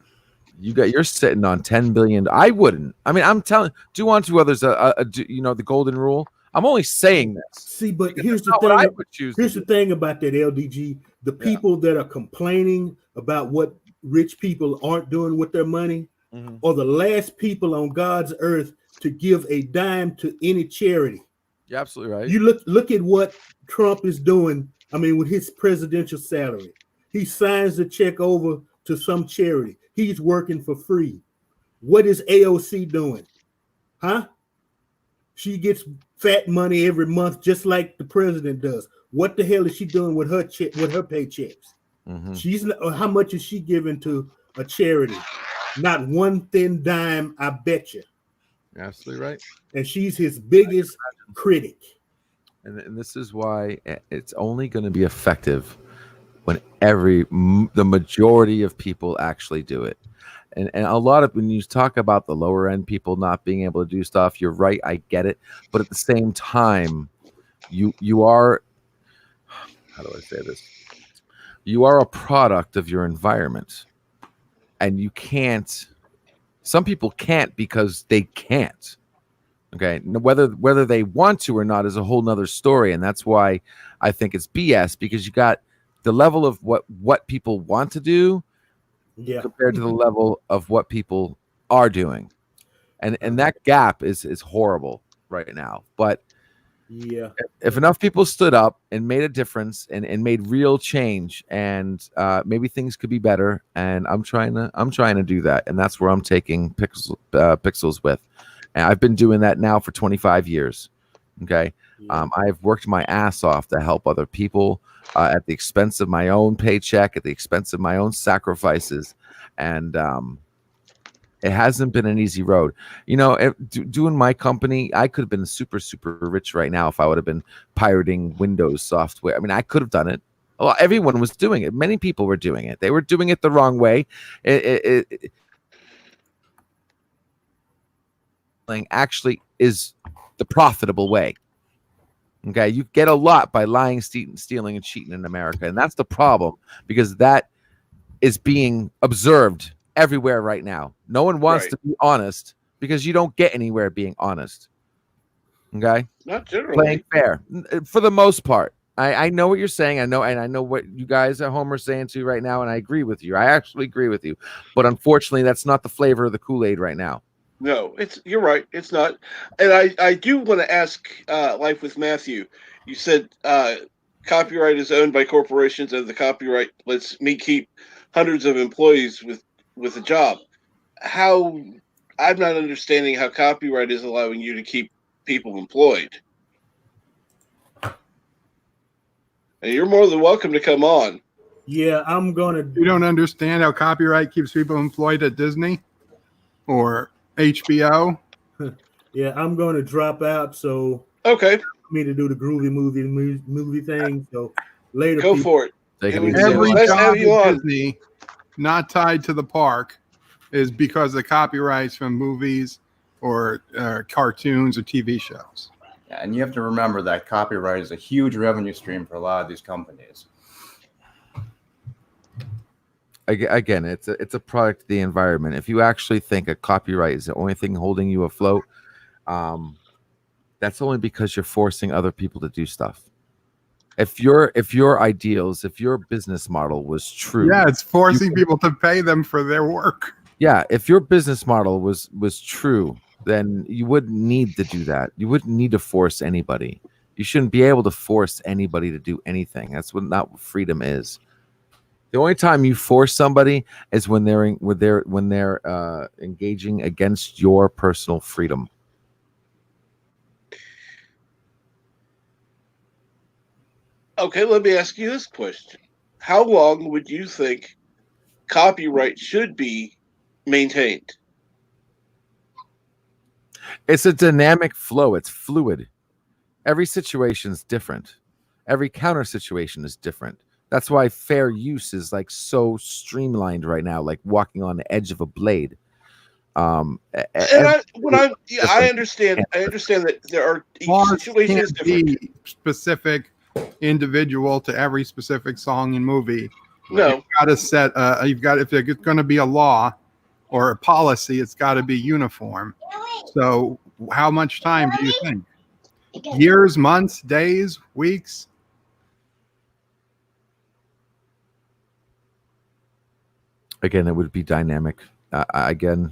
You're sitting on 10 billion. I wouldn't. I mean, I'm telling. Do unto others, the golden rule. I'm only saying this. see, but Because here's it's the not what I thing. would choose to Here's do. the thing about that LDG. The people that are complaining about what rich people aren't doing with their money Mhm. are the last people on God's earth to give a dime to any charity. You're absolutely right. You look at what Trump is doing. I mean, with his presidential salary, he signs the check over to some charity. He's working for free. What is AOC doing? Huh? She gets fat money every month, just like the president does. What the hell is she doing with her paychecks? Mhm. She's not, how much is she giving to a charity? Not one thin dime, I bet you. You're absolutely right. And she's his biggest critic. And this is why it's only going to be effective when the majority of people actually do it. And a lot of, when you talk about the lower end people not being able to do stuff, you're right. I get it. But at the same time, you are, how do I say this? You are a product of your environment. And you can't, some people can't because they can't. Okay, whether they want to or not is a whole nother story, and that's why I think it's BS, because you got the level of what people want to do compared to the level of what people are doing, and that gap is horrible right now. But if enough people stood up and made a difference and made real change, and maybe things could be better. And I'm trying to do that, and that's where I'm taking Pixels with. And I've been doing that now for 25 years. Okay. I've worked my ass off to help other people at the expense of my own paycheck, at the expense of my own sacrifices. And it hasn't been an easy road. Doing my company, I could have been super, super rich right now if I would have been pirating Windows software. I mean, I could have done it. Well, everyone was doing it. Many people were doing it. They were doing it the wrong way. Actually is the profitable way. Okay, you get a lot by lying, stealing, and cheating in America, and that's the problem, because that is being observed everywhere right now. No one wants to be honest because you don't get anywhere being honest. Okay, not generally playing fair for the most part. I know what you're saying. I know what you guys at home are saying too right now, and I agree with you. I actually agree with you, but unfortunately, that's not the flavor of the Kool-Aid right now. No, you're right. It's not. And I do want to ask, Life with Matthew, you said copyright is owned by corporations and the copyright lets me keep hundreds of employees with a job. How, I'm not understanding how copyright is allowing you to keep people employed. And you're more than welcome to come on. Yeah, I'm going to. You don't understand how copyright keeps people employed at Disney or HBO? Yeah, I'm going to drop out. So okay, me to do the groovy movie thing. So later, go for it. Every job at Disney not tied to the park is because of copyrights from movies or cartoons or TV shows. Yeah, and you have to remember that copyright is a huge revenue stream for a lot of these companies. Again, it's a product of the environment. If you actually think a copyright is the only thing holding you afloat, that's only because you're forcing other people to do stuff. If your ideals, if your business model was true, Yeah, it's forcing people to pay them for their work. yeah, if your business model was true, then you wouldn't need to do that. You wouldn't need to force anybody. You shouldn't be able to force anybody to do anything. That's not what freedom is. The only time you force somebody is when they're engaging against your personal freedom. Okay, let me ask you this question. How long would you think copyright should be maintained? It's a dynamic flow. It's fluid. Every situation is different. Every counter situation is different. That's why fair use is like so streamlined right now, like walking on the edge of a blade. I understand. I understand that there are each Laws situation is can't different. be specific, individual to every specific song and movie. No, You've got to set. You've got, if it's going to be a law or a policy, it's got to be uniform. So, how much time do you think? Years, months, days, weeks? Again, it would be dynamic. I don't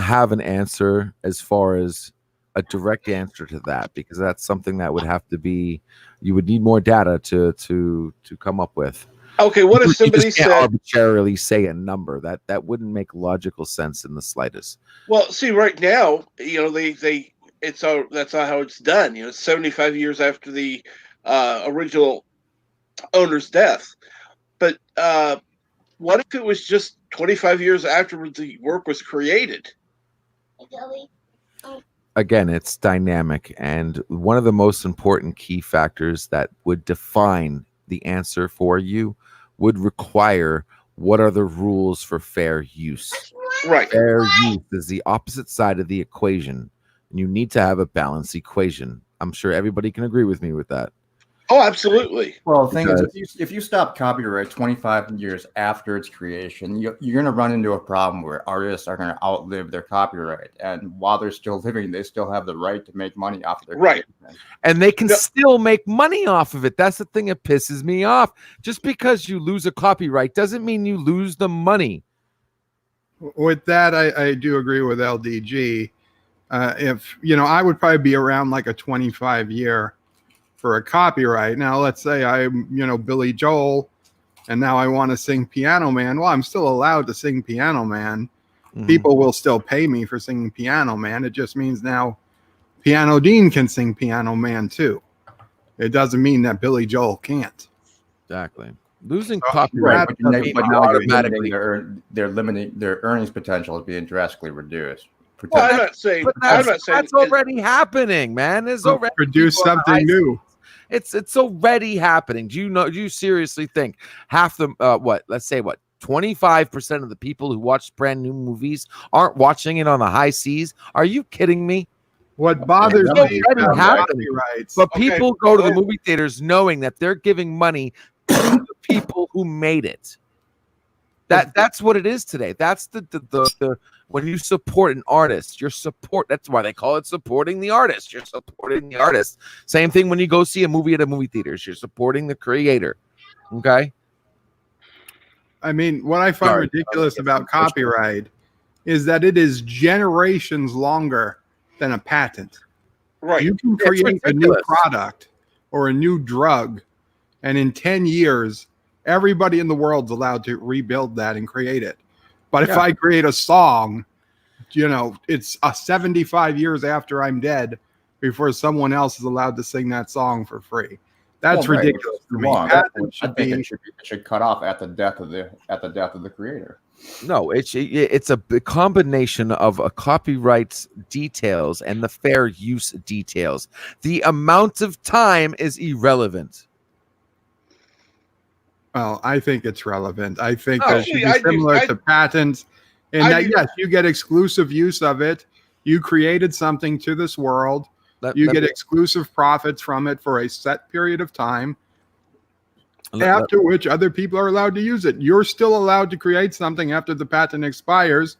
have an answer as far as a direct answer to that, because that's something that would have to be, you would need more data to come up with. okay. What if You somebody just can't said, arbitrarily say a number? That wouldn't make logical sense in the slightest. "Well, see, right now, that's not how it's done. 75 years after the original owner's death. But what if it was just 25 years after the work was created?" Again, it's dynamic, and one of the most important key factors that would define the answer for you would require what are the rules for fair use. Right. Fair use is the opposite side of the equation, and you need to have a balanced equation. I'm sure everybody can agree with me with that. Oh, absolutely. Well, the thing is, if you stop copyright 25 years after its creation, you're going to run into a problem where artists are going to outlive their copyright, and while they're still living, they still have the right to make money off of their Right. creation. And they can still make money off of it. That's the thing that pisses me off. Just because you lose a copyright doesn't mean you lose the money. With that, I do agree with LDG. If I would probably be around like a 25-year for a copyright. Now, let's say I'm, Billy Joel, and now I want to sing Piano Man. Well, I'm still allowed to sing Piano Man. Mhm. People will still pay me for singing Piano Man. It just means now Piano Dean can sing Piano Man too. It doesn't mean that Billy Joel can't. Exactly. Losing Right, copyright But doesn't mean now you you're automatically. limiting their earnings potential is being drastically reduced. Well, I'm not saying. But I'm not saying. that's already happening, man. There's already Produce people on the something high new. It's already happening. Do you seriously think half the let's say 25% of the people who watch brand new movies aren't watching it on the high seas? Are you kidding me? What bothers It's me already about happening. copyrights, But Okay, people go to the well- movie theaters knowing that they're giving money to the people who made it. That's what it is today. That's the when you support an artist, that's why they call it supporting the artist. You're supporting the artist. Same thing when you go see a movie at a movie theaters, you're supporting the creator. Okay? I mean, what I find Sorry. ridiculous about copyright is that it is generations longer than a patent. Right. You can It's create a new ridiculous. product or a new drug, and in 10 years, everybody in the world's allowed to rebuild that and create it. But if Yeah. I create a song, it's 75 years after I'm dead before someone else is allowed to sing that song for free. That's Well, right, ridiculous it's to too me. long. Patents I should think be it should cut off at the death of the creator. No, it's a combination of a copyright's details and the fair use details. The amount of time is irrelevant. Well, I think it's relevant. I think Oh, that should be I do. similar to patents, and I that do. yes, you get exclusive use of it. You created something to this world. You get exclusive profits from it for a set period of time, after which other people are allowed to use it. You're still allowed to create something after the patent expires.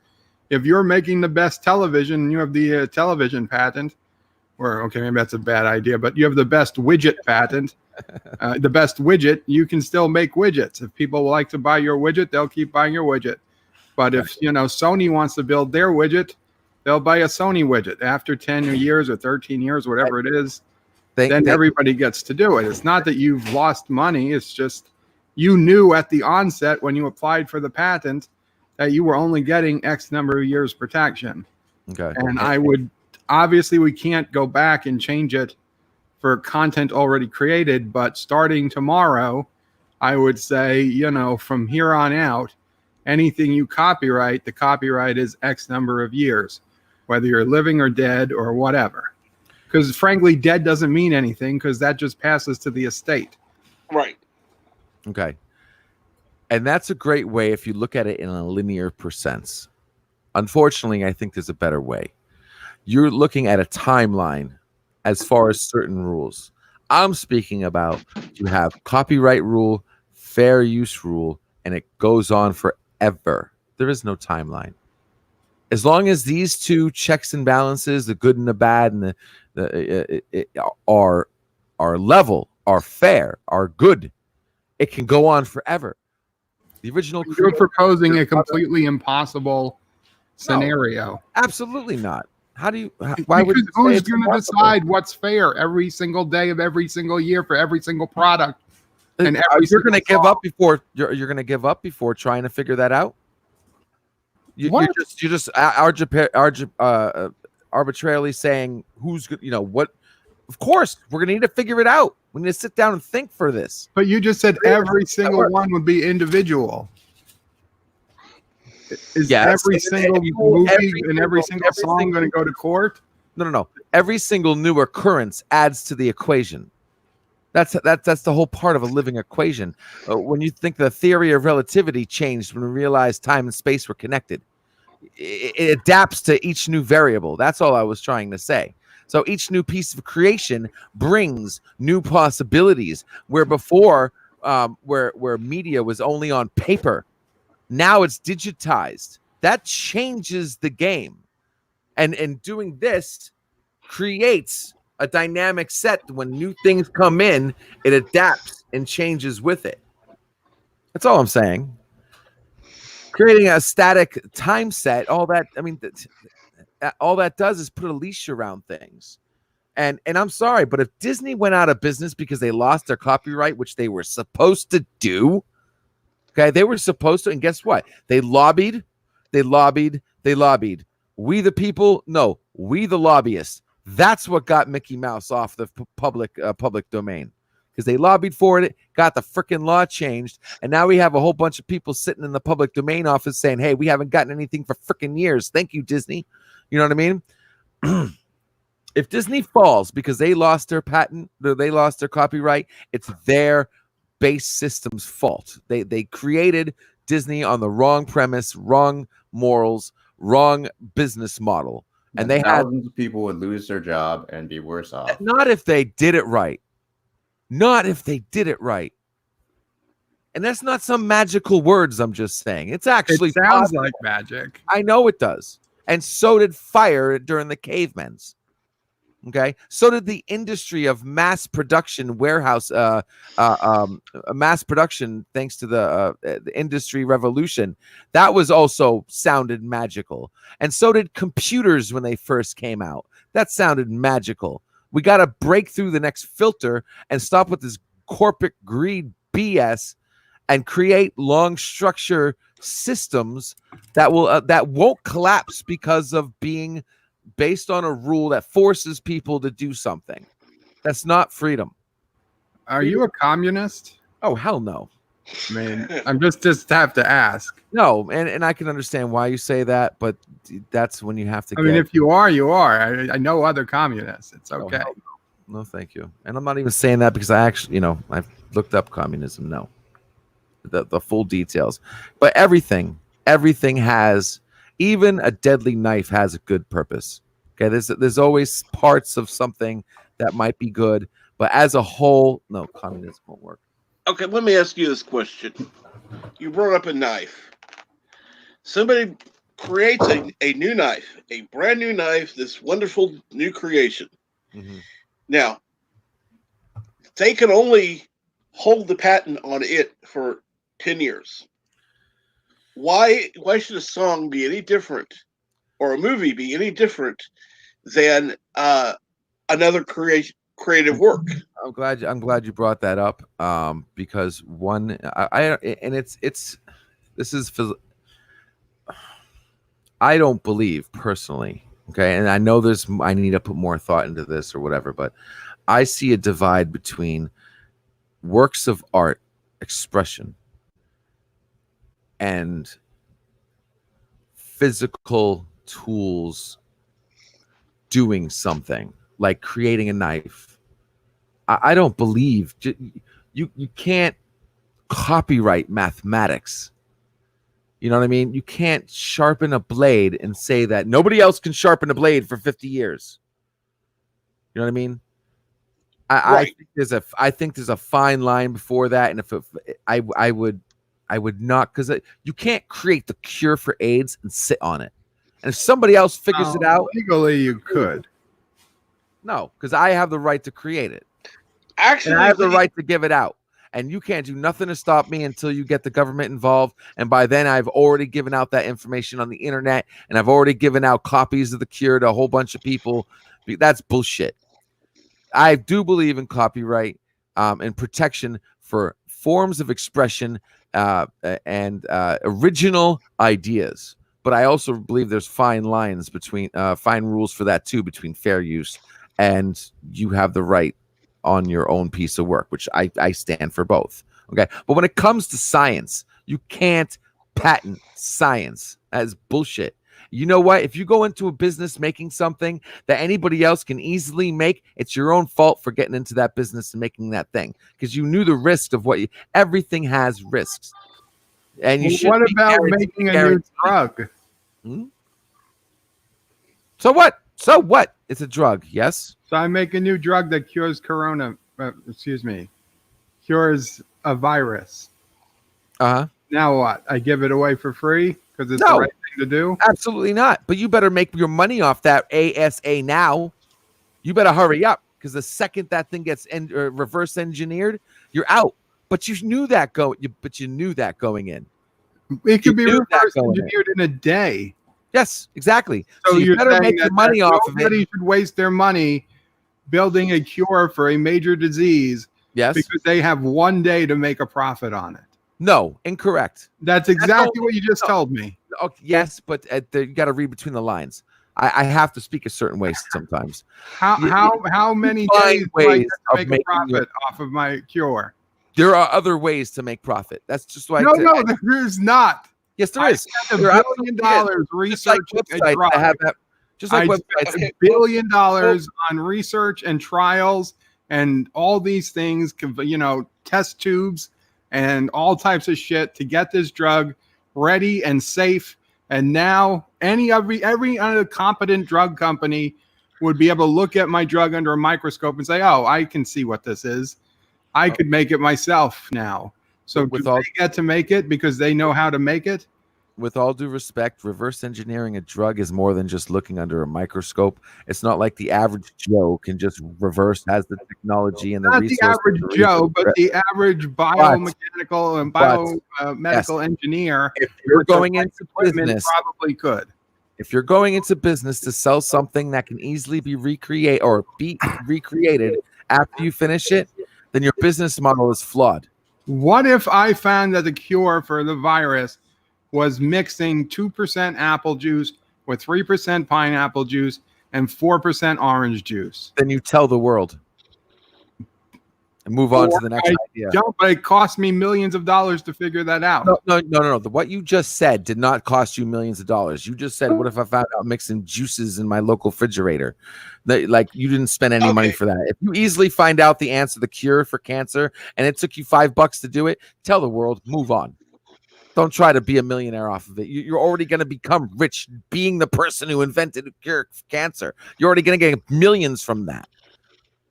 If you're making the best television and you have the television patent, or okay, maybe that's a bad idea, but you have the best widget patent, the best widget, you can still make widgets. If people like to buy your widget, they'll keep buying your widget. But if Sony wants to build their widget, they'll buy a Sony widget. After 10 years or 13 years, whatever it is, then everybody gets to do it. It's not that you've lost money. It's just you knew at the onset when you applied for the patent that you were only getting X number of years protection. Okay. And I would, obviously we can't go back and change it for content already created, but starting tomorrow, I would say, from here on out, anything you copyright, the copyright is X number of years, whether you're living or dead or whatever. Because frankly, dead doesn't mean anything because that just passes to the estate. Right. Okay. And that's a great way if you look at it in a linear percent. Unfortunately, I think there's a better way. You're looking at a timeline as far as certain rules. I'm speaking about you have copyright rule, fair use rule, and it goes on forever. There is no timeline. As long as these two checks and balances, the good and the bad, and are level, are fair, are good, it can go on forever. The original. You're proposing a completely impossible scenario. No, absolutely not. How do you? Why would because who's going to decide what's fair every single day of every single year for every single product? And you're going to give up before you're going to give up before trying to figure that out. You're just arbitrarily saying who's what. Of course, we're going to need to figure it out. We need to sit down and think for this. But you just said every single one would be individual. Is every single movie and every single song going to go to court? No. Every single new occurrence adds to the equation. That's the whole part of a living equation. When you think the theory of relativity changed when we realized time and space were connected, it adapts to each new variable. That's all I was trying to say. So each new piece of creation brings new possibilities. Where before, where media was only on paper, now it's digitized. That changes the game, and doing this creates a dynamic set. When new things come in, it adapts and changes with it. That's all I'm saying. Creating a static time set, all that, I mean, all that does is put a leash around things. And I'm sorry, but if Disney went out of business because they lost their copyright, which they were supposed to do, okay, they were supposed to, and guess what? They lobbied. We the people, no, we the lobbyists. That's what got Mickey Mouse off the public domain, because they lobbied for it, got the freaking law changed, and now we have a whole bunch of people sitting in the public domain office saying, hey, we haven't gotten anything for freaking years. Thank you, Disney. You know what I mean? If Disney falls because they lost their patent, they lost their copyright, it's their base system's fault. They created Disney on the wrong premise, wrong morals, wrong business model. And they had thousands of people would lose their job and be worse off. Not if they did it right. Not if they did it right. And that's not some magical words I'm just saying. It's actually it sounds possible. Like magic. I know it does. And so did fire during the cavemen's. Okay. So did the industry of mass production warehouse, mass production, thanks to the industry revolution. That was also sounded magical. And so did computers when they first came out. That sounded magical. We got to break through the next filter and stop with this corporate greed BS and create long structure systems that will that won't collapse because of being based on a rule that forces people to do something. That's not freedom. Are you a communist? Oh, hell no. I mean, I'm just have to ask. No, and I can understand why you say that, but that's when you have to. I mean, if you are, you are. I know other communists. It's okay. Oh, no, thank you. And I'm not even saying that because I actually, I've looked up communism. No, the full details, but everything has. Even a deadly knife has a good purpose. Okay, there's always parts of something that might be good, but as a whole, no, communism won't work. Okay, let me ask you this question. You brought up a knife. Somebody creates a new knife, a brand new knife, this wonderful new creation. Mhm. Now, they can only hold the patent on it for 10 years. Why should a song be any different or a movie be any different than another creative work? I'm glad you brought that up. Because one, and it's this is I don't believe personally. Okay, and I know I need to put more thought into this or whatever, but I see a divide between works of art expression and physical tools doing something like creating a knife. I don't believe you can't copyright mathematics. You know what I mean? You can't sharpen a blade and say that nobody else can sharpen a blade for 50 years. You know what I mean? Right. I think there's a fine line before that, and if I would not, because you can't create the cure for AIDS and sit on it. And if somebody else figures it out, Legally, you could. no, because I have the right to create it. Actually, And I have the right to give it out. And you can't do nothing to stop me until you get the government involved. And by then, I've already given out that information on the internet, and I've already given out copies of the cure to a whole bunch of people. That's bullshit. I do believe in copyright and protection for forms of expression and original ideas. But I also believe there's fine lines between fine rules for that too, between fair use and you have the right on your own piece of work, which I stand for both. Okay. But when it comes to science, you can't patent science. That is bullshit. You know what? If you go into a business making something that anybody else can easily make, it's your own fault for getting into that business and making that thing, because you knew the risk of everything has risks. And you should. What about making a new drug? So what? So what? It's a drug, yes? So I make a new drug that cures cures a virus. Uh-huh. Now what? I give it away for free because it's the right thing to do? Absolutely not. But you better make your money off that ASA now. You better hurry up, because the second that thing gets reverse engineered, you're out. But you knew that going in. It could be reverse engineered in a day. Yes, exactly. So you better make your money off of it. Nobody should waste their money building a cure for a major disease. Yes. Because they have one day to make a profit on it. No, incorrect. That's exactly what you just told me. Okay, yes, but you got to read between the lines. I have to speak a certain way sometimes. How many days do I get to make a profit off of my cure? There are other ways to make profit. That's just why. No, there's not. Yes, there is. $1 billion researching a drug. Just like websites. $1 billion on research and trials and all these things, test tubes and all types of shit to get this drug ready and safe. And now every other competent drug company would be able to look at my drug under a microscope and say, oh, I can see what this is. I could make it myself now. So do they get to make it because they know how to make it? With all due respect, reverse engineering a drug is more than just looking under a microscope. It's not like the average Joe can just has the technology and the resources. Not the average Joe, but the average biomechanical and biomedical engineer. If you're going into business, probably could. If you're going into business to sell something that can easily be recreated after you finish it, then your business model is flawed. What if I found that the cure for the virus was mixing 2% apple juice with 3% pineapple juice and 4% orange juice? Then you tell the world and move on to the next idea. But it cost me millions of dollars to figure that out. No. What you just said did not cost you millions of dollars. You just said, what if I found out mixing juices in my local refrigerator? Like, you didn't spend any money for that. If you easily find out the answer, the cure for cancer, and it took you $5 to do it, tell the world, move on. Don't try to be a millionaire off of it. You're already going to become rich being the person who invented a cure for cancer. You're already going to get millions from that.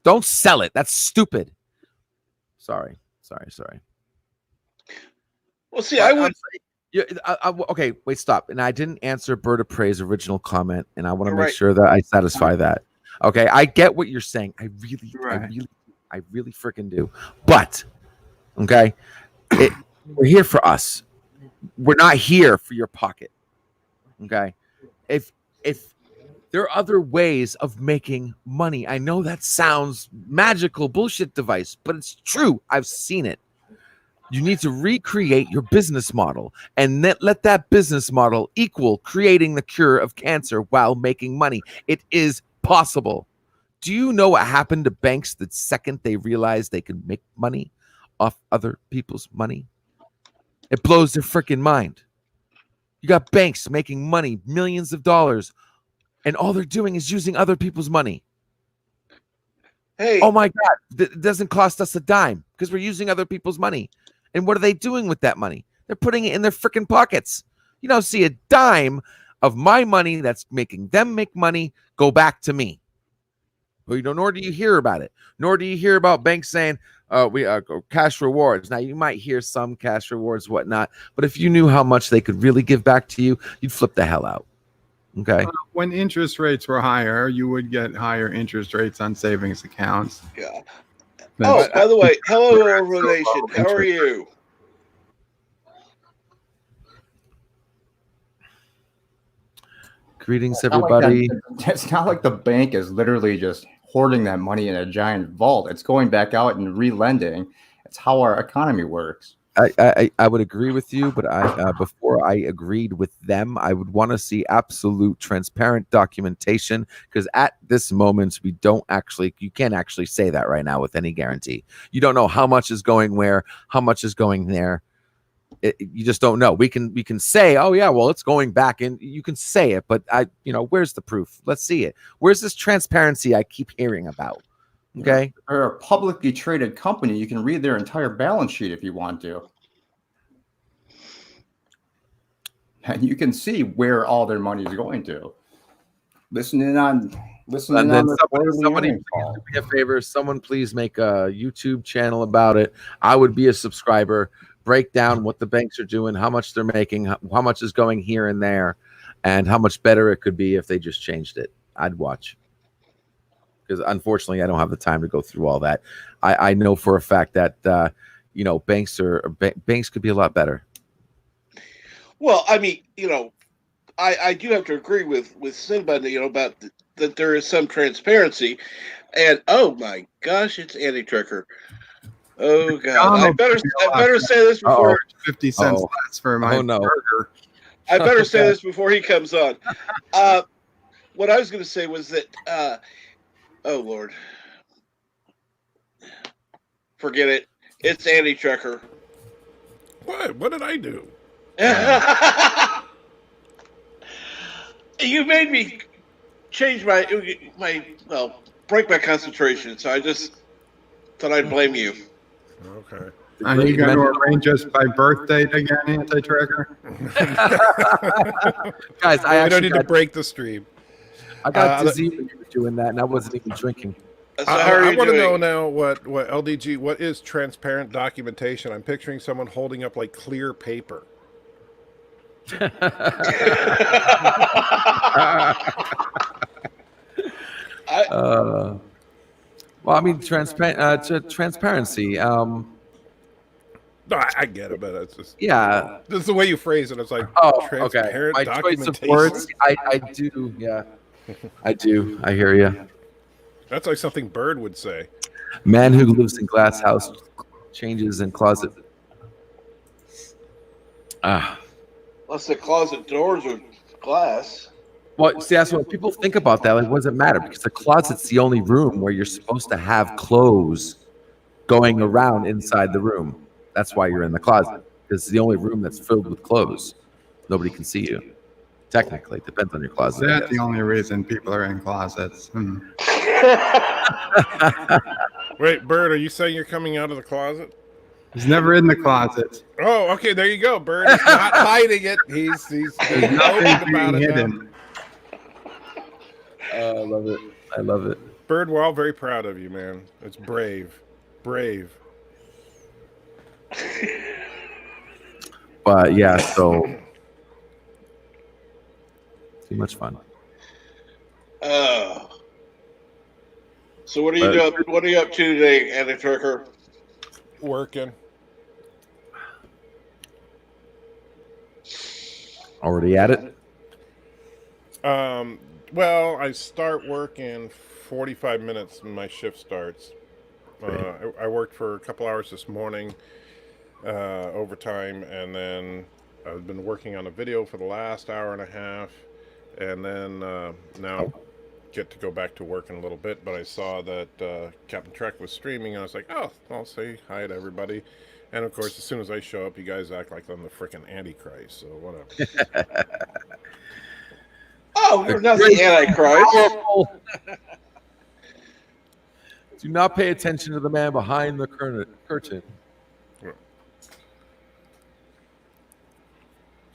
Don't sell it. That's stupid. Sorry. Well, see, I would. Okay, wait, stop. And I didn't answer Berta Prey's original comment, and I want to make sure that I satisfy that. Okay, I get what you're saying. I Right. really freaking do. But okay, we're here for us. We're not here for your pocket. Okay, if there are other ways of making money, I know that sounds magical bullshit device, but it's true. I've seen it. You need to recreate your business model and let that business model equal creating the cure of cancer while making money. It is possible. Do you know what happened to banks the second they realized they could make money off other people's money? It blows their freaking mind. You got banks making money, millions of dollars, and all they're doing is using other people's money. Hey, Oh my God, it doesn't cost us a dime because we're using other people's money. And what are they doing with that money? They're putting it in their freaking pockets. You don't see a dime of my money that's making them make money go back to me. Well, nor do you hear about it. Nor do you hear about banks saying, we cash rewards. Now, you might hear some cash rewards, whatnot. But if you knew how much they could really give back to you, you'd flip the hell out. Okay. When interest rates were higher, you would get higher interest rates on savings accounts. yeah. Oh, That's- by the way, hello, Orville Nation. How are you? Greetings, It's not like everybody. it's not like the bank is literally just hoarding that money in a giant vault. It's going back out and relending. It's how our economy works. I would agree with you, but before I agreed with them, I would want to see absolute transparent documentation, because at this moment you can't actually say that right now with any guarantee. You don't know how much is going where, how much is going there. You just don't know. We can say, oh yeah, well, it's going back, and you can say it, but where's the proof? Let's see it. Where's this transparency I keep hearing about? Okay. They're a publicly traded company. You can read their entire balance sheet if you want to. And you can see where all their money is going to. Listening on And then the somebody earnings call. please do me a favor. Someone please make a YouTube channel about it. I would be a subscriber. Break down what the banks are doing, how much they're making, how much is going here and there, and how much better it could be if they just changed it. I'd watch. Because unfortunately, I don't have the time to go through all that. I know for a fact that banks could be a lot better. Well, I mean, I do have to agree with Sinbad, about that there is some transparency, and oh my gosh, it's Andy Tricker. Oh God, I better say this before 50 cents less for my burger. I better say this before he comes on. What I was going to say was that, oh Lord, forget it. It's Andy Tricker. What? What did I do? You made me change break my concentration. So I just thought I'd blame you. Okay. Are you going to arrange us by birth date again, Anti-Tracker? Guys, I don't need to break the stream. I got dizzy when you were doing that, and I wasn't even drinking. So how are I you want to doing? know now what LDG, what is transparent documentation? I'm picturing someone holding up like clear paper. Well, I mean, transparency. No, I get it, but it's just Yeah. this is the way you phrase it. It's like Oh, okay. transparent My choice of documentation. words. I do. Yeah. I do. I hear you. That's like something Bird would say. Man who lives in glass house changes in closet. Unless the closet doors are glass. Well, see, that's what people think about that. Like, what does it matter? Because the closet's the only room where you're supposed to have clothes going around inside the room. That's why you're in the closet. Because it's the only room that's filled with clothes. Nobody can see you. Technically, it depends on your closet. That's the only reason people are in closets. Wait, Bird, are you saying you're coming out of the closet? He's never in the closet. Oh, okay, there you go. Bird is not hiding it. He's There's open nothing about being it now. hidden. I love it. I love it. Bird, we're all very proud of you, man. It's brave. Brave. But yeah, so too much fun. Oh. So what are you doing? What are you up to today, Andy Trucker? Working. Already at it? Well, I start work in 45 minutes when my shift starts. I worked for a couple hours this morning, overtime, and then I've been working on a video for the last hour and a half, and then now get to go back to work in a little bit. But I saw that Captain Trek was streaming, and I was like, oh, I'll say hi to everybody. And of course, as soon as I show up, you guys act like I'm the freaking Antichrist, so whatever. Oh, we're not the Antichrist. Do not pay attention to the man behind the curtain.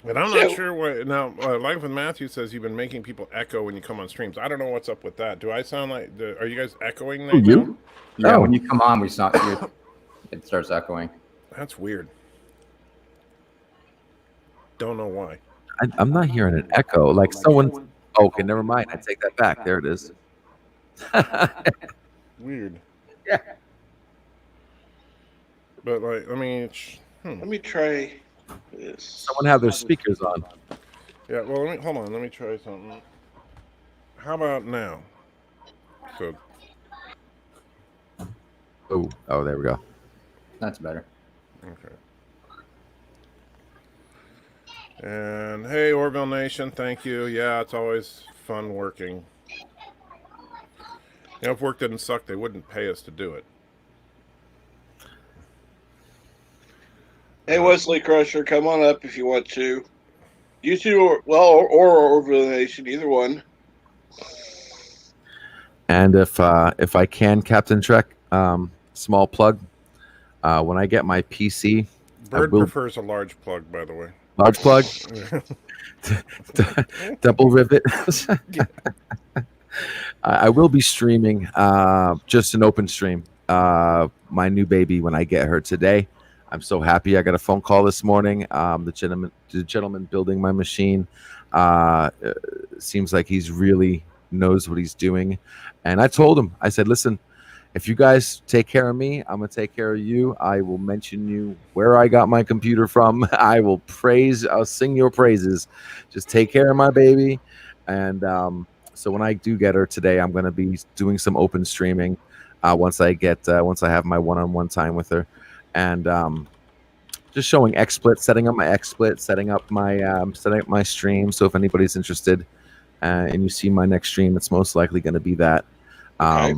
And I'm not sure what now. Life with Matthew says you've been making people echo when you come on streams. I don't know what's up with that. Do I sound like? Are you guys echoing? Right now? Yeah, Oh. when you come on, it starts echoing. That's weird. Don't know why. I'm not hearing an echo. Like someone. Oh, okay, never mind. I take that back. There it is. Weird. Yeah. But like, I mean, Let me try this. Someone have their speakers on. yeah. Well, hold on. Let me try something. How about now? So Oh, there we go. That's better. okay. And hey, Orville Nation, thank you. Yeah, it's always fun working. You know, if work didn't suck, they wouldn't pay us to do it. Hey, Wesley Crusher, come on up if you want to. You two, or Orville Nation, either one. And if I can, Captain Trek, small plug. When I get my PC, Bird prefers a large plug, by the way. large plug, double rivet. I will be streaming just an open stream. My new baby when I get her today. I'm so happy. I got a phone call this morning. The gentleman building my machine seems like he's really knows what he's doing. And I told him, I said, listen, if you guys take care of me, I'm going to take care of you. I will mention you where I got my computer from. I'll sing your praises. Just take care of my baby. And so when I do get her today, I'm going to be doing some open streaming once I have my one-on-one time with her. And just showing XSplit, setting up my XSplit, setting up my stream. So if anybody's interested and you see my next stream, it's most likely going to be that. Okay.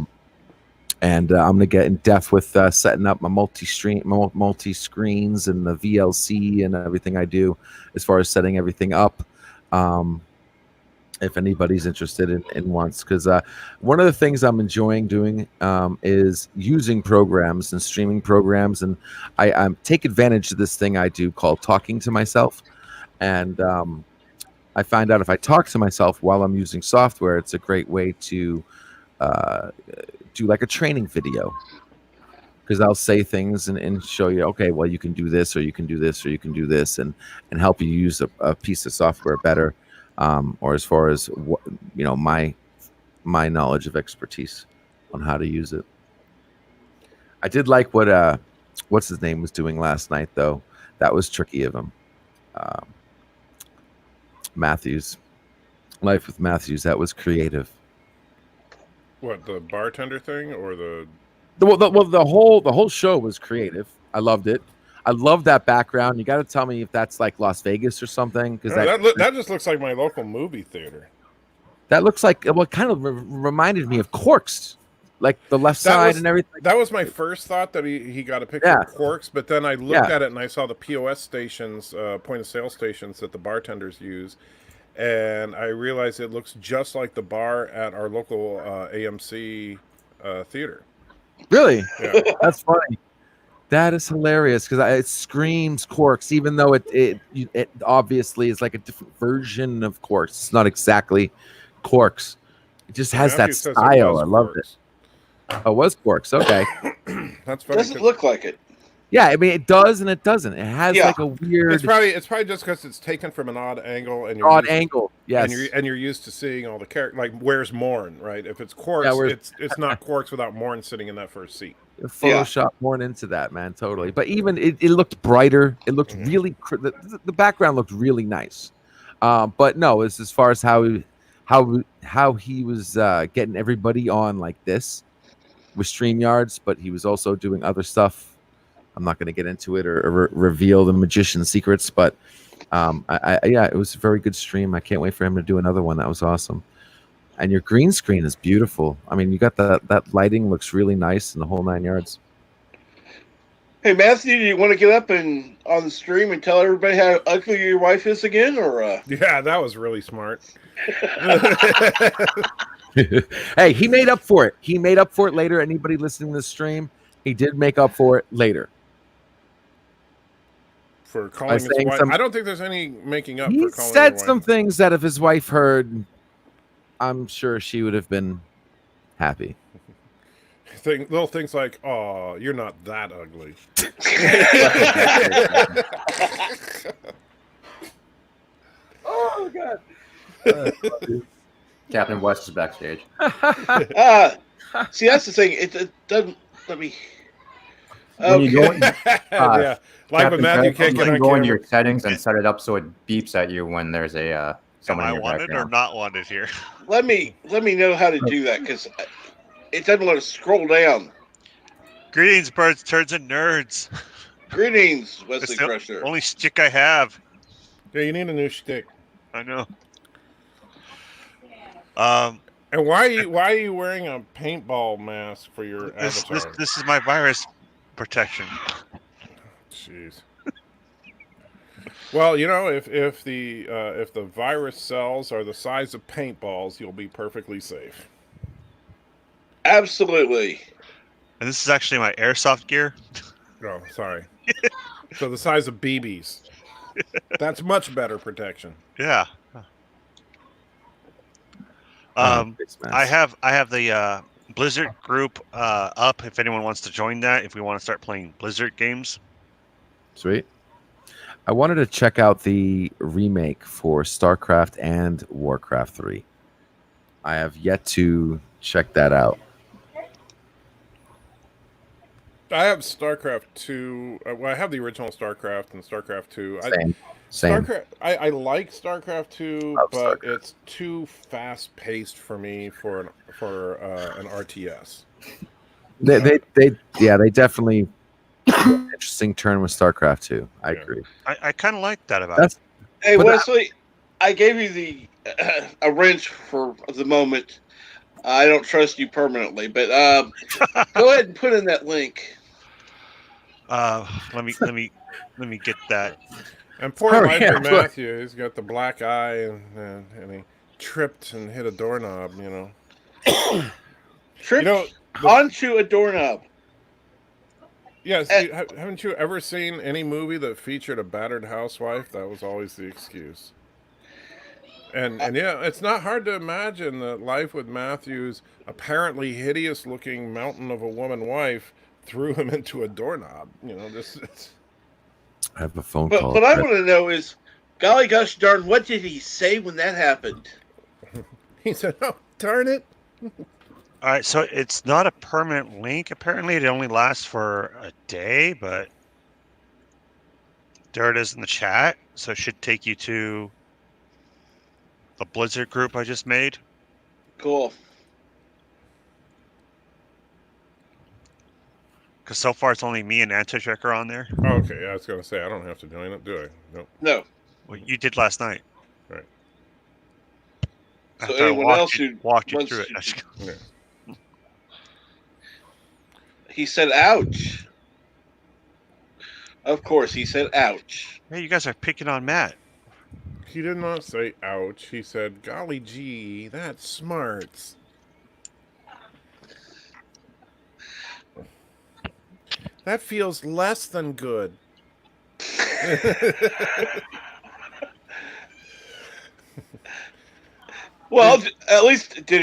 And I'm going to get in depth with setting up my multi-screens and the VLC and everything I do as far as setting everything up. If anybody's interested in once, because one of the things I'm enjoying doing is using programs and streaming programs, and I take advantage of this thing I do called talking to myself. And I find out if I talk to myself while I'm using software, it's a great way to do like a training video, because I'll say things and show you, okay, well, you can do this, or you can do this, or you can do this, and help you use a piece of software better, or as far as my knowledge of expertise on how to use it. I did like what what's his name was doing last night, though. That was tricky of him. Matthews, Life with Matthews. That was creative. What, the bartender thing or the whole show was creative. I loved it. I love that background. You got to tell me if that's like Las Vegas or something, because that just looks like my local movie theater. That looks like what kind of reminded me of Quarks, like the left side and everything. That was my first thought, that he got a picture of Quarks, but then I looked at it and I saw the POS stations, point of sale stations that the bartenders use. And I realized it looks just like the bar at our local AMC theater. Really? Yeah. That's funny. That is hilarious, because it screams Quarks, even though it obviously is like a different version of Quarks. It's not exactly Quarks. It just has that style. I loved it. Oh, it was Quarks. Okay. That's funny. Doesn't look like it. Yeah, I mean, it does and it doesn't. It has Yeah. like a weird It's probably just because it's taken from an odd angle, and odd used, angle. Yes. and you're used to seeing all the characters. Like, where's Morn, right? If it's Quarks, Yeah, where's- it's not Quarks without Morn sitting in that first seat. Photoshop more into that, man. Totally. But even it looked brighter. It looked really the background looked really nice. But no, it's as far as how he was getting everybody on like this with StreamYards, but he was also doing other stuff. I'm not going to get into it or reveal the magician's secrets, but yeah, it was a very good stream. I can't wait for him to do another one. That was awesome. And your green screen is beautiful. I mean, you got that lighting looks really nice in the whole 9 yards. Hey Matthew, do you want to get up and on the stream and tell everybody how ugly your wife is again, or? Yeah, that was really smart. Hey, he made up for it. He made up for it later. Anybody listening to the stream, he did make up for it later. For calling his saying wife. some- I don't think there's any making up He for calling said your wife. some things that if his wife heard, I'm sure she would have been happy. Little things like, "Oh, you're not that ugly." Oh God. Captain West is backstage. See, that's the thing. It doesn't let me. When you go, Yeah, like when Captain Matthew Trev, can't you get can on go camera. into your settings and set it up so it beeps at you when there's a Am someone I in your wanted or background. not wanted here? Let me know how to do that, because it doesn't let us scroll down. Greetings, birds, turds, and nerds. Greetings, Wesley It's the Crusher. only stick I have. Yeah, you need a new shtick. I know. And why are you wearing a paintball mask for your This avatar? this is my virus protection. Jeez. Well, you know, if the virus cells are the size of paintballs, you'll be perfectly safe. Absolutely. And this is actually my airsoft gear. Oh, sorry. So the size of BBs. That's much better protection. Yeah. Face mask. I have the Blizzard group up if anyone wants to join that. If we want to start playing Blizzard games. Sweet. I wanted to check out the remake for StarCraft and Warcraft 3. I have yet to check that out. I have StarCraft 2. Well, I have the original StarCraft and StarCraft 2. Same. StarCraft, I like StarCraft 2, Love but StarCraft. it's too fast paced for me for an RTS. They definitely interesting turn with StarCraft 2. I agree. I kind of like that about That's it. Hey But Wesley, I gave you the a wrench for the moment. I don't trust you permanently, but go ahead and put in that link. Let me get that. And poor Oh, Michael yeah, look. Matthew, he's got the black eye and he tripped and hit a doorknob, you know. Tripped You know, onto a doorknob. yes, haven't you ever seen any movie that featured a battered housewife? That was always the excuse. And yeah, it's not hard to imagine that life with Matthew's apparently hideous-looking mountain of a woman wife threw him into a doorknob. You know, it's I have a phone But call. what I want to know is, golly gosh darn, what did he say when that happened? he said, "Oh, darn it." All right, so it's not a permanent link. Apparently, it only lasts for a day, but there it is in the chat. So it should take you to the Blizzard group I just made. Cool. Because so far it's only me and Antitrek are on there. Oh, okay, yeah, I was gonna say I don't have to join it, do I? Nope. No. Well, you did last night. Right. So After I anyone else who walked you wants through to- it. Yeah. He said, ouch. Of course, he said, ouch. Hey, you guys are picking on Matt. He did not say ouch. He said, golly gee, that's smarts. That feels less than good. Well, at least did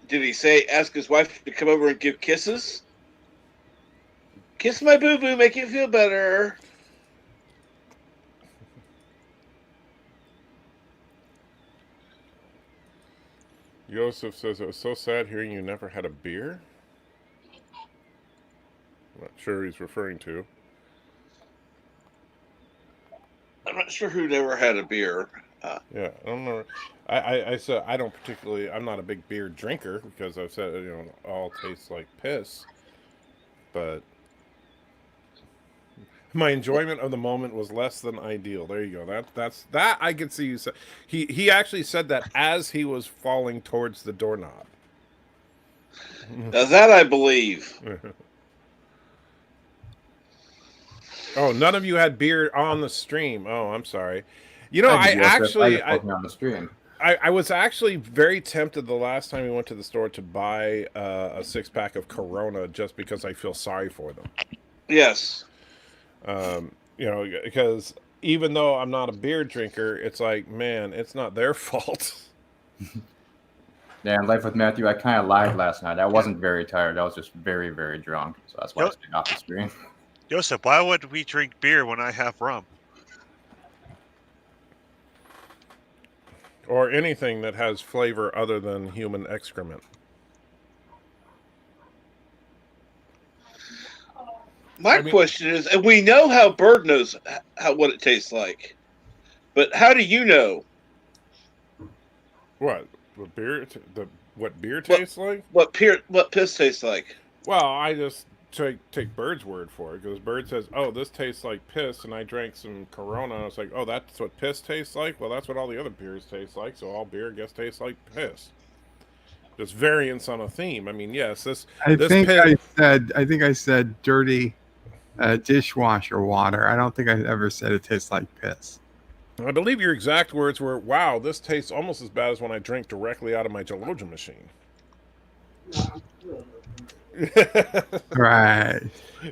he say ask his wife to come over and give kisses? Kiss my boo boo, make it feel better. Joseph says it was so sad hearing you never had a beer. I'm not sure who he's referring to. I'm not sure who never had a beer. Yeah, I don't know. I said I don't particularly. I'm not a big beer drinker because I've said all tastes like piss. But my enjoyment of the moment was less than ideal. There you go. That's I could see you say. He actually said that as he was falling towards the doorknob. Now that I believe. Oh, none of you had beer on the stream. Oh, I'm sorry. I on the stream. I was actually very tempted the last time we went to the store to buy a 6-pack of Corona just because I feel sorry for them. Yes. Because even though I'm not a beer drinker, it's like, man, it's not their fault. Yeah, in Life with Matthew, I kind of lied last night. I wasn't very tired. I was just very, very drunk. So that's why I stayed off the stream. Joseph, why would we drink beer when I have rum? Or anything that has flavor other than human excrement. My question is, and we know how Bird knows what it tastes like, but how do you know? What beer tastes like? What piss tastes like? Well, I just take Bird's word for it because Bird says, "Oh, this tastes like piss," and I drank some Corona. And I was like, "Oh, that's what piss tastes like." Well, that's what all the other beers taste like. So all beer, I guess, tastes like piss. Just variants on a theme. I mean, yes, I think I said dirty dishwasher water. I don't think I ever said it tastes like piss. I believe your exact words were, "Wow, this tastes almost as bad as when I drink directly out of my Gelogen machine." Right.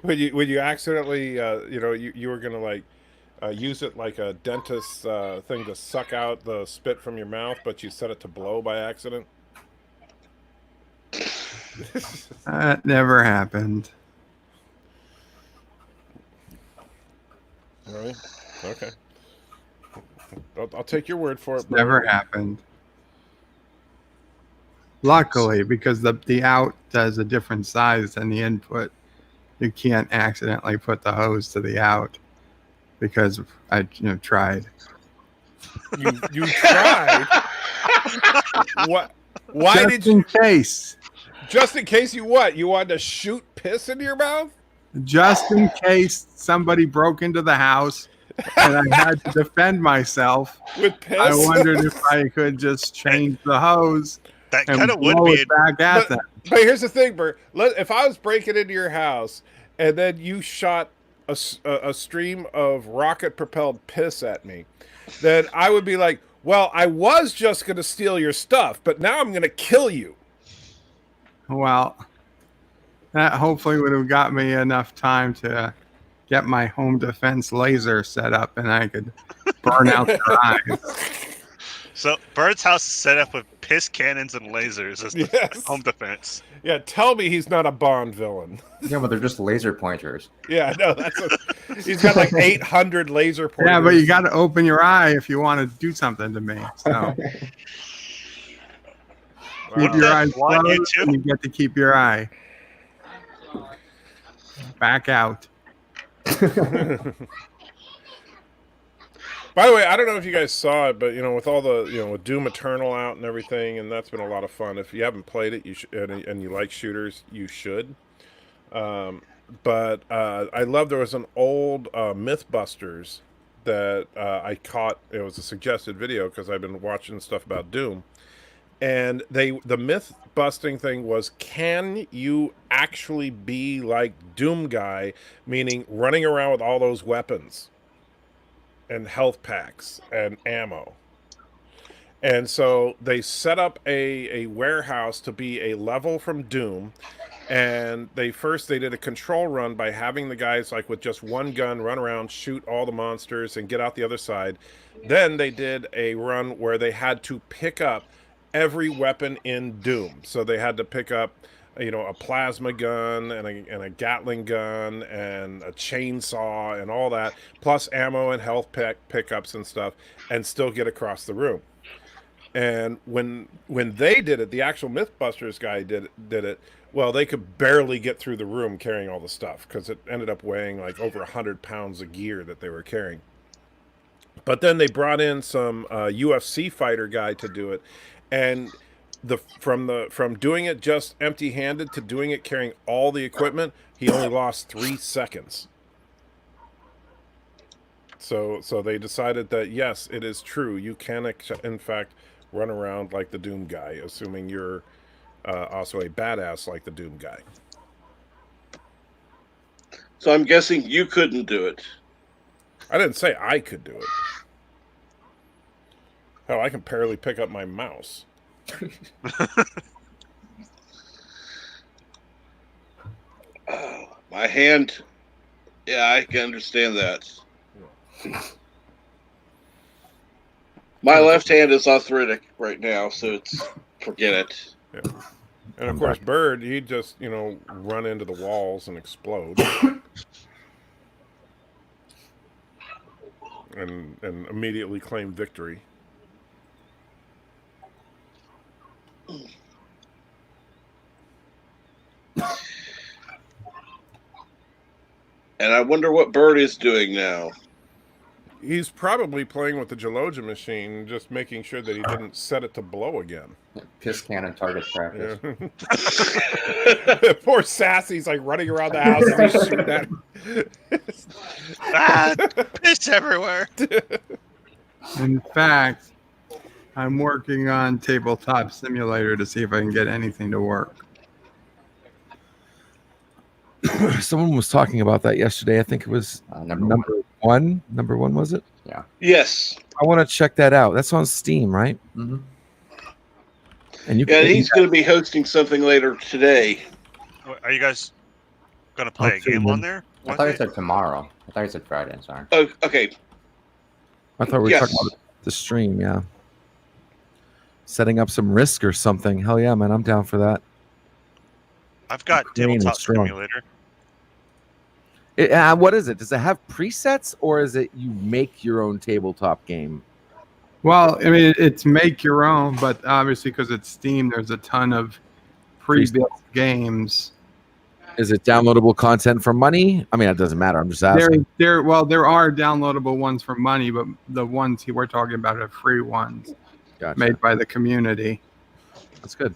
When you accidentally you were gonna use it like a dentist thing to suck out the spit from your mouth, but you set it to blow by accident. That never happened. Really? Okay. I'll take your word for it. Never happened. Luckily, because the out does a different size than the input, you can't accidentally put the hose to the out because I tried. You tried? What? Why Just did you? in case. Just in case you what? You wanted to shoot piss into your mouth? Just in case somebody broke into the house and I had to defend myself. With piss? I wondered if I could just change the hose. That and kind of would blow be it back at them. But here's the thing, Bert. If I was breaking into your house and then you shot a stream of rocket-propelled piss at me, then I would be like, well, I was just going to steal your stuff, but now I'm going to kill you. Well, that hopefully would have got me enough time to get my home defense laser set up and I could burn out their eyes. So Bird's house is set up with piss cannons and lasers as the home defense. Yeah, tell me he's not a Bond villain. Yeah, but they're just laser pointers. Yeah, no, he's got like 800 laser pointers. Yeah, but you got to open your eye if you want to do something to me. So keep your eyes closed and you get to keep your eye. Back out. By the way, I don't know if you guys saw it, but with all the with Doom Eternal out and everything, and that's been a lot of fun. If you haven't played it, you should, and you like shooters, you should. But I love there was an old MythBusters that I caught. It was a suggested video because I've been watching stuff about Doom, and the myth busting thing was, can you actually be like Doom Guy, meaning running around with all those weapons and health packs and ammo? And so they set up a warehouse to be a level from Doom, and they did a control run by having the guys like with just one gun run around, shoot all the monsters and get out the other side. Then they did a run where they had to pick up every weapon in Doom. So they had to pick up a plasma gun and a Gatling gun and a chainsaw and all that, plus ammo and health pickups and stuff, and still get across the room. And when they did it, the actual Mythbusters guy did it. Well, they could barely get through the room carrying all the stuff because it ended up weighing like over 100 pounds of gear that they were carrying. But then they brought in some UFC fighter guy to do it, and from doing it just empty-handed to doing it carrying all the equipment, he only lost 3 seconds. So they decided that yes, it is true. You can in fact run around like the Doom guy, assuming you're also a badass like the Doom guy. So I'm guessing you couldn't do it. I didn't say I could do it. Hell, I can barely pick up my mouse. My hand, yeah, I can understand that. My left hand is arthritic right now, so it's forget it. Yeah. And of course, Bird, he'd just run into the walls and explode, and immediately claim victory. And I wonder what Bird is doing now. He's probably playing with the Gelogia machine, just making sure that he didn't set it to blow again. Piss cannon target practice. Yeah. Poor Sassy's like running around the house and he's shooting at Piss everywhere. In fact, I'm working on Tabletop Simulator to see if I can get anything to work. Someone was talking about that yesterday. I think it was number one. Number one, was it? Yeah. Yes. I want to check that out. That's on Steam, right? Mm-hmm. And he's going to be hosting something later today. Are you guys going to play a game on there? I thought you said tomorrow. I thought you said Friday. Sorry. Oh, okay. I thought we were talking about the stream. Yeah. Setting up some Risk or something. Hell yeah, man! I'm down for that. I've got Tabletop Simulator. What is it? Does it have presets, or is it you make your own tabletop game? Well, I mean, it's make your own, but obviously because it's Steam, there's a ton of pre-built games. Is it downloadable content for money? I mean, it doesn't matter. I'm just asking. There are downloadable ones for money, but the ones we're talking about are free ones made by the community. That's good.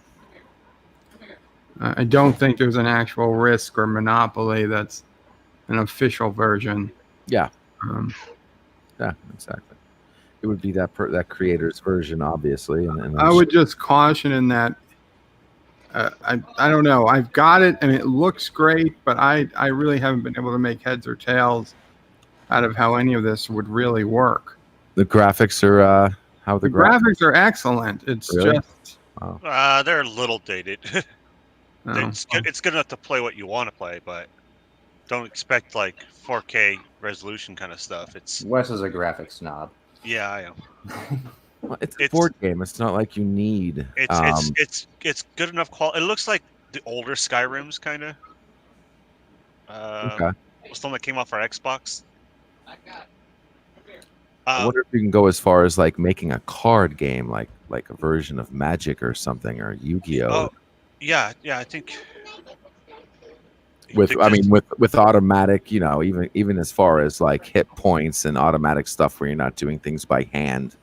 I don't think there's an actual Risk or Monopoly that's an official version. Yeah. Yeah, exactly. It would be that creator's version, obviously. And I would just caution in that. I don't know. I've got it, and it looks great, but I really haven't been able to make heads or tails out of how any of this would really work. The graphics are how the graphics are excellent. It's really? Just They're a little dated. It's good enough to play what you want to play, but don't expect like 4K resolution kind of stuff. Wes is a graphics snob. Yeah, I am. Well, it's a board game. It's not like you need. It's good enough quality. It looks like the older Skyrims, kind of. Okay. Something that came off our Xbox. I wonder if you can go as far as like making a card game, like a version of Magic or something, or Yu-Gi-Oh. Oh, yeah, I think. With automatic, even as far as like hit points and automatic stuff where you're not doing things by hand.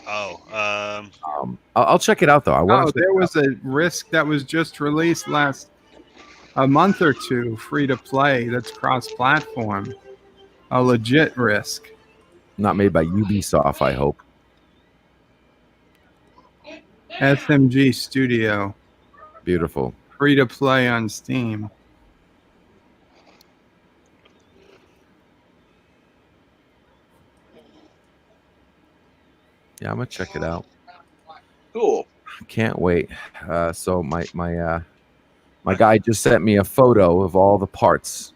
I'll check it out though. There was a Risk that was just released a month or two, free to play. That's cross-platform. A legit Risk. Not made by Ubisoft, I hope. SMG Studio. Beautiful. Free to play on Steam. Yeah, I'm gonna check it out. Cool. Can't wait. So my guy just sent me a photo of all the parts.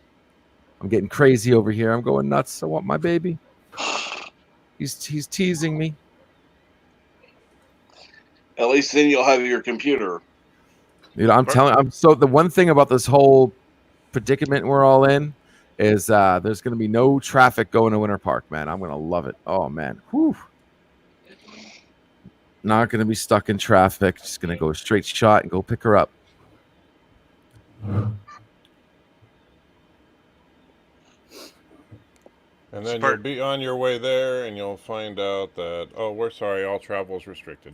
I'm getting crazy over here. I'm going nuts. I want my baby. He's teasing me. At least then you'll have your computer. I'm so the one thing about this whole predicament we're all in is there's going to be no traffic going to Winter Park, man. I'm going to love it. Oh man, whew. Not going to be stuck in traffic. Just going to go straight shot and go pick her up. And then you'll be on your way there, and you'll find out that, oh, we're sorry, all travel is restricted.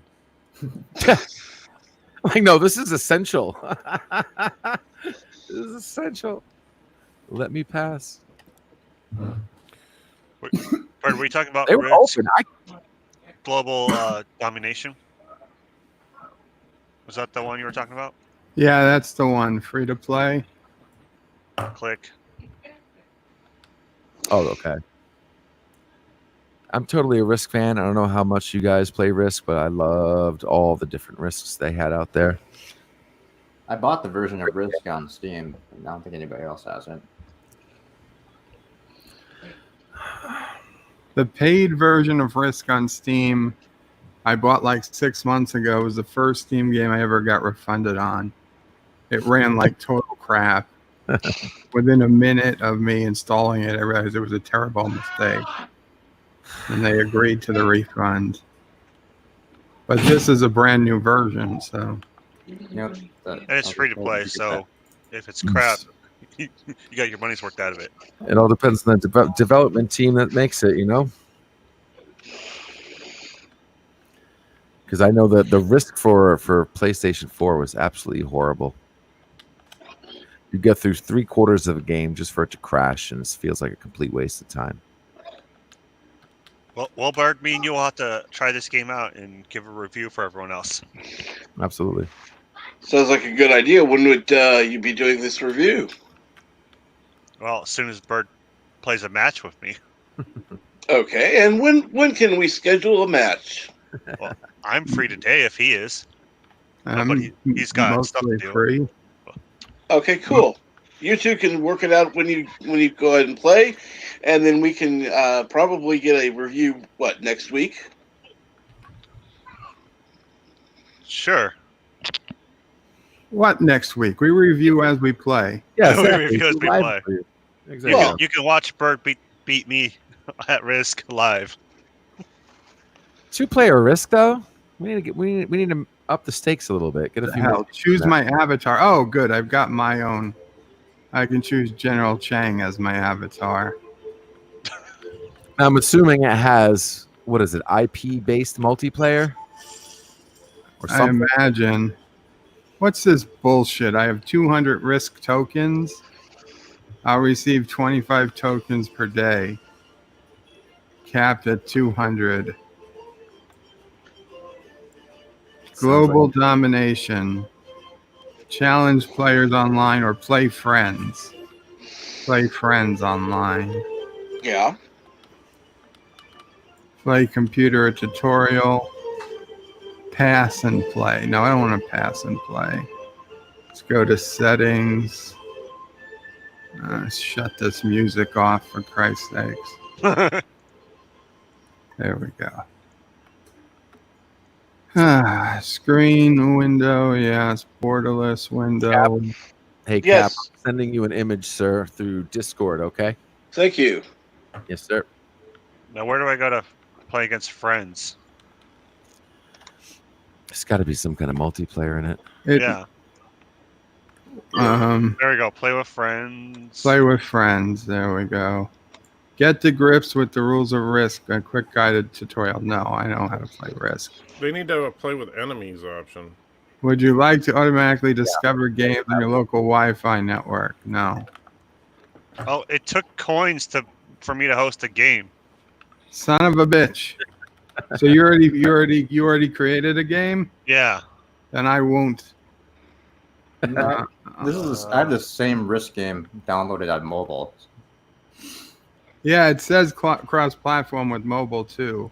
Like, no, this is essential. This is essential. Let me pass. Bert, were you talking about They were Risk open. Global Domination? Was that the one you were talking about? Yeah, that's the one. Free to play. Click. Oh, okay. I'm totally a Risk fan. I don't know how much you guys play Risk, but I loved all the different Risks they had out there. I bought the version of Risk on Steam. I don't think anybody else has it. The paid version of Risk on Steam I bought like 6 months ago. It was the first Steam game I ever got refunded on. It ran like total crap. Within a minute of me installing it, I realized it was a terrible mistake. And they agreed to the refund. But this is a brand new version, so. Yep. And it's free to play, so if it's crap, you got your money's worth out of it. It all depends on the development team that makes it, you know? Because I know that the Risk for PlayStation 4 was absolutely horrible. You get through 3/4 of a game just for it to crash, and it feels like a complete waste of time. Well, Bert, me and you will have to try this game out and give a review for everyone else. Absolutely. Sounds like a good idea. When would you be doing this review? Well, as soon as Bert plays a match with me. Okay, and when can we schedule a match? Well, I'm free today if he is. But he's got stuff to do. Free. Okay, cool. You two can work it out when you go ahead and play, and then we can probably get a review. Next week? Sure. What next week? We review as we play. Yeah, We review as we play. Exactly. Well- You can watch Bert beat me at Risk live. 2-player Risk though. We need to up the stakes a little bit. Get a few. Hell, choose my avatar. Oh, good. I've got my own. I can choose General Chang as my avatar. I'm assuming it has, what is it, IP-based multiplayer? Or I something? imagine. What's this bullshit? I have 200 Risk tokens. I'll receive 25 tokens per day. Capped at 200. Global domination. Challenge players online or play friends. Play friends online. Yeah. Play computer tutorial. Pass and play. No, I don't want to pass and play. Let's go to settings. Shut this music off for Christ's sakes. There we go. Screen window, yes. Borderless window. Hey, Cap, Yes. I'm sending you an image, sir, through Discord, okay? Thank you. Yes, sir. Now, where do I go to play against friends? There's got to be some kind of multiplayer in it. Yeah. Um, There we go. Play with friends. play with friends. There we go. Get to grips with the rules of Risk. A quick guided tutorial. No, I know how to play Risk. They need to have a play with enemies option. Would you like to automatically discover games on your local Wi-Fi network? No. Oh, it took coins for me to host a game. Son of a bitch. So you already created a game? Yeah. Then I won't. I have the same Risk game downloaded on mobile. Yeah, it says cross-platform with mobile too.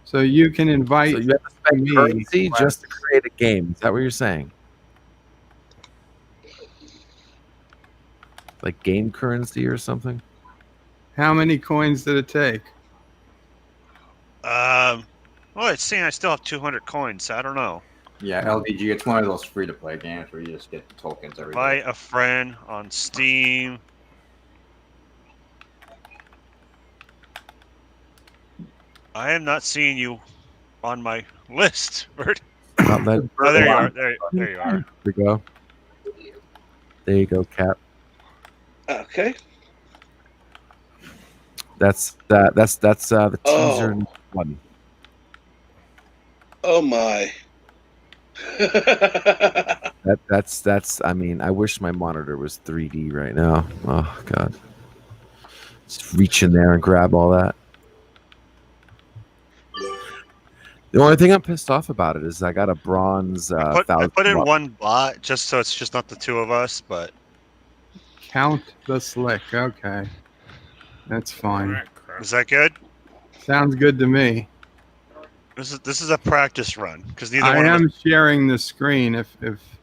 So you can invite So you have to spend me. currency just to create a game. Is that what you're saying? Like game currency or something? How many coins did it take? Well, it's saying I still have 200 coins. So I don't know. Yeah, LVG. It's one of those free-to-play games where you just get the tokens every Invite day. a friend on Steam. I am not seeing you on my list, Bert. Oh, Oh, there you are. There you are. There we go. There you go, Cap. Okay. That's the teaser Oh. one. Oh my. That's I mean, I wish my monitor was 3D right now. Oh god. Just reach in there and grab all that. The only thing I'm pissed off about it is I got a bronze I put in 1000 one bot just so it's just not the two of us, but Count the Slick. Okay. That's fine. is that good? Sounds good to me. This is a practice run because neither I one of am us. sharing the screen if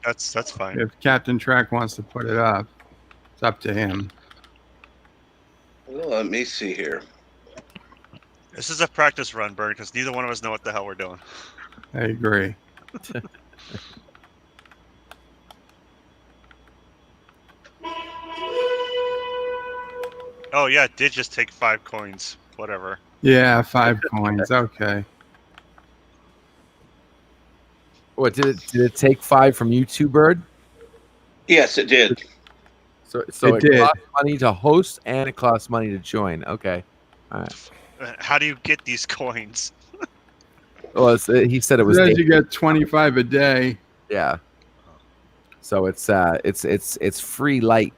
That's fine. if Captain Trek wants to put it up. It's up to him. Well, let me see here. This is a practice run, Bert, because neither one of us know what the hell we're doing. I agree. Oh yeah, it did just take 5 coins. Whatever. Yeah, 5 coins. Okay. What did it take 5 from you two, Bird? Yes, it did. So It did. costs money to host and it costs money to join. Okay. All right. How do you get these coins? Well, he said it was Says you get 25 a day. yeah. So it's free light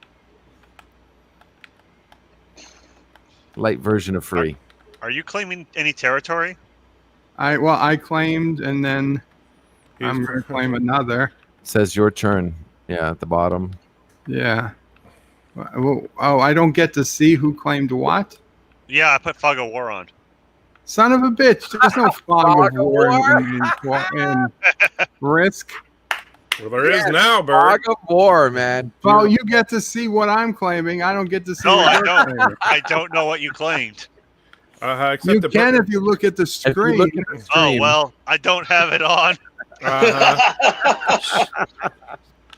version of free. Are you claiming any territory? I claimed, and then I'm going to claim another. It says your turn. Yeah, at the bottom. Yeah. Oh, I don't get to see who claimed what? Yeah, I put Fog of War on. Son of a bitch. There's no fog of war in Risk. Well, there is now, Bert. Fog of War, man. Well, you get to see what I'm claiming. I don't get to see No, what I you're don't. claiming. I don't know what you claimed. Except You the can Bert- if you look at the If you screen. look at the Oh stream, well, I don't have it on.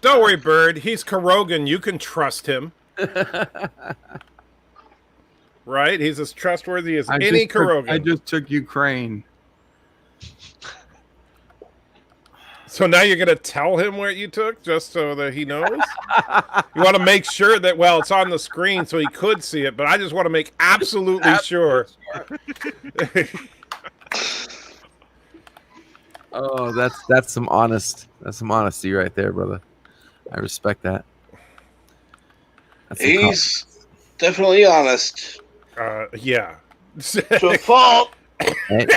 Don't worry, Bird. He's Kurogan. You can trust him. Right? He's as trustworthy as any Kurogan. I just took Ukraine. So now you're going to tell him what you took just so that he knows? You want to make sure that, well, it's on the screen so he could see it, but I just want to make absolutely sure. Oh, that's some honesty right there, brother. I respect that. That's some He's definitely honest. Yeah. To a fault. Right?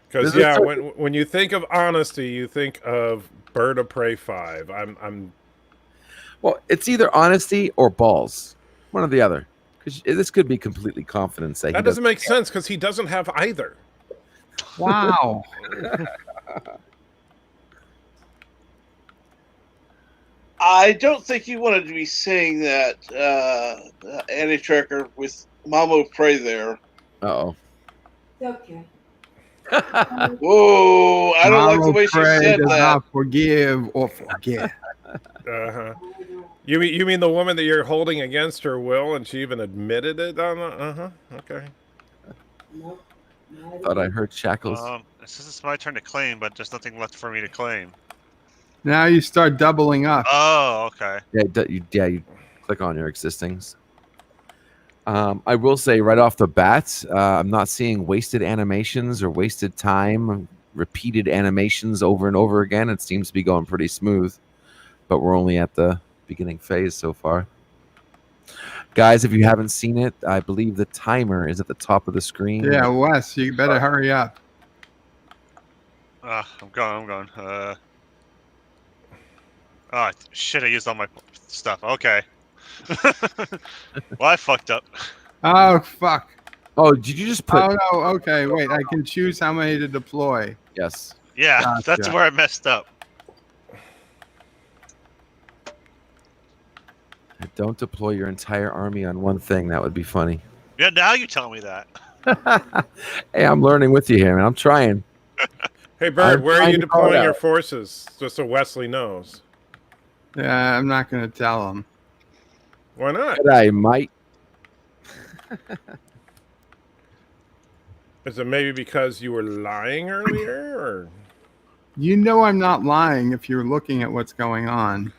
Because This is yeah, so- when you think of honesty, you think of Bird of Prey 5. I'm Well, it's either honesty or balls, one or the other. Because this could be completely confidence that he that doesn't make sense because he doesn't have either. Wow. I don't think you wanted to be saying that, Anti-Tracker, with Mamo Prey there. Uh-oh. Okay. Whoa, I don't like the way she Pray said does that. not forgive or forget. Uh-huh. You mean the woman that you're holding against her will, and she even admitted it on the okay. Thought I heard shackles. It says it's my turn to claim, but there's nothing left for me to claim. Now you start doubling up. Oh, okay. You click on your existings. I will say right off the bat, I'm not seeing wasted animations or wasted time, repeated animations over and over again. It seems to be going pretty smooth, but we're only at the beginning phase so far. Guys, if you haven't seen it, I believe the timer is at the top of the screen. Yeah, Wes, you better hurry up. I'm going. Oh, shit, I used all my stuff. Okay. Well, I fucked up. Oh, fuck. Oh, did you just put... Oh, no. Okay, wait. I can choose how many to deploy. Yes. Yeah, Gotcha. that's where I messed up. Don't deploy your entire army on one thing. That would be funny. Yeah, now you tell me that. Hey, I'm learning with you here, man. I'm trying. Hey, Bird, I'm where are trying you to call it deploying your out. forces? Just so Wesley knows. Yeah, I'm not going to tell him. Why not? G'day, mate. Is it maybe because you were lying earlier, or You know I'm not lying if you're looking at what's going on.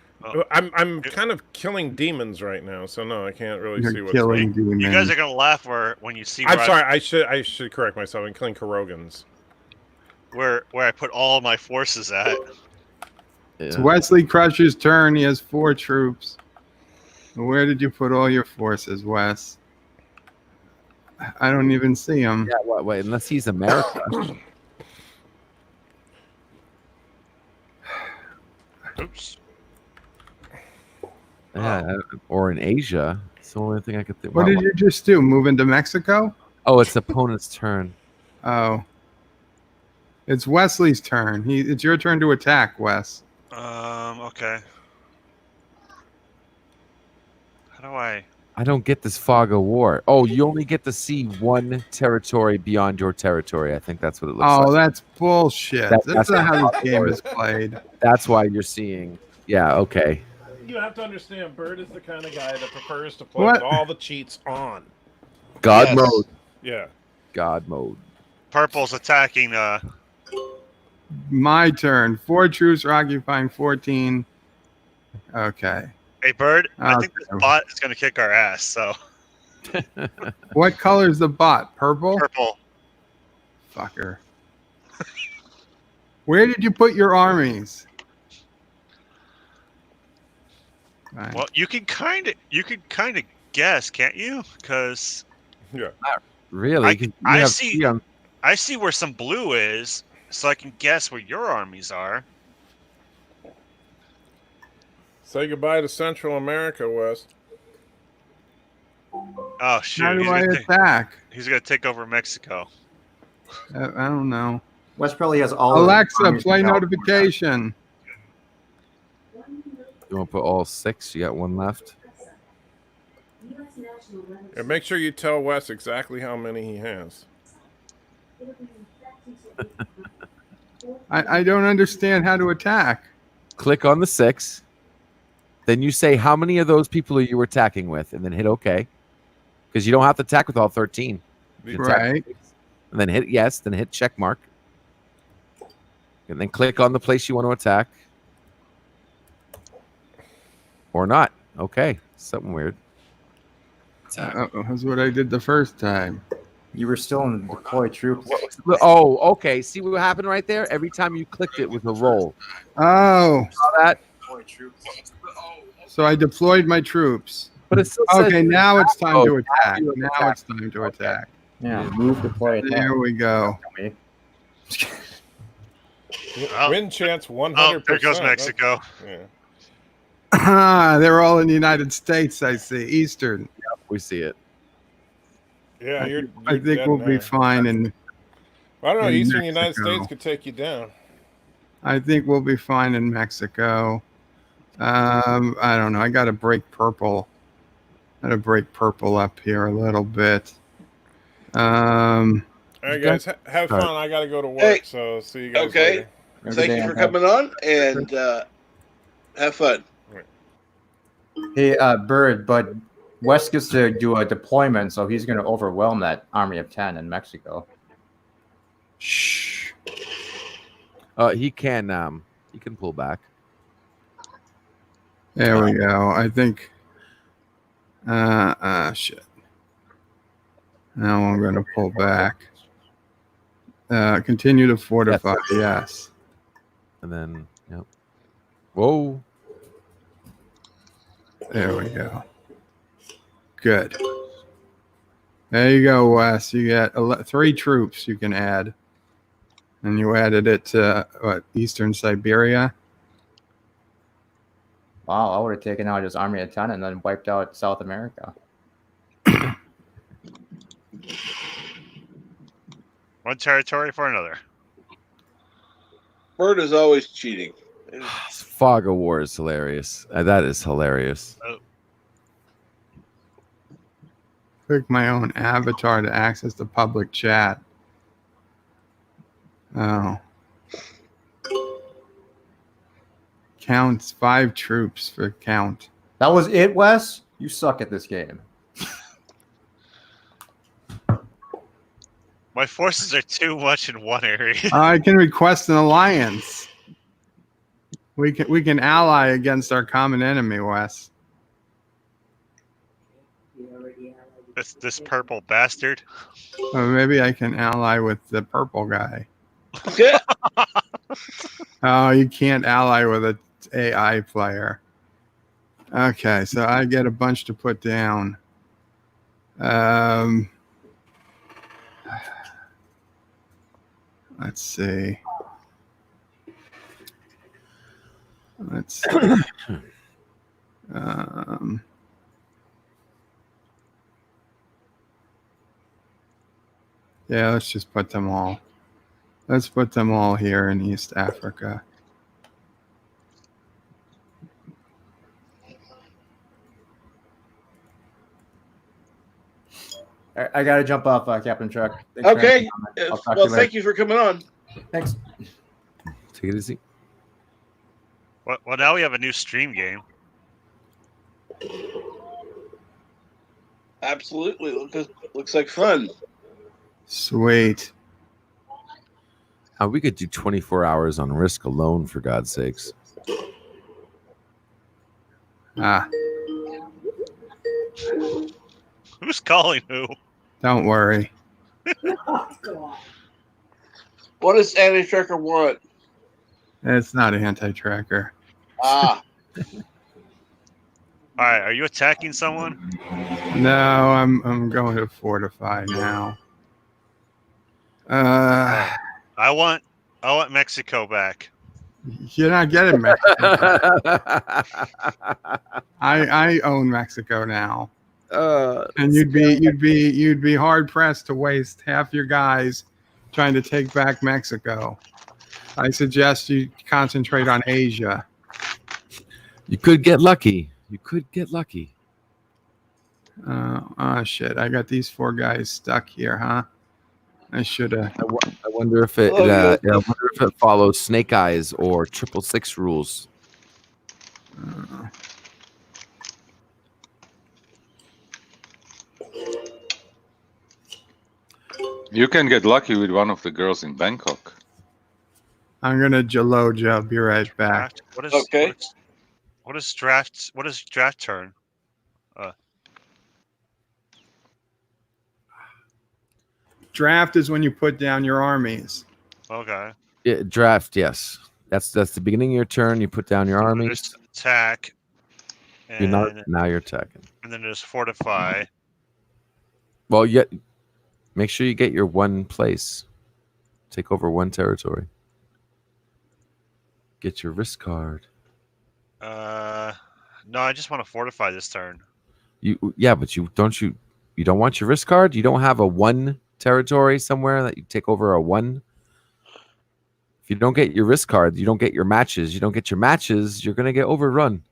I'm kind of killing demons right now, so no, I can't really see You're what's killing going on. You guys demons. are gonna laugh when you see I'm where sorry. I should correct myself. I'm killing Kurogans. where I put all my forces at. It's Yeah. Wesley Crusher's turn. He has 4 troops. Where did you put all your forces, Wes? I don't even see him. Yeah, wait, unless he's America. Oops. Yeah, or in Asia. It's the only thing I could think. What did you just do? Move into Mexico? Oh, it's opponent's turn. Oh. It's Wesley's turn. It's your turn to attack, Wes. Okay. How do I? I don't get this fog of war. Oh, you only get to see one territory beyond your territory. I think that's what it looks Oh, like. that's bullshit. That's That's not how this game what is played. That's why you're seeing. Yeah, okay. You have to understand, Bird is the kind of guy that prefers to play What? with all the cheats on. God Yes. mode. Yeah. God mode. Purple's attacking. My turn. 4 troops are occupying 14. Okay. Hey, Bird. I think this Okay. bot is gonna kick our ass. So What color is the bot? Purple? purple. Fucker. Where did you put your armies? Right. Well, you can kind of guess, can't you? Because Yeah. Really? I- You I have see- 3 on- I see where some blue is, so I can guess where your armies are. Say goodbye to Central America, Wes. Oh shoot! How do He's I gonna, attack? he's gonna take over Mexico. I don't know. West probably has all. of the Alexa, armies play in California. notification. You want to put all 6? You got 1 left. And make sure you tell Wes exactly how many he has. I don't understand how to attack. Click on the 6. Then you say how many of those people are you attacking with, and then hit OK. Because you don't have to attack with all 13. You can attack with Right. 6. And then hit yes, then hit check mark. And then click on the place you want to attack. Or not. Okay. Something weird. That's what I did the first time. You were still in deploy troops. Oh, okay. See what happened right there? Every time you clicked it was a roll. Oh, Saw that? so I deployed my troops. But it still says Okay, now it's time Oh, to attack. you Now attack. it's time to attack. Yeah, move, deploy, attack. There we go. Oh. Win chance 100%. Oh, there goes That's- Mexico. Yeah. They're all in the United States, I see. Eastern. we see it. Yeah, you're I think dead we'll in be there. fine, and I don't know. in Eastern United Mexico. States could take you down. I think we'll be fine in Mexico. I don't know. I got to break purple. Got to break purple up here a little bit. All right, guys, have All right. fun. I got to go to work, Hey, so see you guys okay. later. Thank you for coming on, and have fun. Hey, Bird, but West gets to do a deployment, so he's going to overwhelm that army of 10 in Mexico. Shh. He can pull back. There we go. I think. Shit. Now I'm going to pull back. Continue to fortify. Yes. And then yep. Whoa. There we go. Good. There you go, Wes. You got 3 troops you can add. And you added it to Eastern Siberia. Wow, I would have taken out his army of 10 and then wiped out South America. One territory for another. Bird is always cheating. This fog of war is hilarious. That is hilarious. Click my own avatar to access the public chat. Oh. Counts 5 troops for count. That was it, Wes? You suck at this game. My forces are too much in one area. I can request an alliance. We can ally against our common enemy, Wes. This purple bastard. Or maybe I can ally with the purple guy. Yeah. Oh, you can't ally with an AI player. Okay, so I get a bunch to put down. Let's see. Let's see. Yeah, let's just put them all. Let's put them all here in East Africa. I got to jump off, Captain Chuck. Thanks for Okay. I'll talk to Well, you thank you for coming on. Thanks. Take it easy. Well, now we have a new stream game. Absolutely. Looks like fun. Sweet. We could do 24 hours on Risk alone, for God's sakes. Ah, Who's calling who? don't worry. What does Anti-Tracker want? It's not anti-tracker. Ah, All right, are you attacking someone? No, I'm going to fortify now. I want Mexico back. You're not getting Mexico. I own Mexico now. And you'd be hard pressed to waste half your guys trying to take back Mexico. I suggest you concentrate on Asia. You could get lucky. You could get lucky. Oh shit! I got these 4 guys stuck here, huh? I should have. I wonder if it. I wonder if it follows Snake Eyes or 666 rules. You can get lucky with one of the girls in Bangkok. I'm gonna Jaloja. Be right back. What is Okay. What is draft? What is draft turn? Draft is when you put down your armies. Okay. Yeah, draft, yes. That's the beginning of your turn. You put down your armies. There's attack. You're not now. You're attacking. And then there's fortify. Well, make sure you get your one place. Take over one territory. Get your risk card. No, I just want to fortify this turn. But you don't want your risk card. You don't have a 1 territory somewhere that you take over a 1. If you don't get your risk card, you don't get your matches. You don't get your matches, you're gonna get overrun.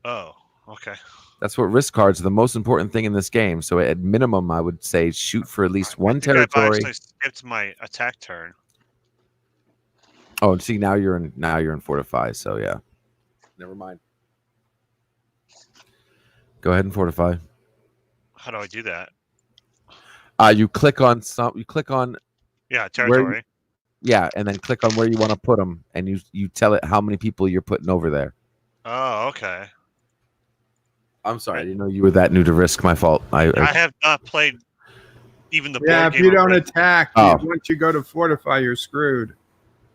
Oh, okay. That's what risk cards are the most important thing in this game. So at minimum, I would say shoot for at least 1 territory. I've actually skipped my attack turn. Oh, see, now you're in fortify. So yeah, never mind. Go ahead and fortify. How do I do that? You click on territory. And then click on where you want to put them, and you tell it how many people you're putting over there. Oh, okay. I'm sorry, I didn't know you were that new to Risk. My fault. I have not played even the board Yeah, if game you don't already. attack, once you go to fortify, you're screwed.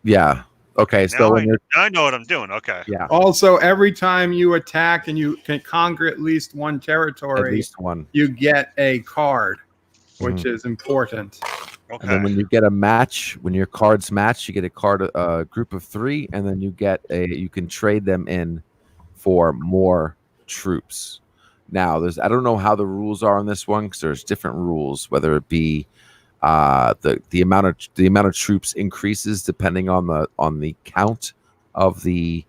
Yeah. Okay. So Now I know what I'm doing. Okay. Yeah. Also, every time you attack and you can conquer at least 1 territory, At least 1. you get a card, which is important. Okay. And then when you get a match, when your cards match, you get a card, a group of 3, and then you can trade them in for more troops. Now, I don't know how the rules are on this one because there's different rules, whether it be the amount of troops increases depending on the count of the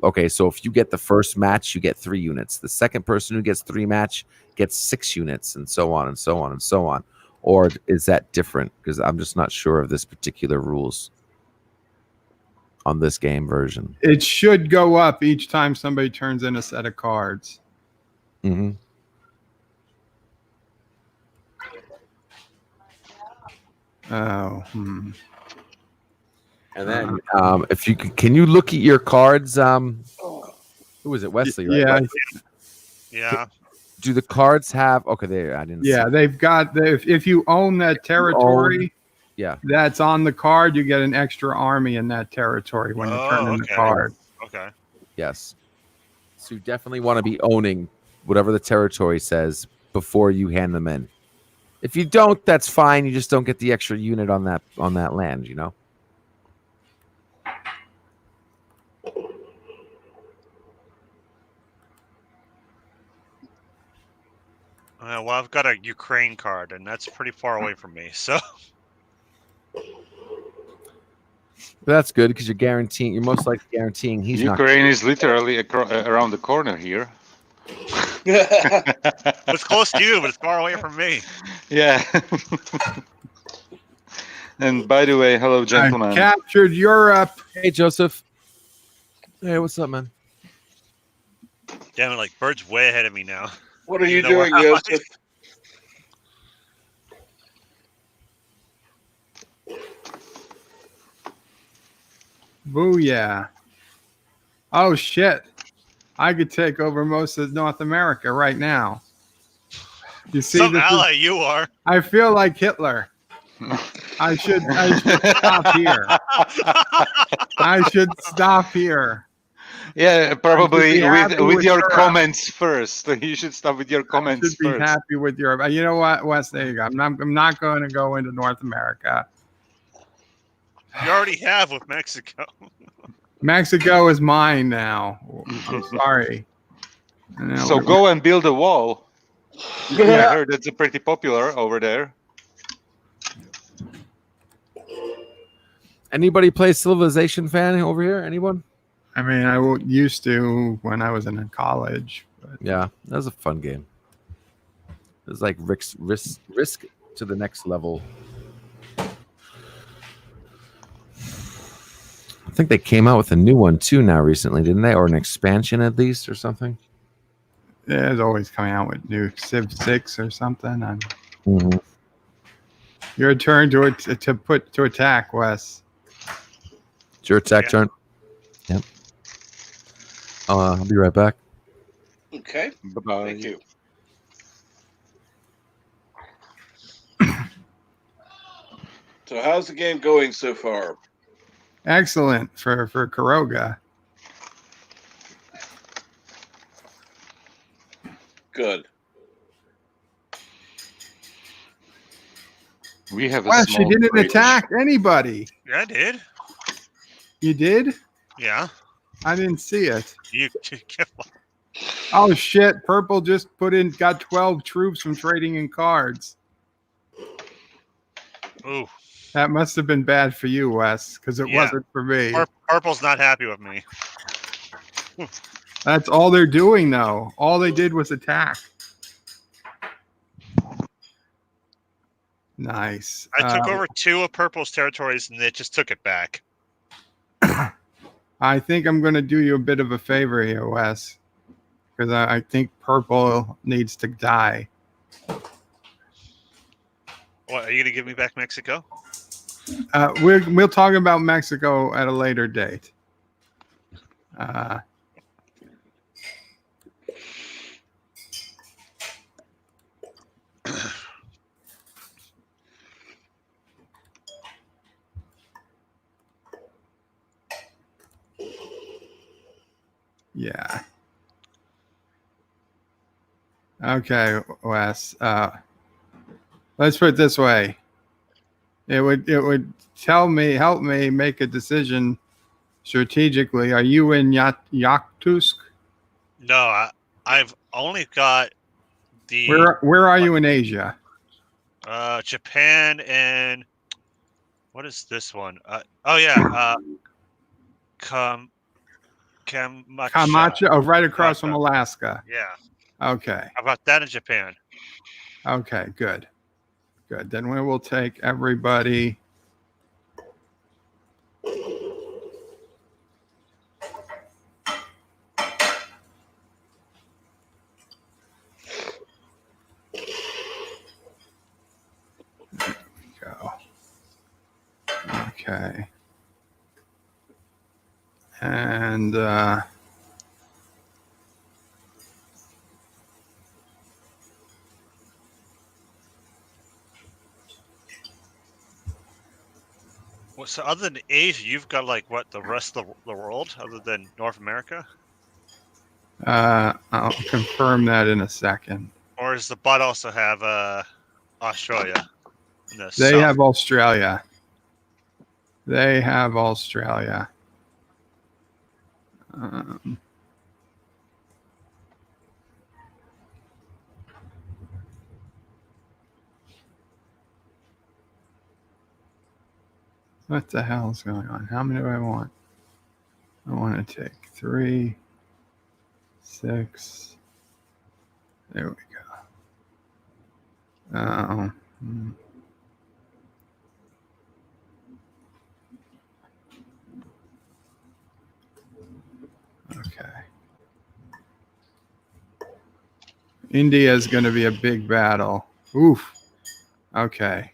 okay, so if you get the first match, you get 3 units. The second person who gets 3 match gets 6 units, and so on and so on and so on. Or is that different? Because I'm just not sure of this particular rules on this game version. It should go up each time somebody turns in a set of cards. Mm-hmm. Oh. And then, if you can you look at your cards? Who was it? Wesley, right? Yeah. Yeah. Do the cards have? Okay, there. I didn't. Yeah, see. they've got. If you own that territory, yeah, that's on the card. You get an extra army in that territory when you turn in the card. Okay. Yes. So you definitely want to be owning whatever the territory says before you hand them in. If you don't, that's fine. You just don't get the extra unit on that land. You know. Well, I've got a Ukraine card, and that's pretty far away from me. So But that's good because you're most likely guaranteeing he's not. Ukraine is literally around the corner here. it's close to you, but it's far away from me. Yeah. And by the way, hello, gentlemen. I captured Europe. Hey, Joseph. Hey, what's up, man? Damn it! Like Bird's way ahead of me now. What are you know where doing, I'm Joseph? Booyah. Oh, shit. I could take over most of North America right now. You see, Some ally you are. I feel like Hitler. I should stop here. I should stop here. Yeah, probably with your Europe. comments first. You should start with your comments I should be first. happy with Europe. You know what, Wes? There you go. I'm not going to go into North America. You already have with Mexico. Mexico is mine now. I'm sorry. So go and build a wall. Yeah. I heard that's pretty popular over there. Anybody play Civilization fan over here? Anyone? I mean, I used to when I was in college. But Yeah, that was a fun game. It was like risk to the next level. I think they came out with a new one too now recently, didn't they? Or an expansion at least, or something. yeah, it's always coming out with new Civ 6 or something. Mm-hmm. Your turn to attack, Wes. It's your attack turn. Yep. I'll be right back. Okay. Bye-bye. Thank you. So how's the game going so far? Excellent for Kuroga. Good. We have a Wes, you small didn't bridge. attack anybody. Yeah, I did. You did? Yeah. I didn't see it. You. Oh shit! Purple just got 12 troops from trading in cards. Ooh. That must have been bad for you, Wes, because it Yeah. wasn't for me. Purple's not happy with me. That's all they're doing, though. All they did was attack. Nice. I took over 2 of Purple's territories, and they just took it back. I think I'm going to do you a bit of a favor here, Wes, because I think Purple needs to die. What, are you going to give me back Mexico? We'll talk about Mexico at a later date. Yeah. Okay, Wes. Let's put it this way. It would help me make a decision strategically. Are you in Yakutsk? No, I've only got the Where are you in Asia? Japan and what is this one? Camacho, oh, right across from Alaska. Yeah. Okay. How about that in Japan? Okay, good. Good. Then we will take everybody. There we go. Okay. And Well, so other than Asia, you've got like what, the rest of the world other than North America? I'll confirm that in a second. Or does the bot also have Australia? In the They south? have Australia. They have Australia. What the hell is going on? How many do I want? I want to take 3, 6. There we go. Okay. India is going to be a big battle. Oof. Okay.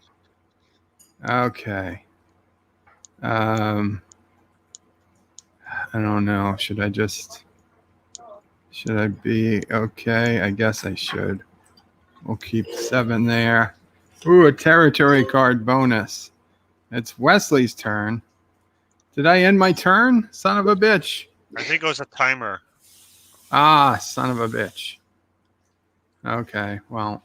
Okay. I don't know. Should I be okay? I guess I should. We'll keep 7 there. Ooh, a territory card bonus. It's Wesley's turn. Did I end my turn? Son of a bitch. I think it was a timer. Ah, son of a bitch. Okay, well.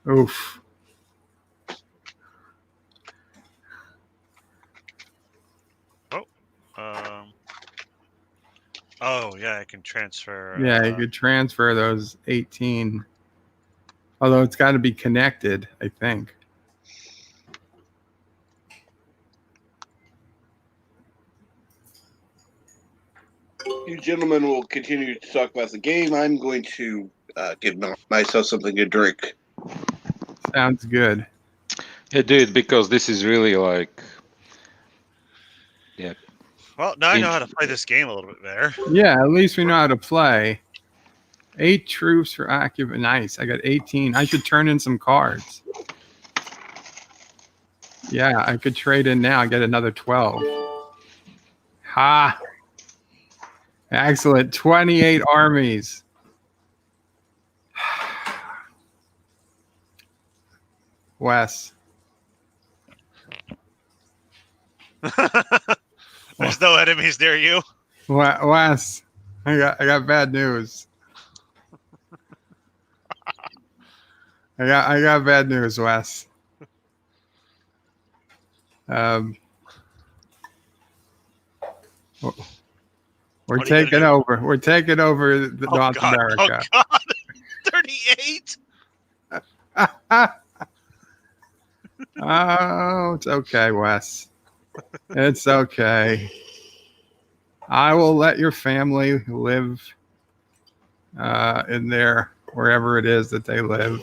Oof. Oh, yeah, I can transfer. Yeah, you could transfer those 18. Although it's got to be connected, I think. You gentlemen will continue to talk about the game. I'm going to get myself something to drink. Sounds good. Yeah, dude, because this is really like, yeah. Well, now I know how to play this game a little bit better. Yeah, at least we know how to play. 8 troops for occupant. Nice. I got 18. I should turn in some cards. Yeah, I could trade in now. I get another 12. Ha! Excellent. 28 armies. Wes. There's no enemies near you. Wes. I got bad news. I got bad news, Wes. We're taking over. We're taking over the North America. Oh God! 38. Oh, it's okay, Wes. It's okay. I will let your family live in there, wherever it is that they live.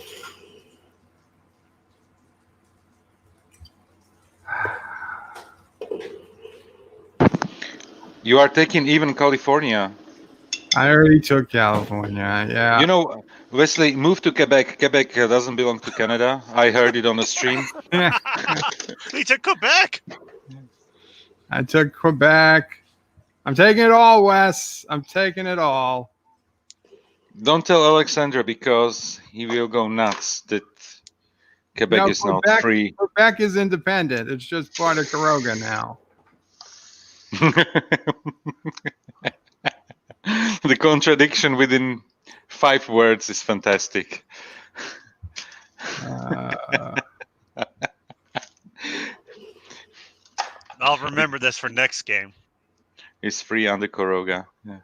You are taking even California. I already took California. Yeah. You know, Wesley, move to Quebec. Quebec doesn't belong to Canada. I heard it on the stream. He took Quebec. I took Quebec. I'm taking it all, Wes. I'm taking it all. Don't tell Alexandra because he will go nuts that Quebec is not free. Quebec is independent. It's just part of Caroga now. The contradiction within 5 words is fantastic. remember this for next game. It's free under Koroga. Yeah.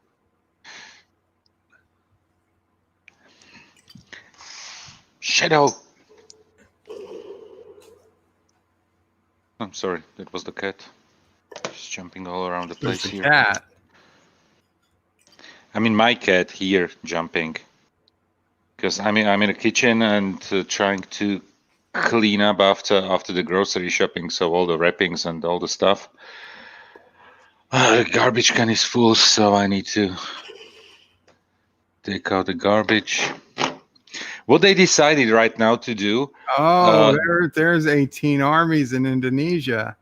Shadow. I'm sorry, that was the cat. Just jumping all around the place There's the here. cat. I mean, my cat here jumping. Because I'm in the kitchen and trying to clean up after the grocery shopping, so all the wrappings and all the stuff. The garbage can is full, so I need to take out the garbage. What they decided right now to do. Oh, there's 18 armies in Indonesia.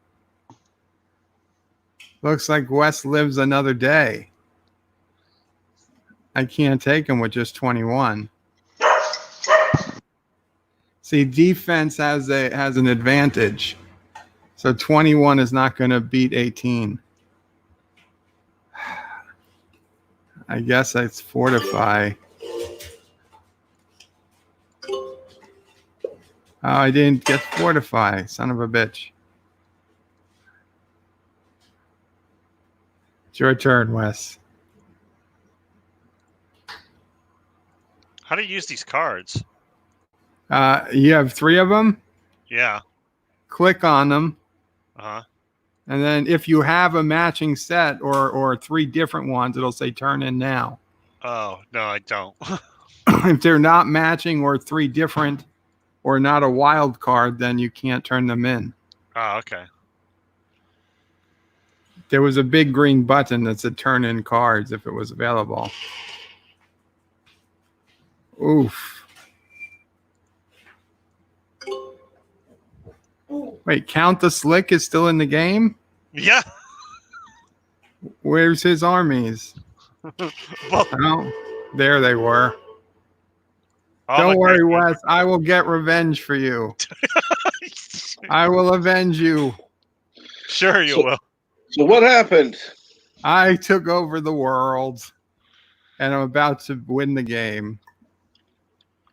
Looks like West lives another day. I can't take him with just 21. See, defense has an advantage. So 21 is not going to beat 18. I guess it's fortify. Oh, I didn't get fortify, son of a bitch. It's your turn, Wes. How do you use these cards? You have 3 of them. Yeah. Click on them. Uh-huh. And then if you have a matching set or 3 different ones, it'll say turn in now. Oh, no, I don't. If they're not matching or 3 different or not a wild card, then you can't turn them in. Oh, okay. There was a big green button that said turn in cards if it was available. Oof. Wait, Count the Slick is still in the game? Yeah. Where's his armies? Oh, there they were. Don't worry, Wes. I will get revenge for you. I will avenge you. Sure you will. So what happened? I took over the world, and I'm about to win the game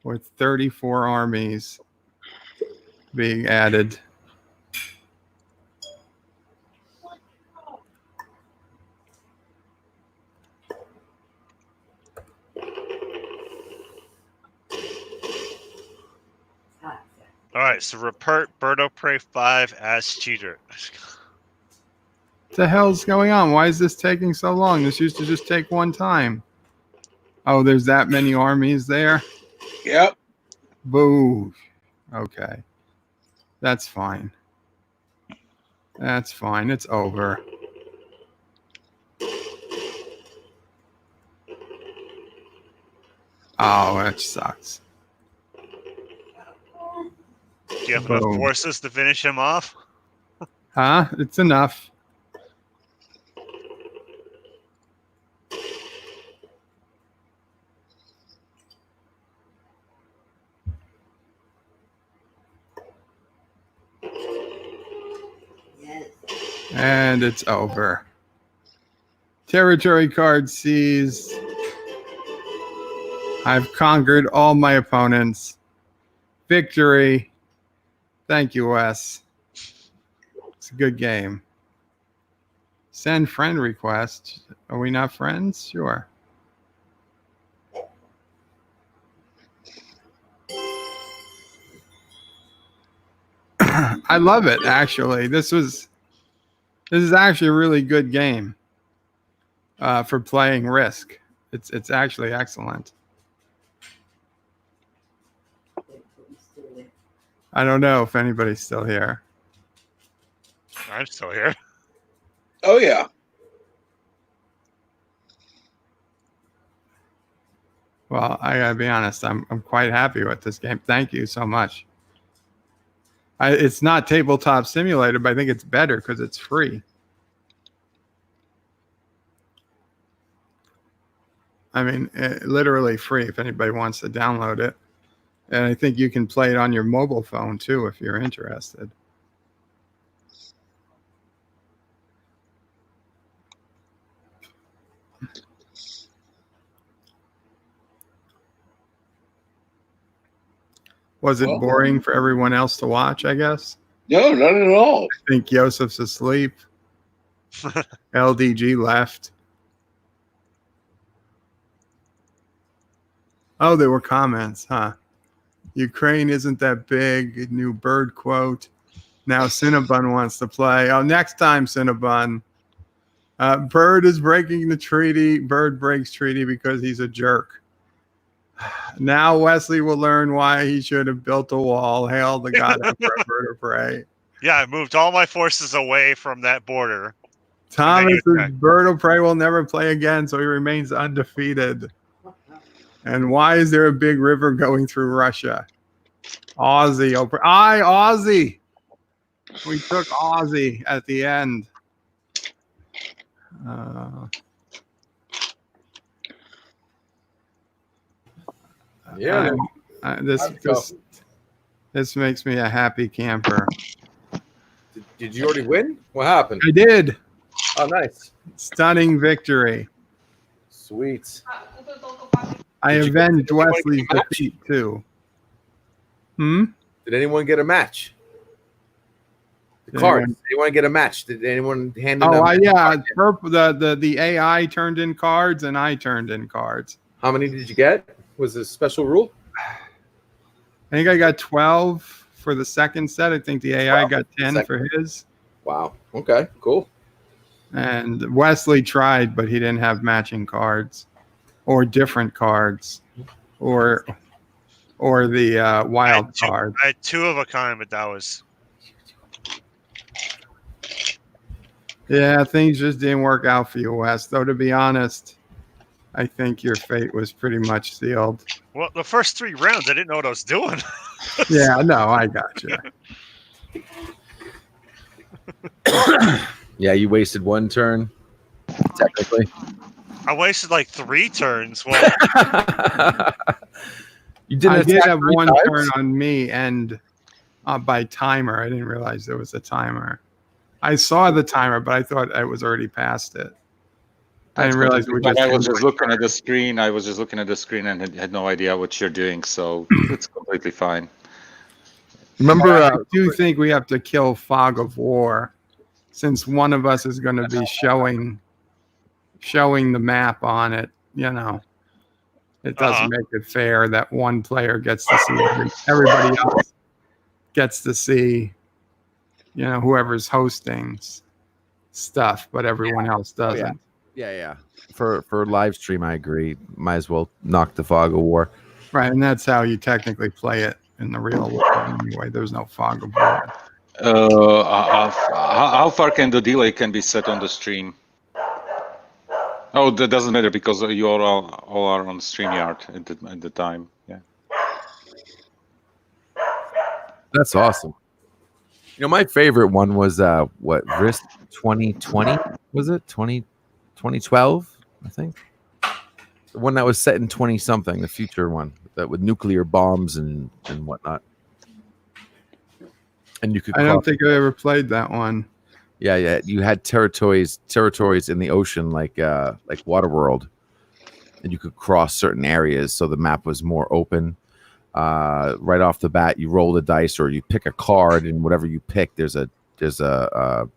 with 34 armies being added. All right, so report Birdo Prey 5 as cheater. What the hell's going on? Why is this taking so long? This used to just take one time. Oh, there's that many armies there? Yep. Boo. Okay. That's fine. That's fine. It's over. Oh, that sucks. Do you have enough Boom. forces to finish him off? Huh? It's enough. And it's over. Territory card seized. I've conquered all my opponents. Victory. Thank you, Wes. It's a good game. Send friend request. Are we not friends? Sure. I love it, actually. This is actually a really good game for playing Risk. It's actually excellent. I don't know if anybody's still here. I'm still here. Oh yeah. Well, I gotta be honest. I'm quite happy with this game. Thank you so much. It's not Tabletop Simulator, but I think it's better because it's free. I mean, literally free if anybody wants to download it. And I think you can play it on your mobile phone too if you're interested. Was it boring for everyone else to watch, I guess? No, not at all. I think Joseph's asleep. LDG left. Oh, there were comments, huh? Ukraine isn't that big. New Bird quote. Now Cinnabon wants to play. Oh, next time, Cinnabon. Bird is breaking the treaty. Bird breaks treaty because he's a jerk. Now Wesley will learn why he should have built a wall. Hail the God Emperor, Bird of Prey. Yeah, I moved all my forces away from that border. Thomas' Bird of Prey will never play again, so he remains undefeated. And why is there a big river going through Russia? Aussie. Aussie. We took Aussie at the end. This makes me a happy camper. Did you already win? What happened? I did. Oh, nice. Stunning victory. Sweet. I avenged Wesley's defeat too. Did anyone get a match? The cards. Did anyone get a match? Did anyone hand in the AI turned in cards and I turned in cards. How many did you get? Was this a special rule? I think I got 12 for the second set. I think the AI got 10 for his. Wow. Okay, cool. And Wesley tried, but he didn't have matching cards or different cards or the wild card. I had 2 of a kind, but that was... Yeah, things just didn't work out for you, Wes. Though, to be honest, I think your fate was pretty much sealed. Well, the first 3 rounds, I didn't know what I was doing. Yeah, no, I got you. Yeah, you wasted 1 turn, technically. I wasted like 3 turns. Well, you didn't. I did have 1 turn on me and by timer. I didn't realize there was a timer. I saw the timer, but I thought I was already past it. I didn't realize we just. I was just looking at the screen. I was just looking at the screen and had no idea what you're doing, so it's completely fine. Remember, I do think we have to kill Fog of War, since one of us is going to be showing the map on it. You know, it doesn't make it fair that one player gets to see everybody else gets to see. You know, whoever's hosting stuff, but everyone else doesn't. Yeah. For live stream, I agree. Might as well knock the Fog of War. Right, and that's how you technically play it in the real world. Anyway, there's no Fog of War. How far can the delay can be set on the stream? Oh, that doesn't matter because you all are on StreamYard at the time. Yeah. That's awesome. You know, my favorite one was Risk 2020, was it? 2012, I think. The one that was set in 20 something, the future one, that with nuclear bombs and whatnot. And you could I don't think I ever played that one. Yeah. You had territories in the ocean like Waterworld. And you could cross certain areas, so the map was more open. Right off the bat, you roll the dice or you pick a card, and whatever you pick, there's a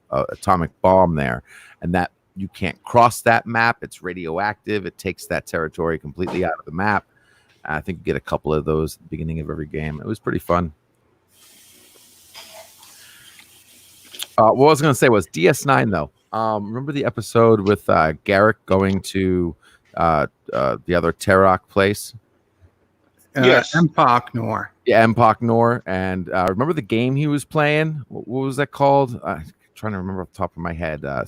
atomic bomb there, and that you can't cross that map. It's radioactive. It takes that territory completely out of the map. I think you get a couple of those at the beginning of every game. It was pretty fun. What I was going to say was DS9 though. Remember the episode with Garrick going to the other Terok place? Yes. Empok Nor. Yeah, Empok Nor. And remember the game he was playing? What was that called? I'm trying to remember off the top of my head. The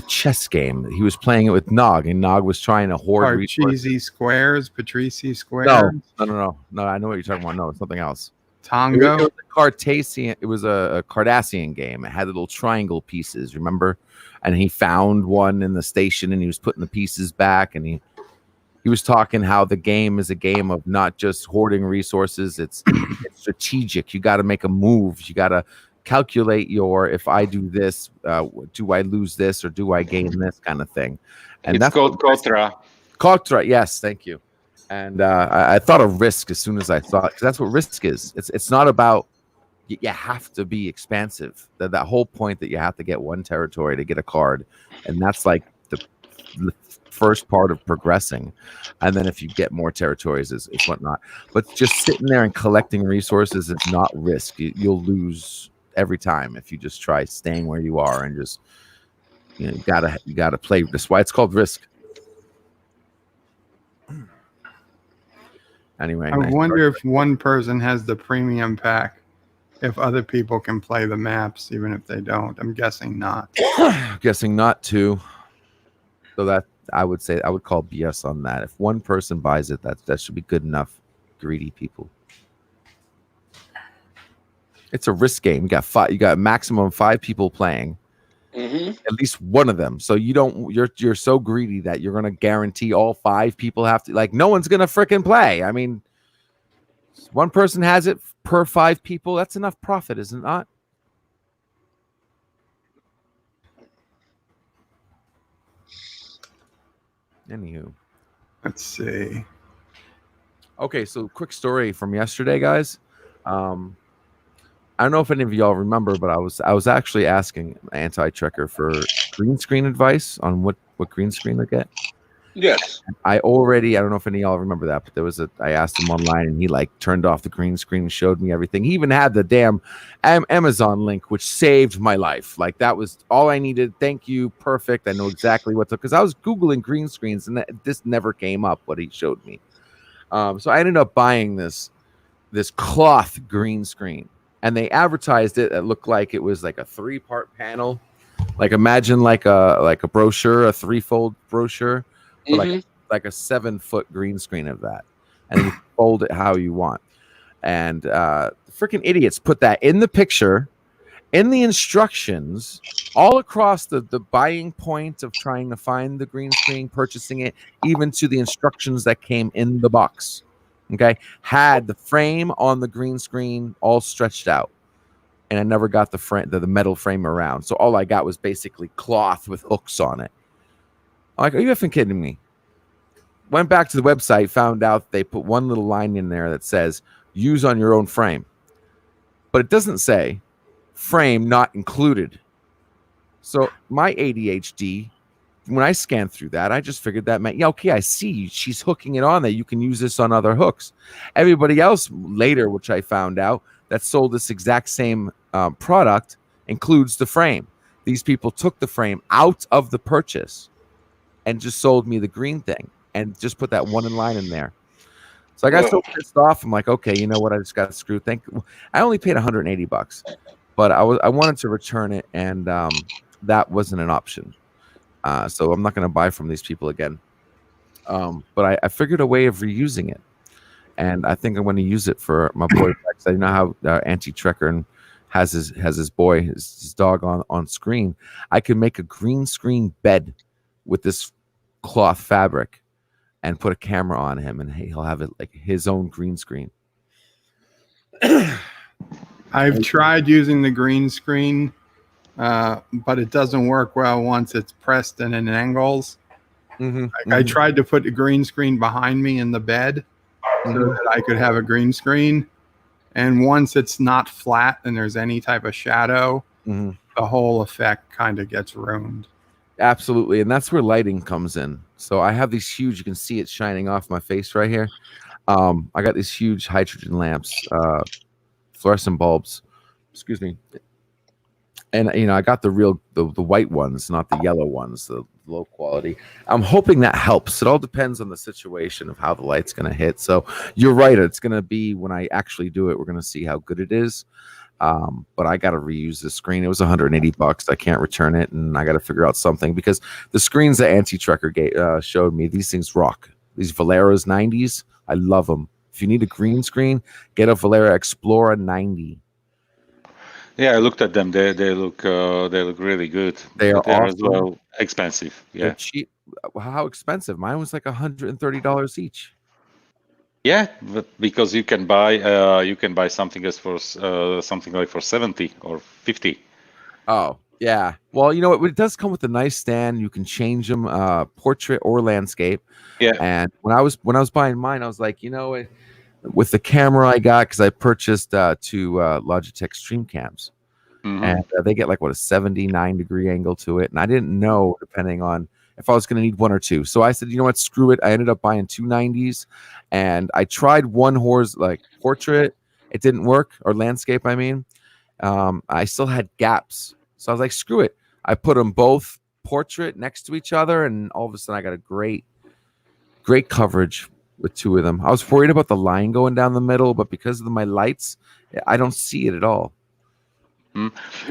chess game. He was playing it with Nog, and Nog was trying to hoard Cheesy Squares, Patrici Squares. No. I know what you're talking about. No, it's something else. Tongo. It was a Cardassian. It was a Cardassian game. It had little triangle pieces. Remember? And he found one in the station, and he was putting the pieces back, and he was talking how the game is a game of not just hoarding resources. It's strategic. You got to make a move. You got to calculate if I do this, do I lose this or do I gain this kind of thing? And it's called Kotra. Kotra, yes, thank you. And I thought of Risk as soon as I saw it, because that's what Risk is. It's not about you have to be expansive. That whole point that you have to get one territory to get a card, and that's like the first part of progressing. And then if you get more territories, is whatnot. But just sitting there and collecting resources is not risk. You'll lose every time if you just try staying where you are and just you gotta play. That's why it's called risk. Anyway, I wonder if one person has the premium pack, if other people can play the maps, even if they don't. I'm guessing not. Guessing not too. So that I would say I would call BS on that. If one person buys it, that should be good enough. Greedy people. It's a risk game. You got maximum 5 people playing. At least one of them. So you're so greedy that you're gonna guarantee all 5 people have to, like, no one's gonna freaking play. I mean, one person has it per 5 people. That's enough profit, is it not? Anywho, let's see. Okay, so quick story from yesterday, guys. I don't know if any of y'all remember, but I was actually asking Anti-Trekker for green screen advice on what green screen to get. Yes. I don't know if any of y'all remember that, but I asked him online and he like turned off the green screen and showed me everything. He even had the damn Amazon link, which saved my life. Like, that was all I needed. Thank you. Perfect. I know exactly what to, because I was Googling green screens and this never came up, what he showed me. So I ended up buying this cloth green screen, and they advertised it. It looked like it was like a 3-part panel. Like, imagine like a brochure, a 3-fold brochure. Like a 7-foot green screen of that, and you fold it how you want. And freaking idiots put that in the picture, in the instructions, all across the buying point of trying to find the green screen, purchasing it, even to the instructions that came in the box. Okay, had the frame on the green screen all stretched out, and I never got the metal frame around. So all I got was basically cloth with hooks on it. I'm like, are you effing kidding me? Went back to the website, found out they put one little line in there that says use on your own frame, but it doesn't say frame not included. So my ADHD, when I scanned through that, I just figured that meant, yeah, okay, I see she's hooking it on there. You can use this on other hooks. Everybody else later, which I found out, that sold this exact same product includes the frame. These people took the frame out of the purchase and just sold me the green thing and just put that one line in there. So I got so pissed off. I'm like, okay, you know what? I just got screwed. I only paid $180, but I wanted to return it, and that wasn't an option. So I'm not going to buy from these people again. But I figured a way of reusing it, and I think I'm going to use it for my boy Rex. I know how Anti-Trekker has his boy, his dog on screen. I can make a green screen bed with this cloth fabric and put a camera on him, and he'll have it like his own green screen. I've tried using the green screen, but it doesn't work well once it's pressed and in angles. I tried to put the green screen behind me in the bed so that I could have a green screen, and once it's not flat and there's any type of shadow, the whole effect kind of gets ruined. Absolutely, and that's where lighting comes in. So I have these huge, you can see it shining off my face right here. I got these huge hydrogen lamps, fluorescent bulbs, excuse me. And, I got the white ones, not the yellow ones, the low quality. I'm hoping that helps. It all depends on the situation of how the light's going to hit. So you're right. It's going to be, when I actually do it, we're going to see how good it is. But I got to reuse the screen. It was $180. I can't return it, and I got to figure out something, because the screens that Anti-Trekker showed me, these things rock. These Valeras 90s, I love them. If you need a green screen, get a Valera Explora 90. Yeah, I looked at them. They look really good. They're awesome. as well Expensive. Yeah. They're cheap. How expensive? Mine was like $130 each. Yeah, but because you can buy something as for something like for 70 or 50. Oh, yeah. Well, it does come with a nice stand. You can change them, portrait or landscape. Yeah. And when I was buying mine, I was like, with the camera I got, because I purchased two Logitech Stream Cams, and they get like what, a 79-degree angle to it, and I didn't know depending on if I was going to need one or two. So I said, you know what, screw it. I ended up buying two 90s, and I tried one portrait. It didn't work, or landscape, I mean. I still had gaps. So I was like, screw it. I put them both portrait next to each other, and all of a sudden I got a great coverage with two of them. I was worried about the line going down the middle, but because of my lights, I don't see it at all.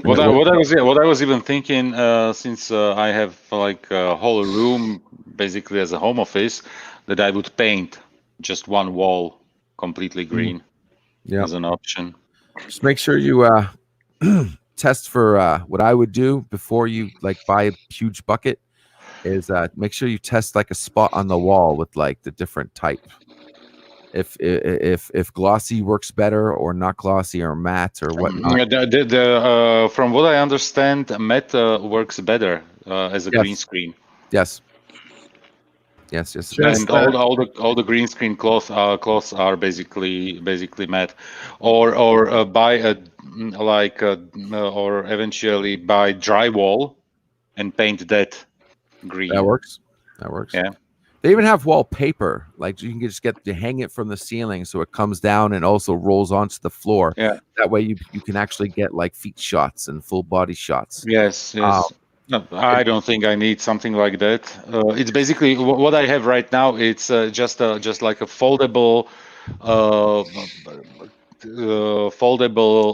What I was even thinking, since I have like a whole room basically as a home office, that I would paint just one wall completely green as an option. Just make sure you test for what I would do before you like buy a huge bucket is make sure you test like a spot on the wall with like the different type. If glossy works better or not glossy or matte or whatnot. From what I understand, matte works better as a green screen. Yes. And all the green screen cloths are basically matte, or buy or eventually buy drywall and paint that green. That works. Yeah. They even have wallpaper. Like you can just get to hang it from the ceiling so it comes down and also rolls onto the floor. Yeah. That way you can actually get like feet shots and full body shots. Yes. No, I don't think I need something like that. It's basically what I have right now. It's just like a foldable,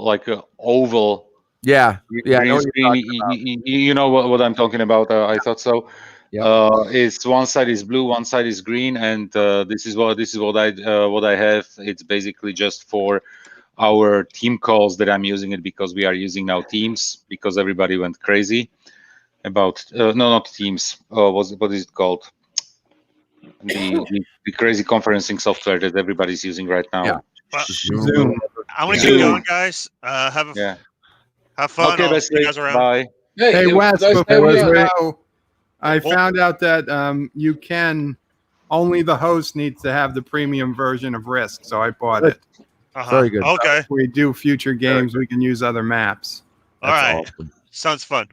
like a oval. Yeah. Green screen. You know what I'm talking about. I thought so. Yeah. It's one side is blue, one side is green, and this is what I have. It's basically just for our team calls that I'm using it, because we are using now Teams, because everybody went crazy about not Teams. What is it called? The crazy conferencing software that everybody's using right now. Yeah. Zoom. I'm gonna keep going, guys. Have fun. Okay, I'll see you guys around. Bye. Hey, Wes, nice before having you you. go, I found out that you can only the host needs to have the premium version of Risk, so I bought it. Very good. Okay. If we do future games, we can use other maps. All right. Awesome. Sounds fun.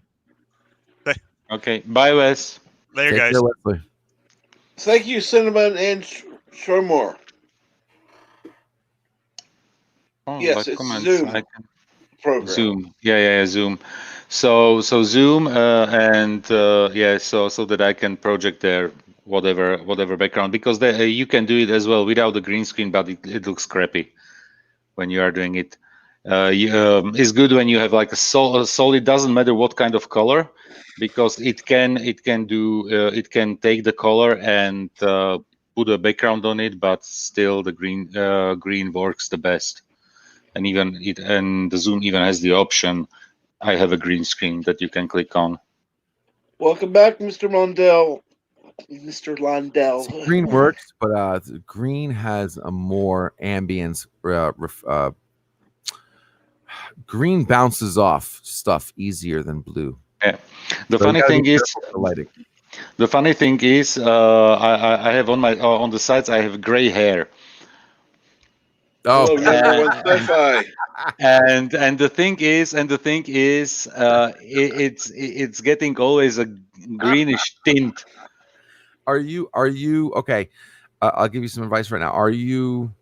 Okay. Bye, Wes. Later, Take guys. care, Wesley. Thank you, Cinnamon and Shermore. Yes, it's Zoom program. Zoom. Yeah, Zoom. So Zoom and so that I can project there whatever background, because you can do it as well without the green screen, but it looks crappy when you are doing it. It's good when you have like a solid. Doesn't matter what kind of color, because it can take the color and put a background on it, but still the green works the best. And the Zoom even has the option. I have a green screen that you can click on. Welcome back, Mr. Mondell. Mr. Londell. Green works, but green has a more ambience. Green bounces off stuff easier than blue. Yeah. The funny thing is, I have on the sides I have gray hair. Oh, and the thing is, it's getting always a greenish tint. Are you okay? I'll give you some advice right now. Are you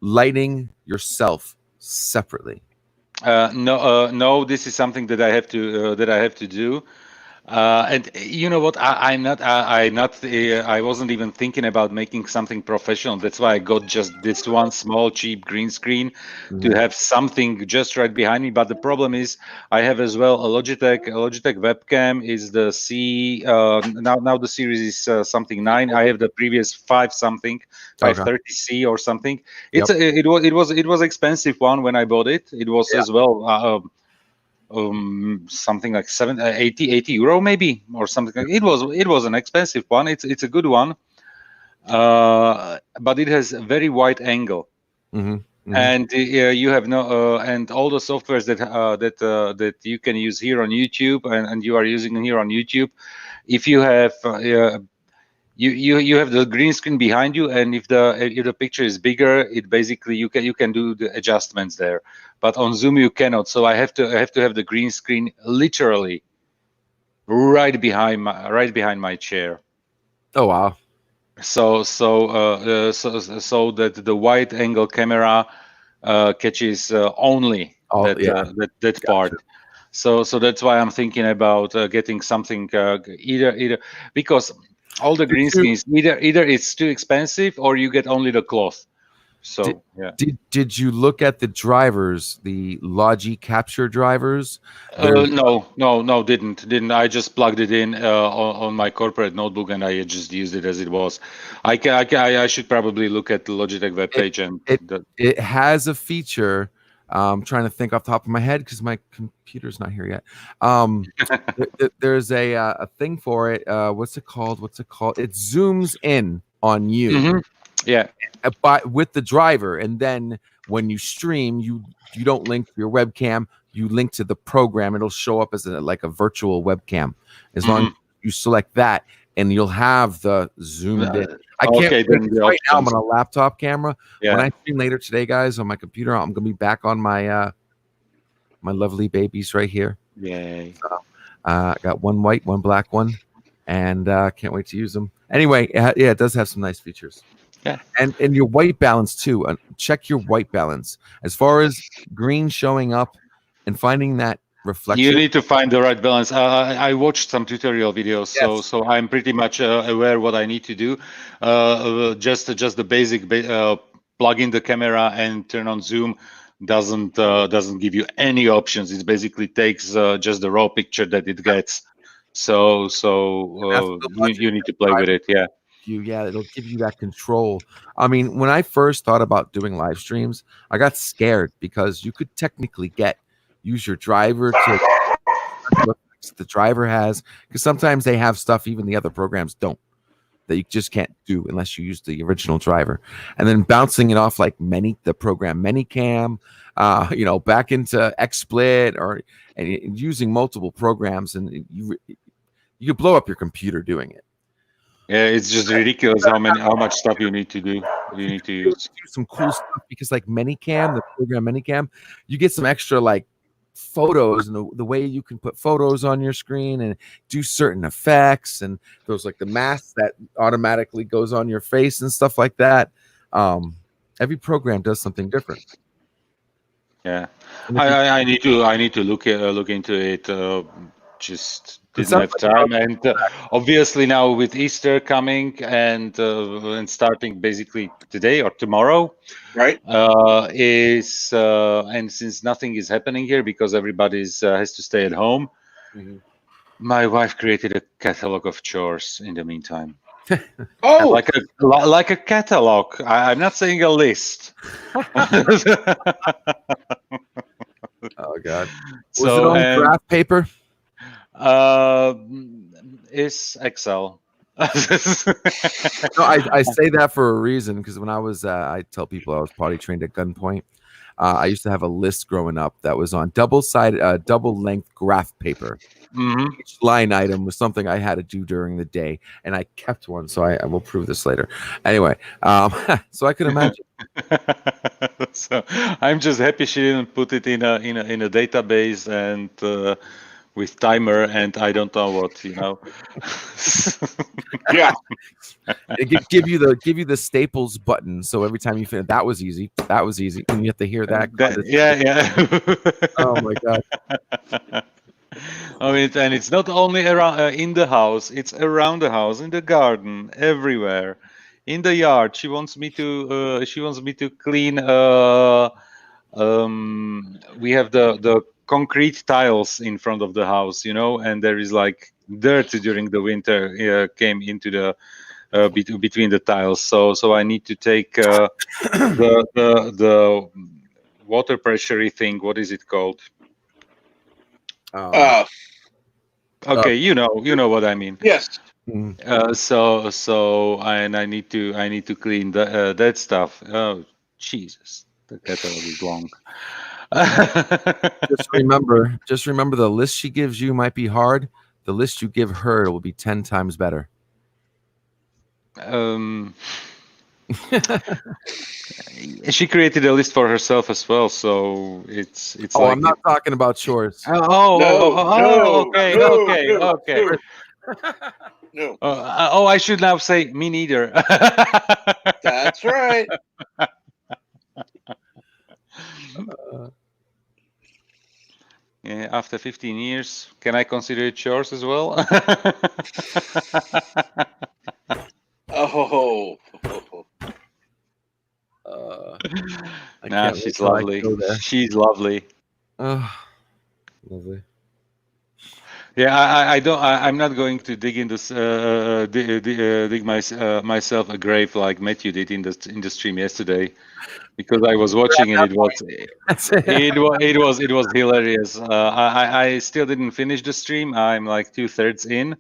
lighting yourself separately? No. This is something that I have to do. And you know what? I wasn't even thinking about making something professional. That's why I got just this one small cheap green screen to have something just right behind me. But the problem is, I have as well a Logitech webcam. Is the C now the series is something 9. I have the previous 530C or something. It was expensive one when I bought it. It was as well. Something like 80 euro maybe, or something like it was an expensive one. It's a good one, but it has a very wide angle, and you have and all the softwares that you can use here on YouTube and you are using here on YouTube. If you have you have the green screen behind you, and if the picture is bigger, it basically you can do the adjustments there. But on Zoom you cannot. So I have to have the green screen literally right behind my chair. Oh wow. So that the wide angle camera catches only that part. So that's why I'm thinking about getting something either because all the green screens either it's too expensive or you get only the cloth. So did you look at the drivers, the Logi capture drivers? No, didn't. I just plugged it in on my corporate notebook and I just used it as it was. I should probably look at the Logitech webpage it has a feature. I'm trying to think off the top of my head because my computer's not here yet. There's a thing for it. What's it called? It zooms in on you. Mm-hmm. Yeah. With the driver, and then when you stream, you don't link to your webcam. You link to the program. It'll show up as like a virtual webcam. As long as you select that, and you'll have the zoomed in. I can't right now. I'm on a laptop camera. Yeah. When I stream later today, guys, on my computer, I'm gonna be back on my my lovely babies right here. Yay! I got one white, one black one, and can't wait to use them. Anyway, it does have some nice features. Yeah, and your white balance too. Check your white balance as far as green showing up and finding that reflection. You need to find the right balance. I watched some tutorial videos, so I'm pretty much aware what I need to do. Just the basic plug in the camera and turn on zoom doesn't give you any options. It basically takes just the raw picture that it gets. So you need to play with it. Yeah. It'll give you that control. I mean, when I first thought about doing live streams, I got scared because you could technically use your driver to the driver has, because sometimes they have stuff even the other programs don't, that you just can't do unless you use the original driver, and then bouncing it off like the program ManyCam, back into XSplit and using multiple programs, and you could blow up your computer doing it. Yeah, it's just ridiculous how much stuff you need to do. You need to use some cool stuff because like ManyCam, the program ManyCam, you get some extra like photos and the way you can put photos on your screen and do certain effects, and those like the mask that automatically goes on your face and stuff like that. Every program does something different. Yeah, I need to look into it. Just didn't have time, and obviously now with Easter coming and starting basically today or tomorrow, right? And since nothing is happening here because everybody's has to stay at home, my wife created a catalog of chores in the meantime. Oh, like a catalog. I'm not saying a list. Oh God! Was it on graph paper? Is Excel. No, I say that for a reason, because when I was I tell people I was potty trained at gunpoint. I used to have a list growing up that was on double length graph paper. Each line item was something I had to do during the day, and I kept one, so I will prove this later. Anyway, so I can imagine. So I'm just happy she didn't put it in a database and with timer and I don't know what, Yeah. give you the Staples button, so every time you finish, that was easy, and you have to hear that. Yeah. Oh my God. I mean, and it's not only around in the house; it's around the house, in the garden, everywhere, in the yard. She wants me to clean. We have the concrete tiles in front of the house, and there is like dirt during the winter came into the between the tiles. So I need to take the water pressure thing. What is it called? Okay, you know what I mean. Yes. So and I need to clean that stuff. Oh Jesus, the catalog is long. just remember the list she gives you might be hard. The list you give her will be 10 times better. She created a list for herself as well, so it's Oh, like I'm not talking about chores. okay, no, okay, no, okay. No, I should now say me neither. that's right. Yeah, after 15 years, can I consider it chores as well? Oh, I Nah, can't wait she's till I lovely. go there. She's lovely. Oh, lovely. Yeah, I don't. I'm not going to dig in this, dig myself a grave like Matthew did in the stream yesterday, because I was watching and it was hilarious. I still didn't finish the stream. I'm like 2/3 in,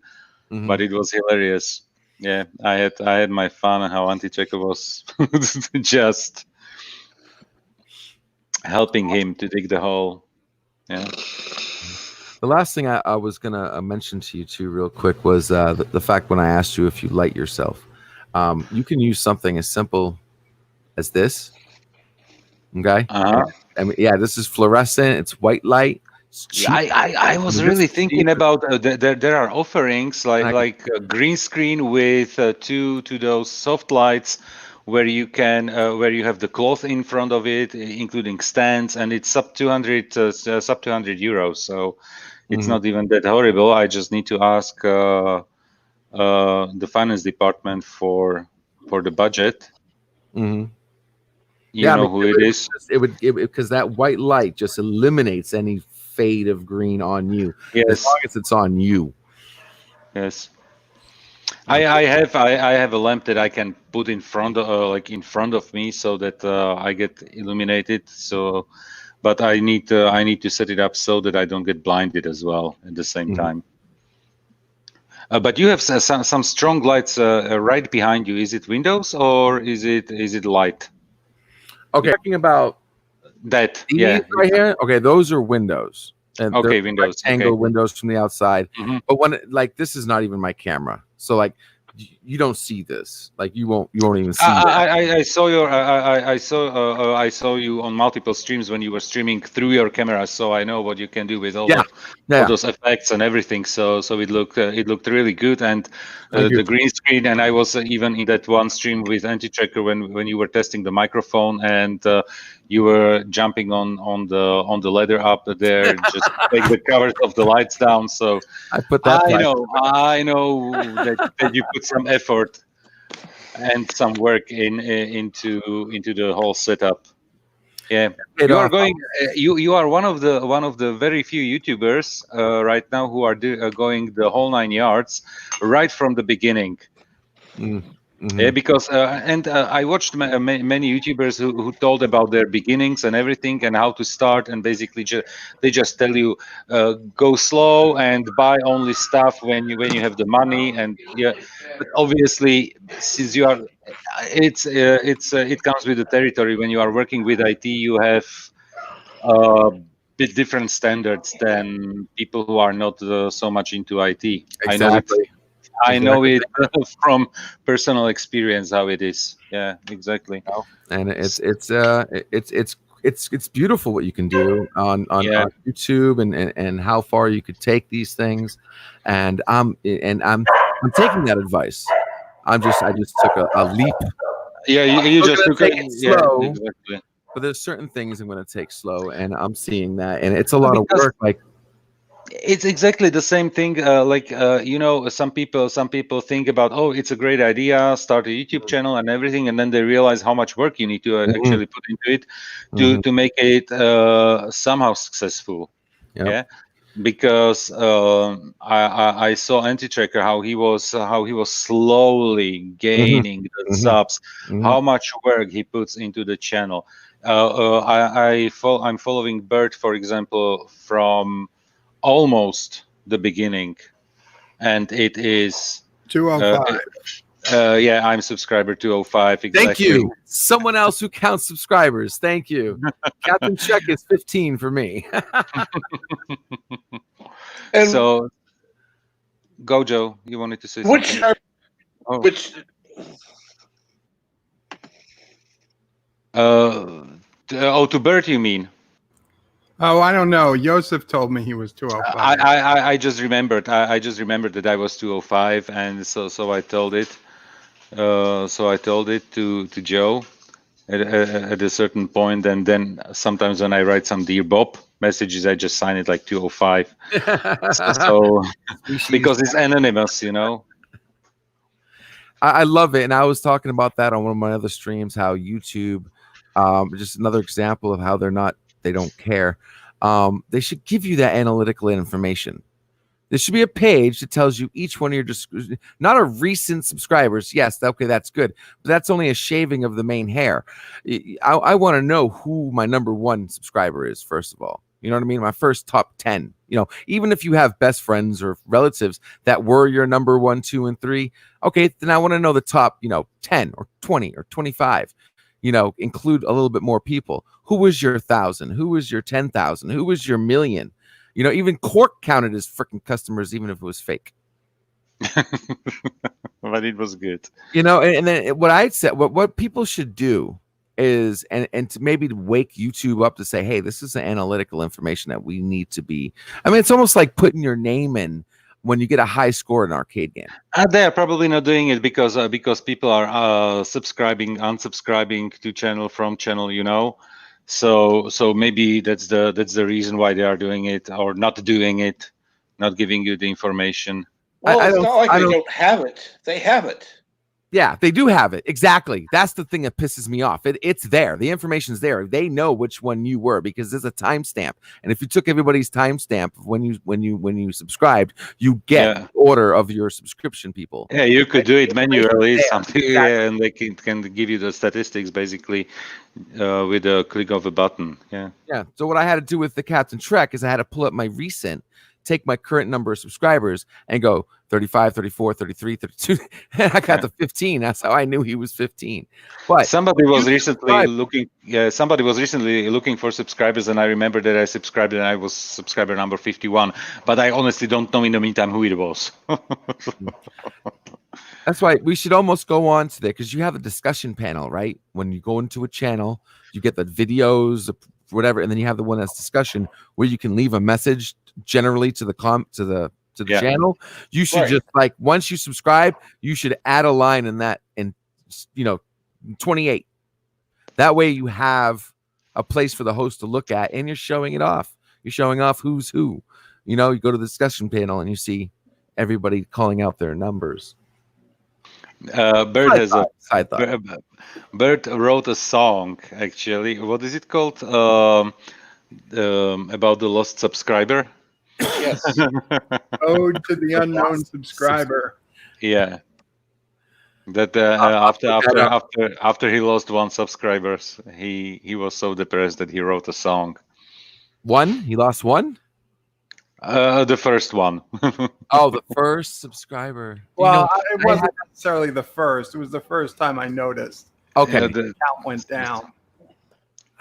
but it was hilarious. Yeah, I had my fun, and how Anti-Checker was just helping him to dig the hole. Yeah. The last thing I was going to mention to you two real quick was the fact when I asked you if you light yourself. You can use something as simple as this. Okay? Uh-huh. I mean, yeah, this is fluorescent. It's white light. It's cheap. I was really thinking about there are offerings like a green screen with two those soft lights where you can where you have the cloth in front of it, including stands, and it's sub 200 euros. So it's not even that horrible. I just need to ask the finance department for the budget. You know who it is. It would because that white light just eliminates any fade of green on you. Yes. As long as it's on you. Yes. I have a lamp that I can put in front of me so that I get illuminated. So, but I need to set it up so that I don't get blinded as well at the same time. But you have some strong lights right behind you. Is it windows or is it light? Okay, talking about that. these Yeah, right here. Okay, those are windows. And okay, they're windows. rectangle Okay. windows from the outside. But when this is not even my camera, so like you don't see this. Like you won't even see that. I saw your I saw you on multiple streams when you were streaming through your camera, so I know what you can do with all those effects and everything. So it looked really good, and the green screen. And I was even in that one stream with Anti-Checker when you were testing the microphone, and you were jumping on the ladder up there, just take the covers of the lights down. So I put that. I know that you put some effort and some work into the whole setup. Yeah, you are going. You are one of the very few YouTubers right now who are going the whole 9 yards right from the beginning. Yeah, because I watched many YouTubers who told about their beginnings and everything and how to start, and basically they just tell you go slow and buy only stuff when you have the money. And yeah, but obviously since you are, it comes with the territory. When you are working with IT, you have bit different standards than people who are not so much into IT. Exactly. I know it from personal experience how it is. Yeah, exactly. And it's beautiful what you can do on YouTube and how far you could take these things. And I'm taking that advice. I just took a leap. Yeah, you just took take it slow. Yeah, exactly. But there's certain things I'm going to take slow, and I'm seeing that, and it's a lot of work. Like. It's exactly the same thing. Some people think about, oh, it's a great idea, start a YouTube channel and everything, and then they realize how much work you need to actually put into it to make it somehow successful. Yep. Yeah, because I saw Anti-Checker how he was slowly gaining the subs, how much work he puts into the channel. I'm following Bert, for example, from almost the beginning, and it is 205. yeah, I'm subscriber 205. Exactly. Thank you. Someone else who counts subscribers. Thank you. Captain Check is 15 for me. And so Gojo, you wanted to say something? Which To Bert, you mean? Oh, I don't know. Joseph told me he was 205. I just remembered. I just remembered that I was 205, and so I told it. So I told it to Joe at a certain point, and then sometimes when I write some Dear Bob messages, I just sign it like 205. So because it's anonymous, you know. I love it, and I was talking about that on one of my other streams. How YouTube, just another example of how they don't care. They should give you that analytical information. There should be a page that tells you each one of your not a recent subscribers. Yes, okay, that's good, but that's only a shaving of the main hair. I want to know who my number one subscriber is, first of all. You know what I mean? My first top 10. You know, even if you have best friends or relatives that were your number 1, 2, and 3, okay, then I want to know the top, 10 or 20 or 25. Include a little bit more people. Who was your 1,000? Who was your 10,000? Who was your million? Even Cork counted as freaking customers, even if it was fake. But it was good. And then what I'd say, what people should do is, and to maybe wake YouTube up to say, hey, this is the analytical information that we need to be. I mean, it's almost like putting your name in when you get a high score in an arcade game. They're probably not doing it because people are unsubscribing to channel from channel, So maybe that's the reason why they are doing it or not doing it, not giving you the information. Well, it's not like they don't have it. They have it. Yeah, they do have it. Exactly. That's the thing that pisses me off. It's there. The information's there. They know which one you were because there's a timestamp. And if you took everybody's timestamp when you subscribed, you get order of your subscription people. Yeah, you could do it manually, something, and they can give you the statistics basically with a click of a button. Yeah. Yeah. So what I had to do with the Captain Trek is I had to pull up my recent, take my current number of subscribers and go 35, 34, 33, 32. And I got to 15. That's how I knew he was 15. But somebody was recently looking for subscribers, and I remember that I subscribed and I was subscriber number 51. But I honestly don't know in the meantime who it was. That's why we should almost go on to that, because you have a discussion panel, right? When you go into a channel, you get the videos, whatever, and then you have the one that's discussion where you can leave a message generally to the channel. You should just like, once you subscribe, you should add a line in that, and 28. That way you have a place for the host to look at, and you're showing it off. You're showing off who's who. You go to the discussion panel and you see everybody calling out their numbers. Bert wrote a song, actually. What is it called? About the lost subscriber. Yes. Ode to the unknown subscriber. Yeah. That after he lost 1 subscriber, he was so depressed that he wrote a song. He lost 1. The first one. Oh, the first subscriber. Well, it wasn't necessarily the first. It was the first time I noticed. Okay. The count went down.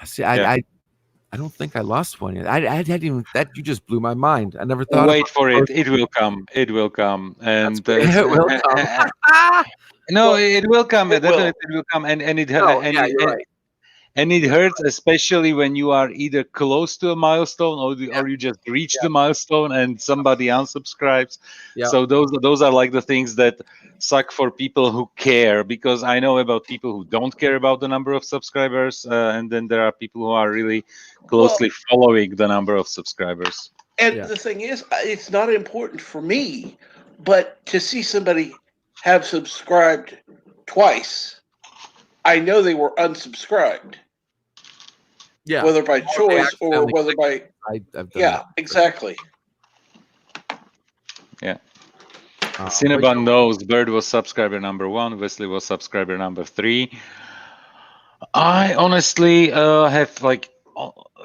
See, I don't think I lost 1 yet. I hadn't even, that you just blew my mind. I never thought. Wait for it. It will come. It will come. And it will come. No, it will come. It will come. And it you're right. And it hurts, especially when you are either close to a milestone or you just reach the milestone and somebody unsubscribes. Yeah. So those are like the things that suck for people who care, because I know about people who don't care about the number of subscribers, and then there are people who are really closely following the number of subscribers. And the thing is, it's not important for me, but to see somebody have subscribed twice, I know they were unsubscribed. Yeah. Whether by choice or whether by... exactly. Yeah. Cinnabon knows Bird was subscriber number 1, Wesley was subscriber number 3. I honestly have like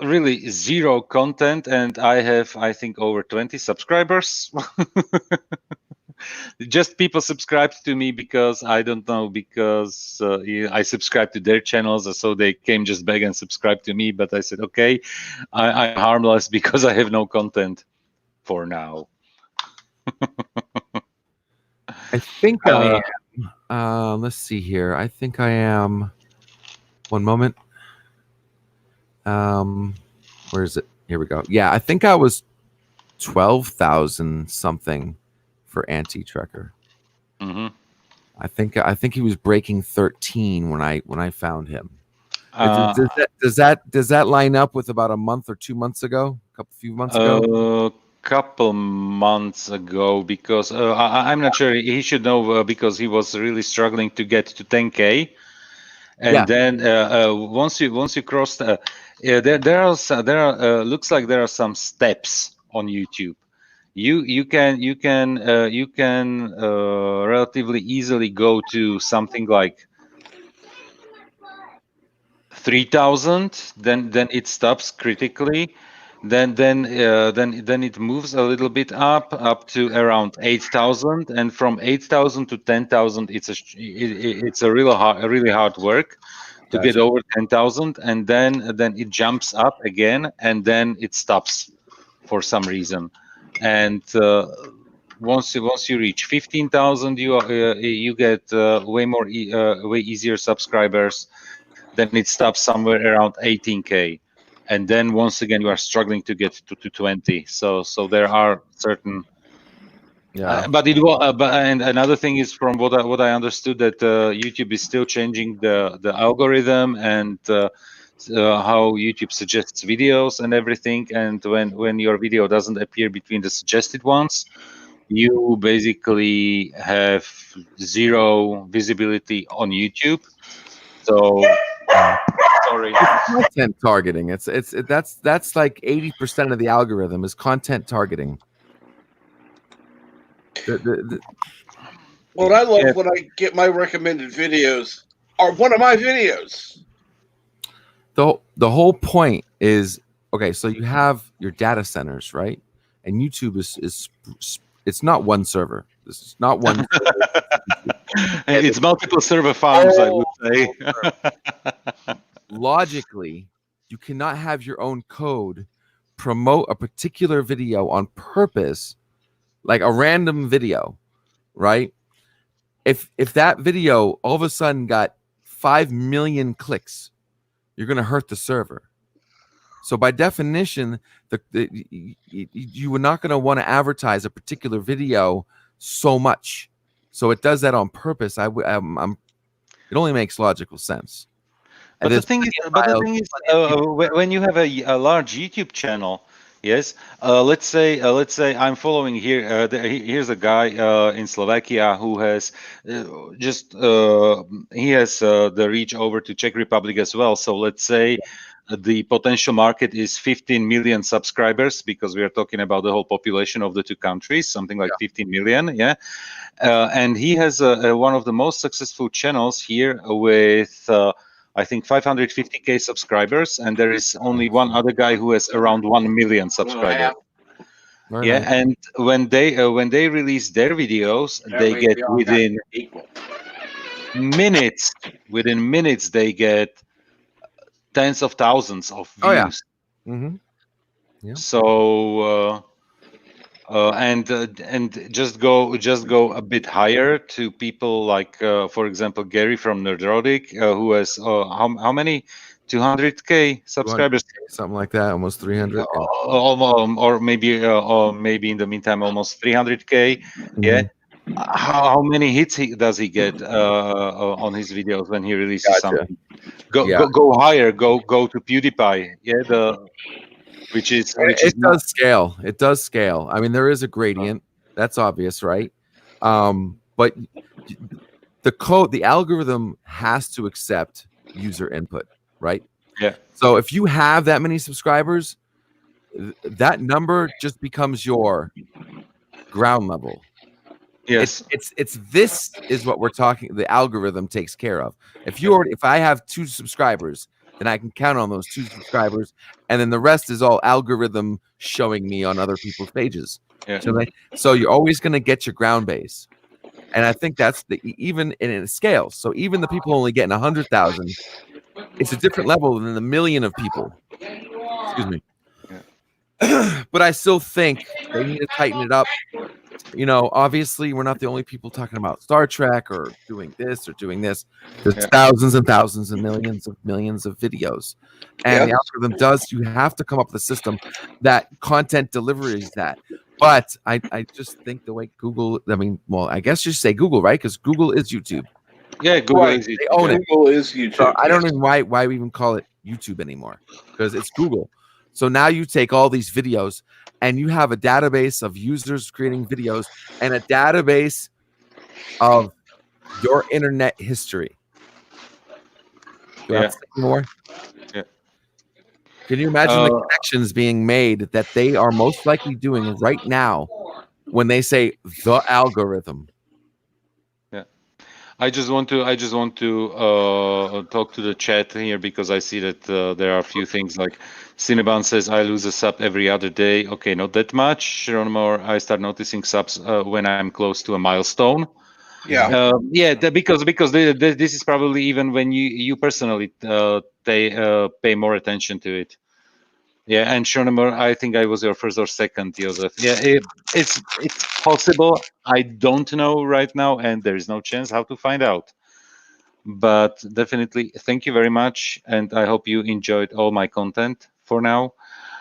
really 0 content, and I have, I think, over 20 subscribers. Just people subscribed to me because I don't know, because I subscribed to their channels, so they came just back and subscribed to me. But I said, okay, I'm harmless because I have no content for now. I think I am. Let's see here. I think I am. One moment. Where is it? Here we go. Yeah, I think I was 12,000 something for Anti-Trekker. Hmm. I think he was breaking 13 when I found him. Does that line up with about a month or 2 months ago? A few months ago? Couple months ago, because I'm not sure. He should know because he was really struggling to get to 10K, and then once you cross there are looks like there are some steps on YouTube. You can relatively easily go to something like 3,000, then it stops critically, then it moves a little bit up to around 8,000, and from 8,000 to 10,000 it's a really hard work to get over 10,000, and then it jumps up again, and then it stops for some reason. And once you reach 15,000, you get way easier subscribers. Then it stops somewhere around 18K, and then once again you are struggling to get to 20. So there are certain. But it will. And another thing is, from what I understood, that YouTube is still changing the algorithm and how YouTube suggests videos and everything. And when your video doesn't appear between the suggested ones, you basically have zero visibility on YouTube. So. Sorry. It's content targeting. That's like 80% of the algorithm is content targeting. What I love when I get my recommended videos are one of my videos. The whole point is, okay, so you have your data centers, right? And YouTube is it's not one server. This is not one server. It's multiple server farms, I would say. Logically, you cannot have your own code promote a particular video on purpose, like a random video, right? If that video all of a sudden got 5 million clicks, you're going to hurt the server. So by definition, you are not going to want to advertise a particular video so much. So it does that on purpose. It only makes logical sense. But the thing is, when you have a large YouTube channel, yes. Let's say I'm following here. Here's a guy in Slovakia who has he has the reach over to Czech Republic as well. So let's say the potential market is 15 million subscribers, because we are talking about the whole population of the two countries, something like 15 million. Yeah. And he has one of the most successful channels here with I think 550K subscribers, and there is only one other guy who has around 1 million subscribers. Yeah, and when they release their videos, they get within minutes they get tens of thousands of views. Oh yeah. Mm-hmm. Yeah. So and just go a bit higher to people like for example Gary from Nerdrotic, who has how many 200K subscribers, something like that, almost 300, or maybe in the meantime almost 300K. Mm-hmm. Yeah. How many hits does he get on his videos when he releases something? Go higher. Go to PewDiePie. Yeah, it does scale. It does scale. I mean, there is a gradient. That's obvious, right? But the algorithm has to accept user input, right? Yeah. So if you have that many subscribers, that number just becomes your ground level. Yes. It's this is what we're talking. The algorithm takes care of. If I have 2 subscribers, then I can count on those 2 subscribers, and then the rest is all algorithm showing me on other people's pages. Yeah. So you're always going to get your ground base, and I think that's even in it scales. So even the people only getting 100,000, it's a different level than the million of people. Excuse me. Yeah. But I still think they need to tighten it up you know, obviously we're not the only people talking about Star Trek or doing this or doing this. There's thousands and thousands and millions of videos. And the algorithm does, you have to come up with a system that content delivers that. But I just think the way Google, I mean, well, I guess you should say Google, right? Because Google is YouTube. Yeah, Google is They own it. Google is YouTube. So I don't know why we even call it YouTube anymore, because it's Google. So now you take all these videos and you have a database of users creating videos and a database of your internet history. Do I have to say more? Yeah. Can you imagine the connections being made that they are most likely doing right now when they say the algorithm? I just want to talk to the chat here, because I see that there are a few things like Cinnabon says I lose a sub every other day. Okay, not that much. More, I start noticing subs when I'm close to a milestone. Yeah, because this is probably even when you personally pay more attention to it. Yeah, and Shonemore, I think I was your first or second, Joseph. Yeah, it's possible. I don't know right now, and there is no chance how to find out. But definitely, thank you very much, and I hope you enjoyed all my content for now.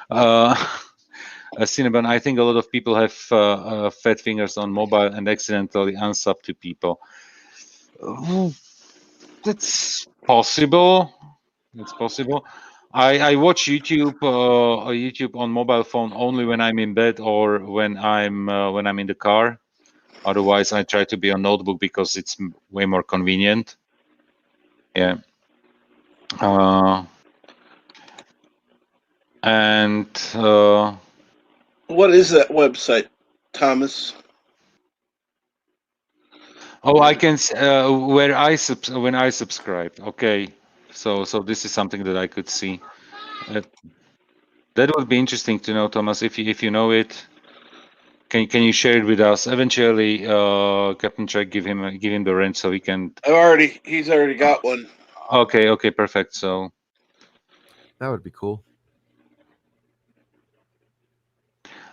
Cinnabon, I think a lot of people have fat fingers on mobile and accidentally unsub to people. That's possible. It's possible. I watch YouTube on mobile phone only when I'm in bed or when I'm in the car. Otherwise, I try to be on notebook because it's way more convenient. Yeah. what is that website, Thomas? Oh, I can when I subscribe. Okay, so this is something that I could see. That would be interesting to know, Thomas. If you know it, can you share it with us? Eventually, Captain Trek, give him the range so he can. He's already got one. Okay, perfect. So that would be cool.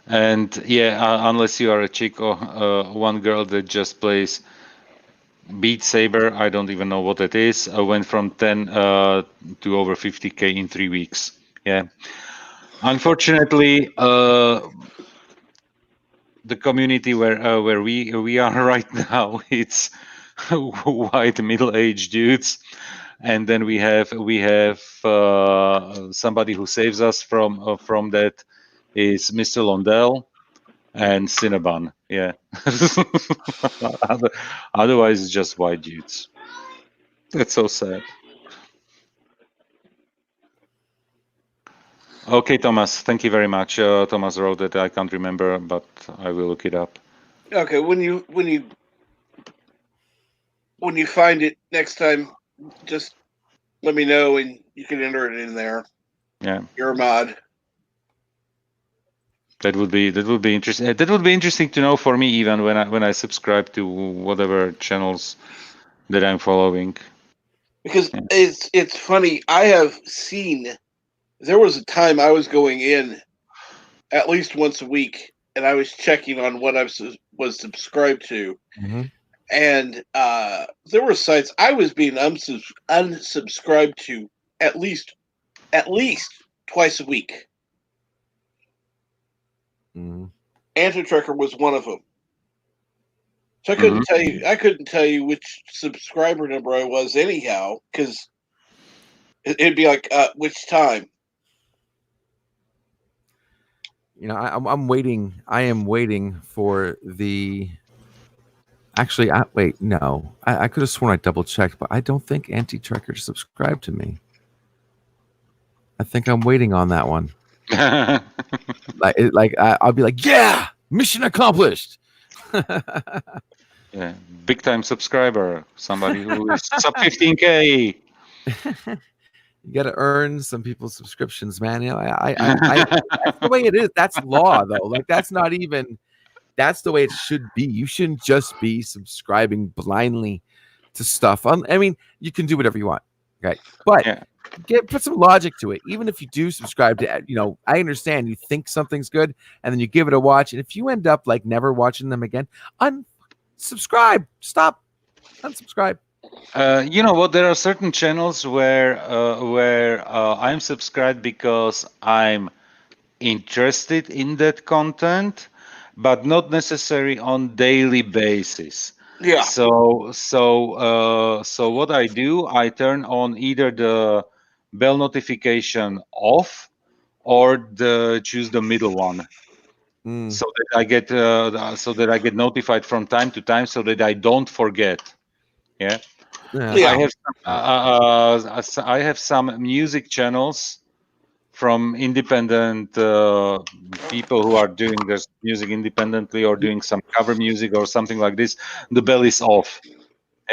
And yeah, unless you are a chick or one girl that just plays Beat Saber, I don't even know what that is. I went from 10 to over 50K in 3 weeks. Yeah. Unfortunately, the community where we are right now, it's white middle-aged dudes, and then we have somebody who saves us from that is Mr. Londell and Cinnabon. Yeah. Otherwise, it's just white dudes. That's so sad. Okay, Thomas. Thank you very much. Thomas wrote that I can't remember, but I will look it up. Okay, when you find it next time, just let me know and you can enter it in there. Yeah. You're a mod. That would be interesting. That would be interesting to know for me, even when I subscribe to whatever channels that I'm following. Because it's funny. I have seen. There was a time I was going in at least once a week, and I was checking on what I was subscribed to, and there were sites I was being unsubscribed to at least twice a week. Anti-Trekker was one of them. So I couldn't tell you. I couldn't tell you which subscriber number I was anyhow, because it'd be like which time. You know, I'm waiting. I am waiting for the. Actually, wait. No, I could have sworn I double checked, but I don't think Anti-Trekker subscribed to me. I think I'm waiting on that one. I'll be like, yeah, mission accomplished. Yeah, big time subscriber, somebody who is sub 15K. You got to earn some people's subscriptions, man. You know, that's the way it is. That's law, though. Like that's not even. That's the way it should be. You shouldn't just be subscribing blindly to stuff. I mean, you can do whatever you want, right? But put some logic to it. Even if you do subscribe to, I understand you think something's good and then you give it a watch, and if you end up like never watching them again, unsubscribe. Stop. Unsubscribe. You know what? There are certain channels where I'm subscribed because I'm interested in that content, but not necessarily on daily basis. Yeah. So what I do, I turn on either the bell notification off or choose the middle one, so that I get notified from time to time, so that I don't forget. Yeah. Yeah. I have some music channels from independent people who are doing their music independently or doing some cover music or something like this. The bell is off.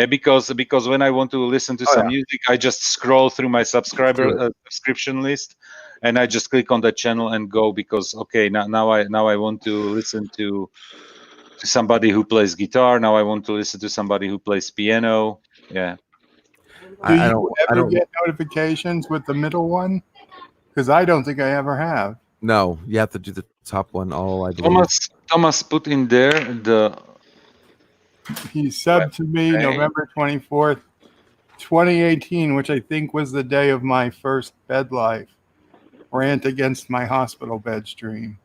Because when I want to listen to some music, I just scroll through my subscription list, and I just click on that channel and go, because now I want to listen to somebody who plays guitar. Now I want to listen to somebody who plays piano. Yeah. Do you ever get notifications with the middle one? Because I don't think I ever have. No, you have to do the top one. I believe. Thomas put in there he subbed to me November 24th, 2018, which I think was the day of my first bed life rant against my hospital bed stream.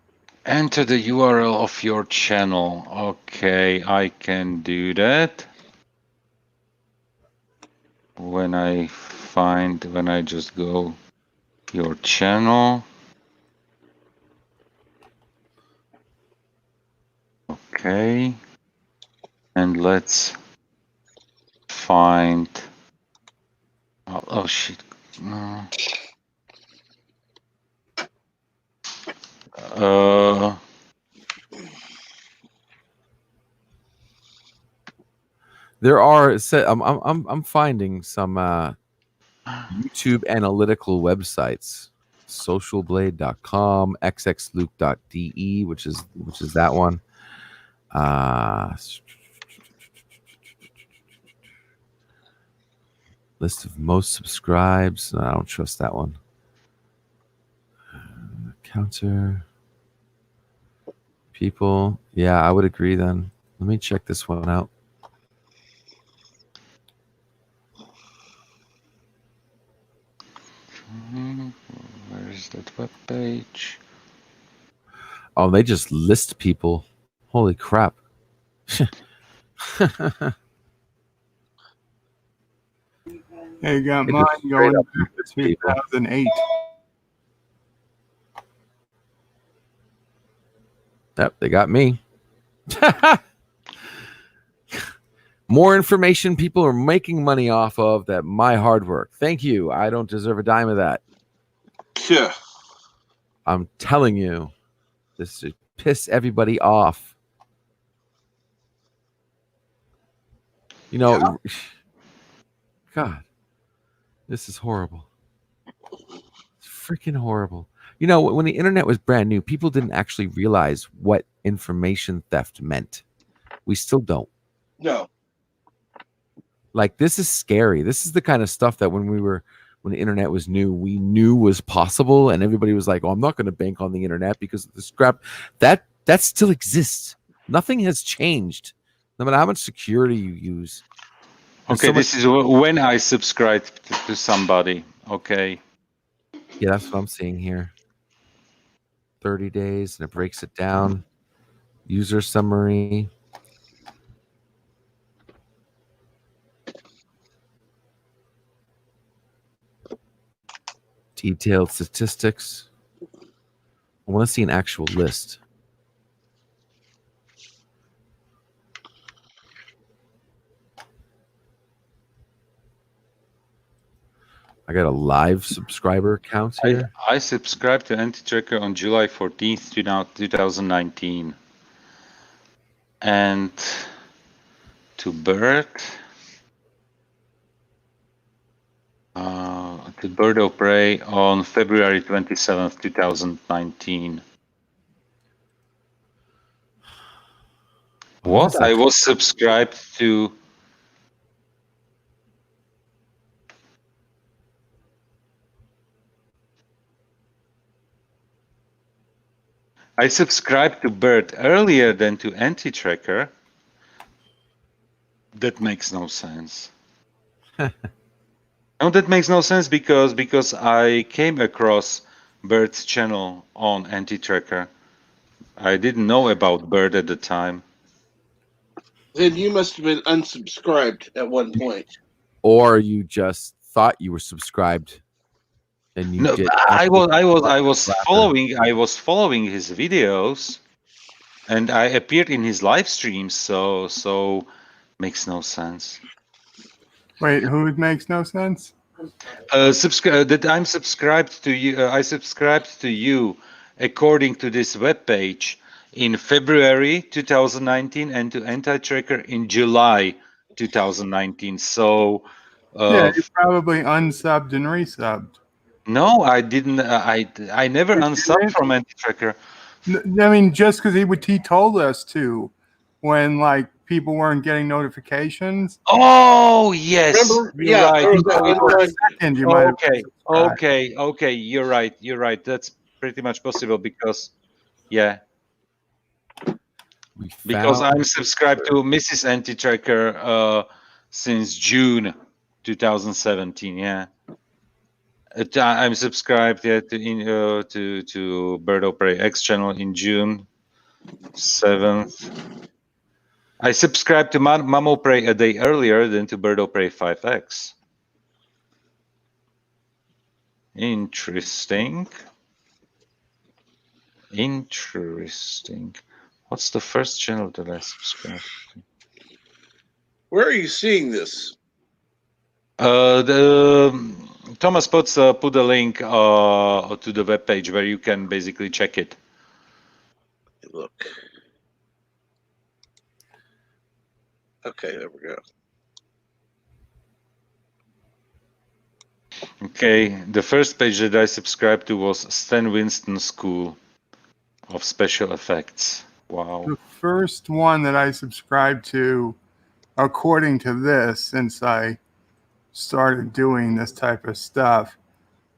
Enter the URL of your channel. Okay, I can do that. When I just go your channel. Okay. And let's find. Oh shit. No. There are. I'm finding some YouTube analytical websites. Socialblade.com, xxluke.de, which is that one. List of most subscribes. No, I don't trust that one. Counter people. Yeah, I would agree then. Let me check this one out. Where is that web page? Oh, they just list people. Holy crap. They got mine going back to 2008. Yep, they got me. More information people are making money off of that my hard work. Thank you. I don't deserve a dime of that. Yeah. I'm telling you, this should piss everybody off. God, this is horrible. It's freaking horrible. When the internet was brand new, people didn't actually realize what information theft meant. We still don't. No. Like, this is scary. This is the kind of stuff that when the internet was new, we knew was possible, and everybody was like, "Oh, I'm not going to bank on the internet because of this crap." That still exists. Nothing has changed, no matter how much security you use. Okay, this is when I subscribe to somebody. Okay. Yeah, that's what I'm seeing here. 30 days, and it breaks it down. User summary. Detailed statistics. I want to see an actual list. I got a live subscriber count here. I subscribed to Anti-Tracker on July 14th, 2019. And to Bird of Prey on February 27th, 2019. What? I was subscribed to... I subscribed to Bird earlier than to Anti-Tracker. That makes no sense. No, that makes no sense because I came across Bird's channel on Anti-Tracker. I didn't know about Bird at the time. Then you must have been unsubscribed at one point. Or you just thought you were subscribed, and you No, did. I was following his videos, and I appeared in his live streams. So makes no sense. Wait, who it makes no sense? That I'm subscribed to you. I subscribed to you according to this webpage in February 2019 and to Anti-Tracker in July 2019. So Yeah, you probably unsubbed and resubbed. no, I didn't. I never unsubbed from Anti-Tracker. I mean, just because he told us to, when like people weren't getting notifications. Oh yes, Remember? you're Yeah, right. there was that one For a time. second, you might have Okay. You're right. That's pretty much possible because, yeah, because I'm subscribed to Mrs. Anti-Tracker since June 2017. Yeah, I'm subscribed to Bird of Prey X channel in June 7th. I subscribed to Mammo Prey a day earlier than to Bird of Prey 5X. Interesting. What's the first channel that I subscribed to? Where are you seeing this? Thomas put a link to the webpage where you can basically check it. Look. Okay, there we go. Okay, the first page that I subscribed to was Stan Winston School of Special Effects. Wow. The first one that I subscribed to, according to this, since I started doing this type of stuff,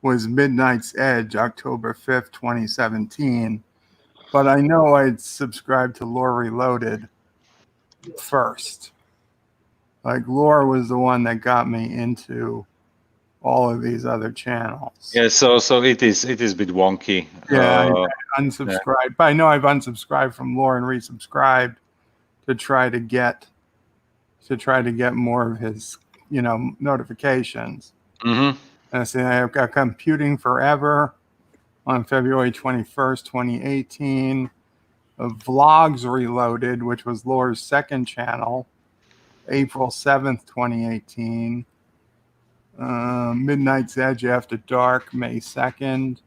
was Midnight's Edge, October 5th, 2017. But I know I'd subscribed to Lore Reloaded first. Like, Lore was the one that got me into all of these other channels. Yeah, so it is a bit wonky. Yeah, I unsubscribed. Yeah. But I know I've unsubscribed from Lore and resubscribed to try to get more of his, notifications. Mm-hmm. And I say I've got Computing Forever on February 21st, 2018. Vlogs Reloaded, which was Lore's second channel, April 7th, 2018. Midnight's Edge After Dark, May 2nd,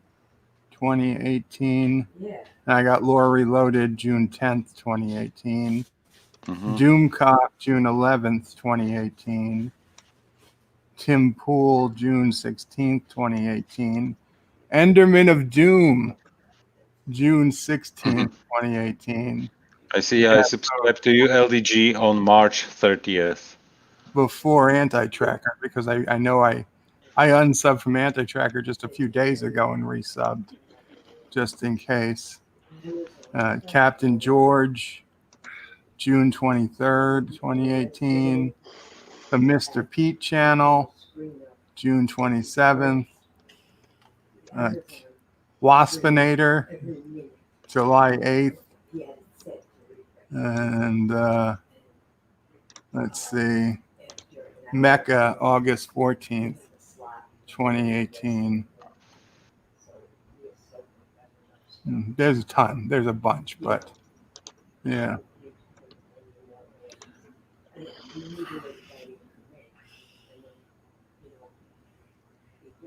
2018. Yeah. And I got Lore Reloaded, June 10th, 2018. Mm-hmm. Doomcock, June 11th, 2018. Tim Pool, June 16th, 2018. Enderman of Doom, June 16th, 2018. I see. I subscribed to you, LDG, on March 30th. Before Anti-Tracker, because I know I unsubbed from Anti-Tracker just a few days ago and resubbed, just in case. Captain George, June 23rd, 2018. The Mr. Pete channel, June 27th. Waspinator, July 8th. And let's see, Mecca, August 14th, 2018. There's a ton. There's a bunch, but yeah.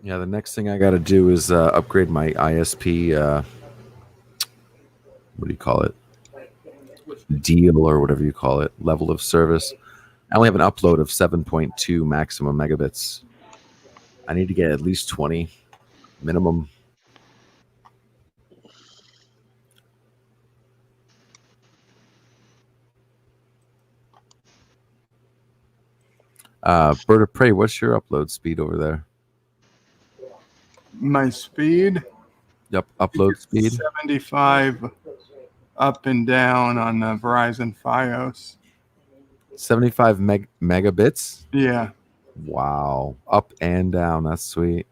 Yeah, the next thing I got to do is upgrade my ISP. What do you call it? Deal or whatever you call it. Level of service. I only have an upload of 7.2 maximum megabits. I need to get at least 20 minimum. Bird of Prey, what's your upload speed over there? My speed? Yep, upload speed. 75 up and down on the Verizon FiOS. 75 megabits. Yeah. Wow, up and down. That's sweet.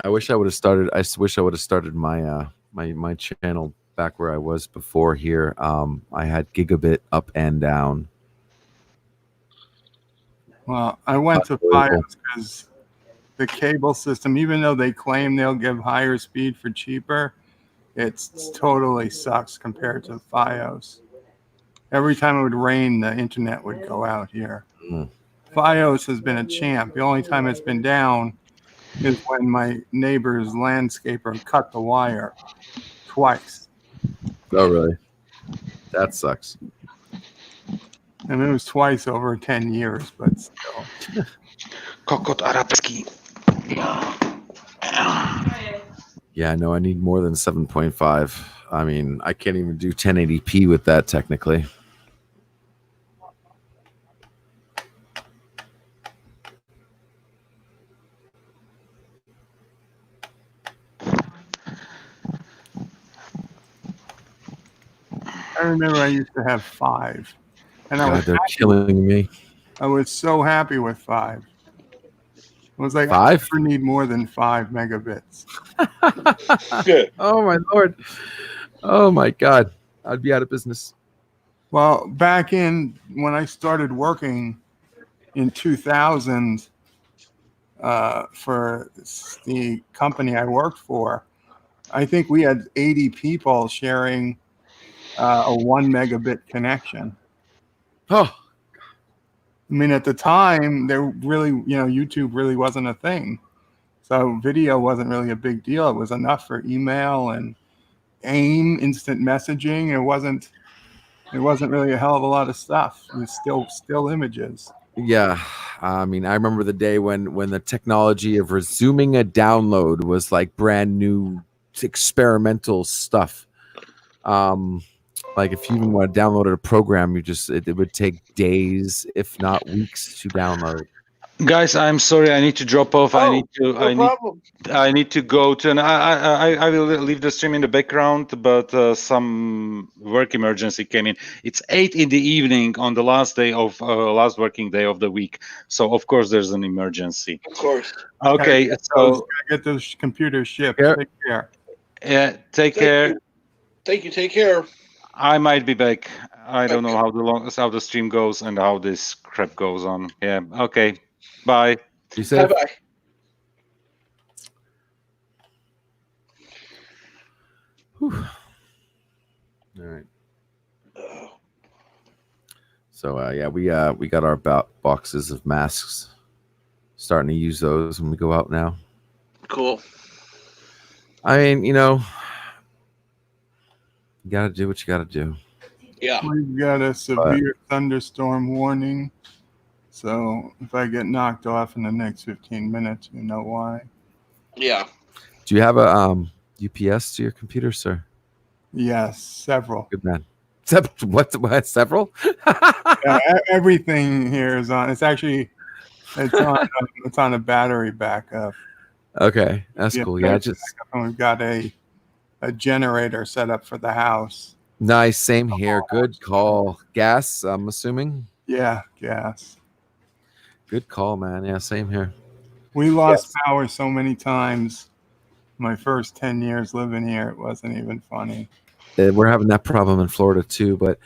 I wish I would have started. I wish I would have started my my channel back where I was before here. I had gigabit up and down. Well, I went to Unbelievable. FiOS because the cable system, even though they claim they'll give higher speed for cheaper, it's totally sucks compared to FiOS. Every time it would rain, the internet would go out here. Mm. FiOS has been a champ. The only time it's been down is when my neighbor's landscaper cut the wire twice. Oh, really? That sucks. And it was twice over 10 years, but still. Kokot arabski. Yeah, no, I need more than 7.5. I mean, I can't even do 1080p with that technically. I remember I used to have 5. And God, they're killing me. I was so happy with 5. I was like, 5? I never need more than 5 megabits. Good. Oh my Lord. Oh my God. I'd be out of business. Well, back in when I started working in 2000 for the company I worked for, I think we had 80 people sharing a 1 megabit connection. Oh, I mean, at the time, there really, YouTube really wasn't a thing. So video wasn't really a big deal. It was enough for email and AIM, instant messaging. It wasn't really a hell of a lot of stuff. It was still images. yeah. I mean, I remember the day when the technology of resuming a download was like brand new experimental stuff. Like if you even want to download a program, it would take days, if not weeks, to download. Guys, I'm sorry. I need to drop off. Oh, I need to. no problem. I need to go to. And I will leave the stream in the background. But some work emergency came in. It's 8 in the evening on the last day of last working day of the week. So of course there's an emergency. Of course. Okay. So Get those computers shipped. Yeah. Take care. yeah, take care. Thank you. Take care. I might be back. I don't know how the stream goes and how this crap goes on. Yeah. Okay. Bye. You said Bye bye. all right. So yeah, we got our boxes of masks. Starting to use those when we go out now. Cool. I mean, you got to do what you got to do. Yeah. We've got a severe thunderstorm warning. So if I get knocked off in the next 15 minutes, you know why. Yeah. Do you have a UPS to your computer, sir? Yes, several. Good man. What? Several? Yeah, everything here is on. It's on a battery backup. Okay, that's cool. Yeah, And we've got a generator set up for the house. nice. Same here. Good call. Gas, I'm assuming. Yeah, gas. Good call, man. Yeah, same here. We lost power so many times. My first 10 years living here, it wasn't even funny. We're having that problem in Florida too, but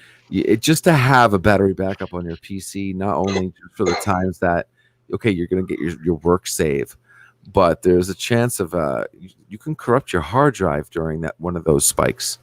just to have a battery backup on your PC, not only for the times that, okay, you're going to get your work save, but there's a chance of you can corrupt your hard drive during one of those spikes.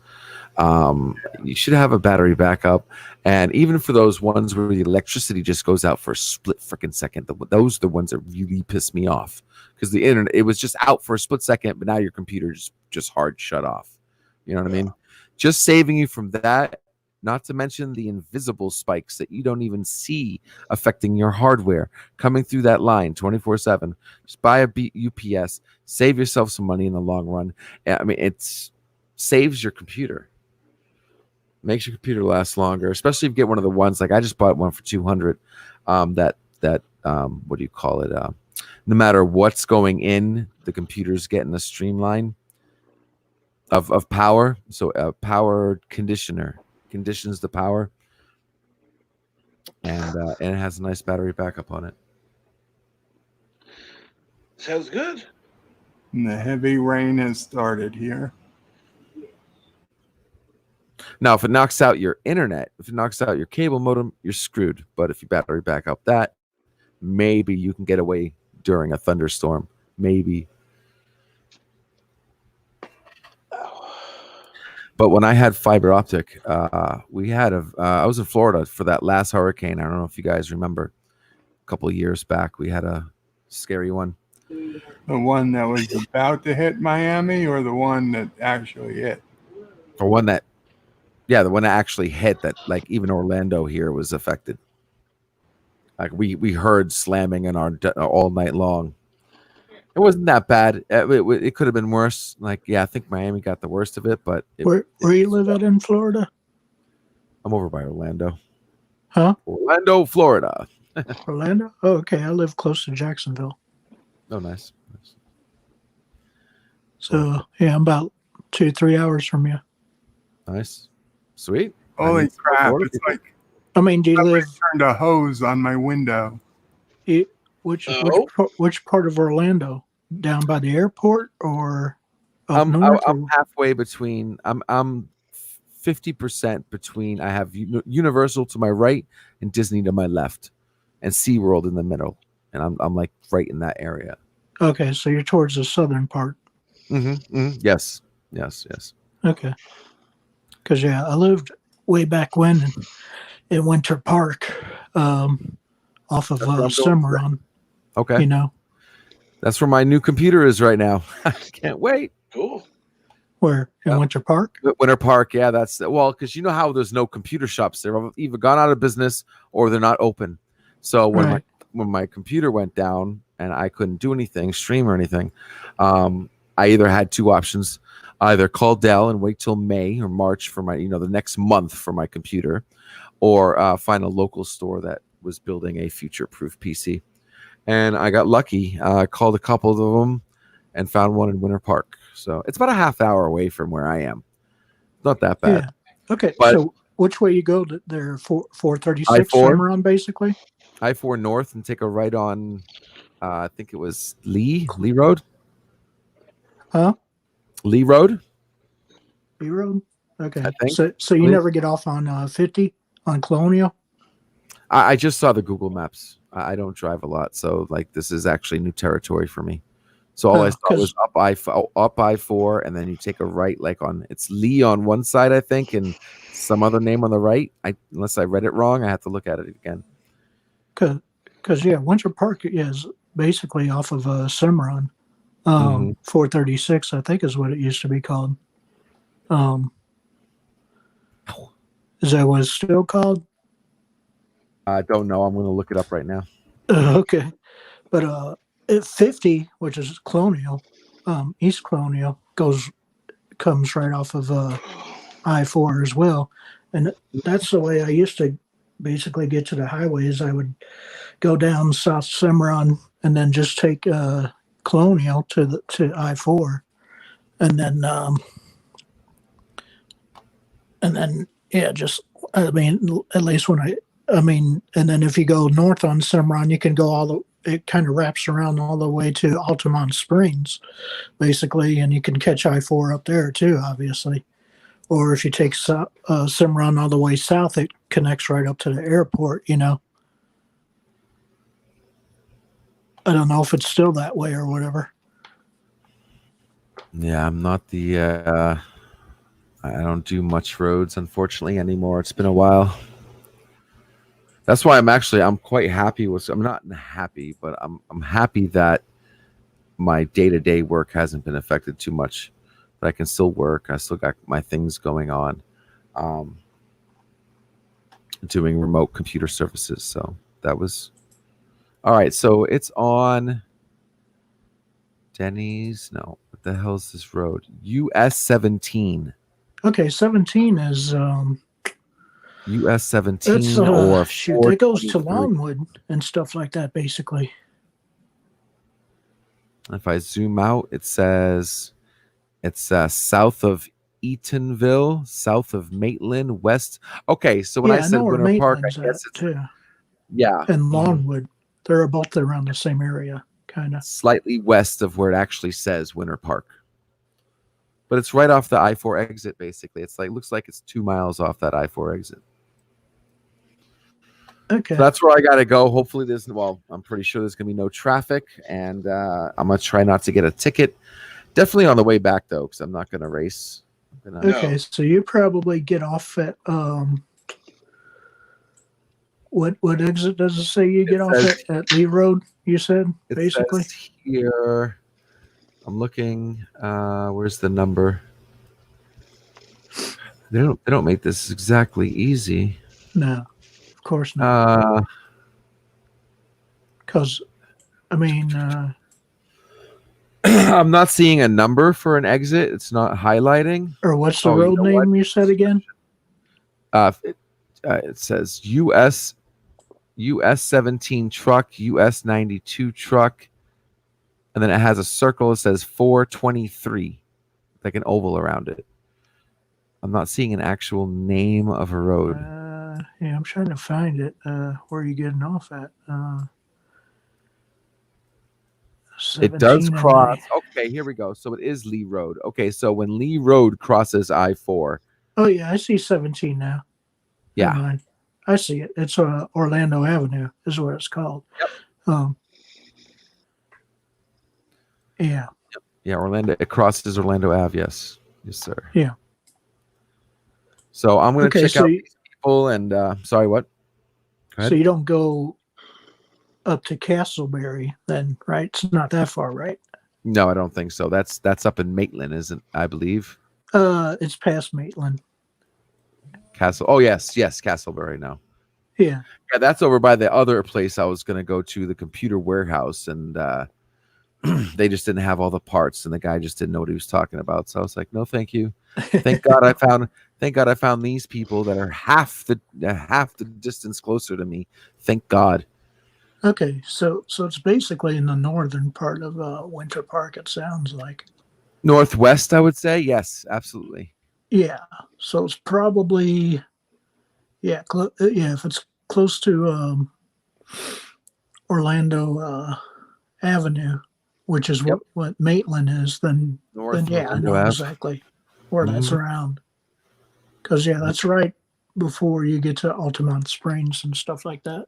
You should have a battery backup, and even for those ones where the electricity just goes out for a split freaking second, those are the ones that really piss me off, because the internet, it was just out for a split second, but now your computer just hard shut off. You know what I mean? Just saving you from that, not to mention the invisible spikes that you don't even see affecting your hardware coming through that line 24/7. Just buy a UPS, save yourself some money in the long run. I mean, it saves your computer, makes your computer last longer, especially if you get one of the ones like I just bought one for $200. That what do you call it? No matter what's going in, the computer's getting a streamline. of power. So a power conditioner conditions the power, and it has a nice battery backup on it. Sounds good. And the heavy rain has started here. Now, if it knocks out your internet, if it knocks out your cable modem, you're screwed. But if you battery back up that, maybe you can get away during a thunderstorm. Maybe. But when I had fiber optic, we had I was in Florida for that last hurricane. I don't know if you guys remember. A couple of years back, we had a scary one. The one that was about to hit Miami, or the one that actually hit? Or one that, yeah, the one that actually hit. That like even Orlando here was affected. Like we heard slamming in our all night long. It wasn't that bad. It could have been worse. Like, yeah, I think Miami got the worst of it. But Where you live at in Florida? I'm over by Orlando. Huh? Orlando, Florida. Orlando? Oh, okay. I live close to Jacksonville. Oh, nice. So, yeah, I'm about 2-3 hours from you. Nice. Sweet. Holy crap. It's like, I mean, do you live... turned a hose on my window. Which part of Orlando? Down by the airport or up I'm north? halfway between. I'm 50% between. I have Universal to my right and Disney to my left, and SeaWorld in the middle, and I'm like right in that area. Okay, so you're towards the southern part. Yes. Okay. Because I lived way back when in Winter Park, off of Cimarron. Okay. You know, that's where my new computer is right now. I can't wait. Cool. Where in Winter Park? Winter Park, yeah. That's because you know how there's no computer shops. They're either gone out of business or they're not open. So when my computer went down and I couldn't do anything, stream or anything, I either had two options: either call Dell and wait till May or March for my, the next month for my computer, or find a local store that was building a future-proof PC. And I got lucky. I called a couple of them and found one in Winter Park. So it's about a half hour away from where I am. Not that bad. Yeah. Okay. But so which way you go? There, 436 Cimarron, basically. I-4 north and take a right on. I think it was Lee Road. Huh? Lee Road. Lee Road. Okay. I think. So you never get off on 50 on Colonial? I just saw the Google Maps. I don't drive a lot, so like this is actually new territory for me. So all I saw was up I-4, and then you take a right, like it's Lee on one side, I think, and some other name on the right. Unless I read it wrong, I have to look at it again. Because Winter Park is basically off of Cimarron. 436, I think, is what it used to be called. Is that what it's still called? I don't know. I'm going to look it up right now. Okay. But at 50, which is Colonial, East Colonial, comes right off of I-4 as well. And that's the way I used to basically get to the highways. I would go down South Cimarron and then just take Colonial to I-4. And then just, I mean, at least and then if you go north on Cimarron, you can go it kind of wraps around all the way to Altamont Springs, basically, and you can catch I-4 up there too, obviously. Or if you take Cimarron all the way south, it connects right up to the airport, I don't know if it's still that way or whatever. Yeah, I'm not I don't do much roads, unfortunately, anymore. It's been a while. That's why I'm quite happy I'm not happy, but I'm happy that my day-to-day work hasn't been affected too much. But I can still work. I still got my things going on. Doing remote computer services. So that was all right. So it's on Denny's. No, what the hell is this road? US 17. Okay, 17 is US 17 that's, or it goes to Longwood and stuff like that, basically. If I zoom out, it says It's south of Eatonville, south of Maitland, west. Okay, so when I I said know where Winter Park, I Maitland's guess at it's too, yeah, and Longwood. They're both around the same area, kind of. slightly west of where it actually says Winter Park. But it's right off the I-4 exit, basically. It's like looks like it's 2 miles off that I-4 exit. Okay. So that's where I gotta go. Hopefully I'm pretty sure there's gonna be no traffic, and I'm gonna try not to get a ticket. Definitely on the way back though, because I'm not gonna race. Okay, so you probably get off at what exit does it say you get off at Lee Road? You said It basically says here. I'm looking. Where's the number? They don't make this exactly easy. No, of course not. Because I mean, I'm not seeing a number for an exit. It's not highlighting. Or what's the road name you said again? It says US 17 truck, US 92 truck, and then it has a circle. It says 423, like an oval around it. I'm not seeing an actual name of a road. Yeah, I'm trying to find it. Where are you getting off at? It does cross. Okay, here we go. So it is Lee Road. Okay, so when Lee Road crosses I-4. Oh yeah, I see 17 now. Yeah. Never mind. I see it. It's Orlando Avenue is what it's called. Yep. Yeah. Yeah, Orlando. It crosses Orlando Ave. Yes, sir. Yeah. So I'm going to check out these people. And sorry, what? So you don't go up to Castleberry, then, right? It's not that far, right? No, I don't think so. That's up in Maitland, isn't? I believe. It's past Maitland. Castle. Oh yes, Castleberry now. Yeah. Yeah, that's over by the other place I was going to go to, the computer warehouse, and they just didn't have all the parts, and the guy just didn't know what he was talking about. So I was like, no, thank you. Thank God I found these people that are half the distance closer to me. Thank God. Okay, so it's basically in the northern part of Winter Park. It sounds like Northwest, I would say. Yes, absolutely. Yeah, so it's probably if it's close to Orlando Avenue, which is what Maitland is, then yeah, I know exactly where that's around. Because that's right before you get to Altamont Springs and stuff like that.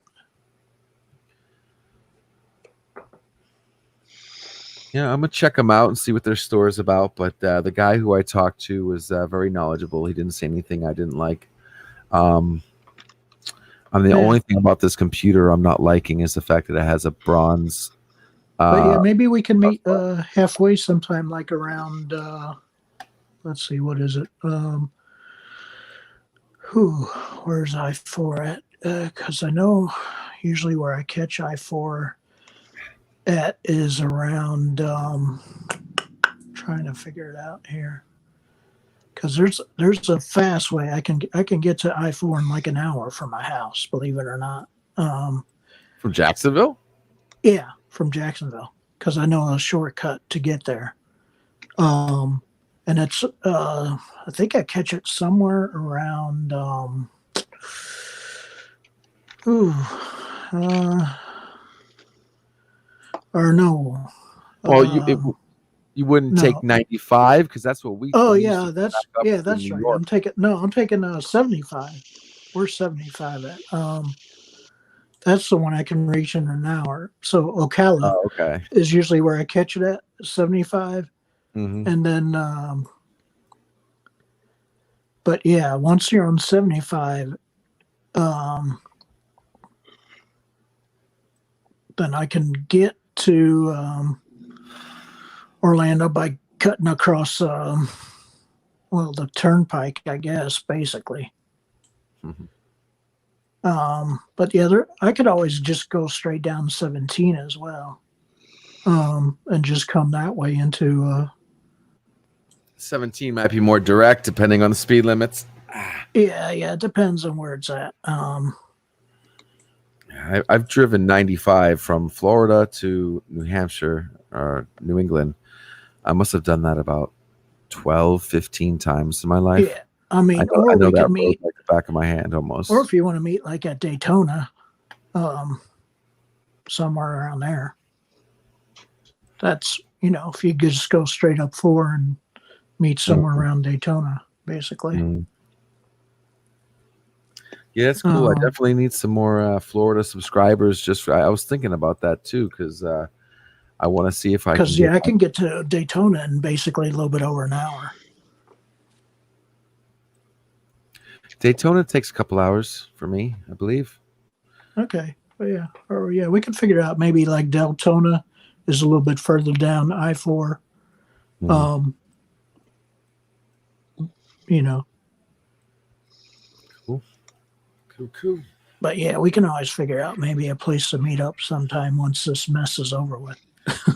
Yeah, I'm gonna check them out and see what their store is about. But the guy who I talked to was very knowledgeable. He didn't say anything I didn't like. The only thing about this computer I'm not liking is the fact that it has a bronze. But yeah, maybe we can meet halfway sometime, like around. Let's see, what is it? Where's I-4 at? Because I know usually where I catch I-4 at is around. Trying to figure it out here. Because there's a fast way I can get to I-4 in like an hour from my house. Believe it or not. From Jacksonville? Yeah, from Jacksonville, because I know a shortcut to get there. And it's I think I catch it somewhere around or no. Well, you wouldn't take 95 because that's what we. Oh yeah, that's right. York. I'm taking 75. Where's 75 at? That's the one I can reach in an hour. So Ocala is usually where I catch it at 75. And then but yeah, once you're on 75, then I can get to Orlando by cutting across the turnpike, I guess, basically. But yeah, I could always just go straight down 17 as well, and just come that way into 17 might be more direct depending on the speed limits. Yeah, it depends on where it's at. I've driven 95 from Florida to New Hampshire or New England. I must have done that about 12, 15 times in my life. Yeah, I mean, I or know we that could meet, road like the back of my hand almost. or if you want to meet like at Daytona, somewhere around there. That's, if you just go straight up 4 and meet somewhere around Daytona, basically. Mm. Yeah, that's cool. I definitely need some more Florida subscribers. I was thinking about that too, because I want to see if I can. Because I can get to Daytona in basically a little bit over an hour. Daytona takes a couple hours for me, I believe. Okay, well, yeah, we can figure out maybe like Deltona is a little bit further down I-4. Mm. Cool. But yeah, we can always figure out maybe a place to meet up sometime once this mess is over with.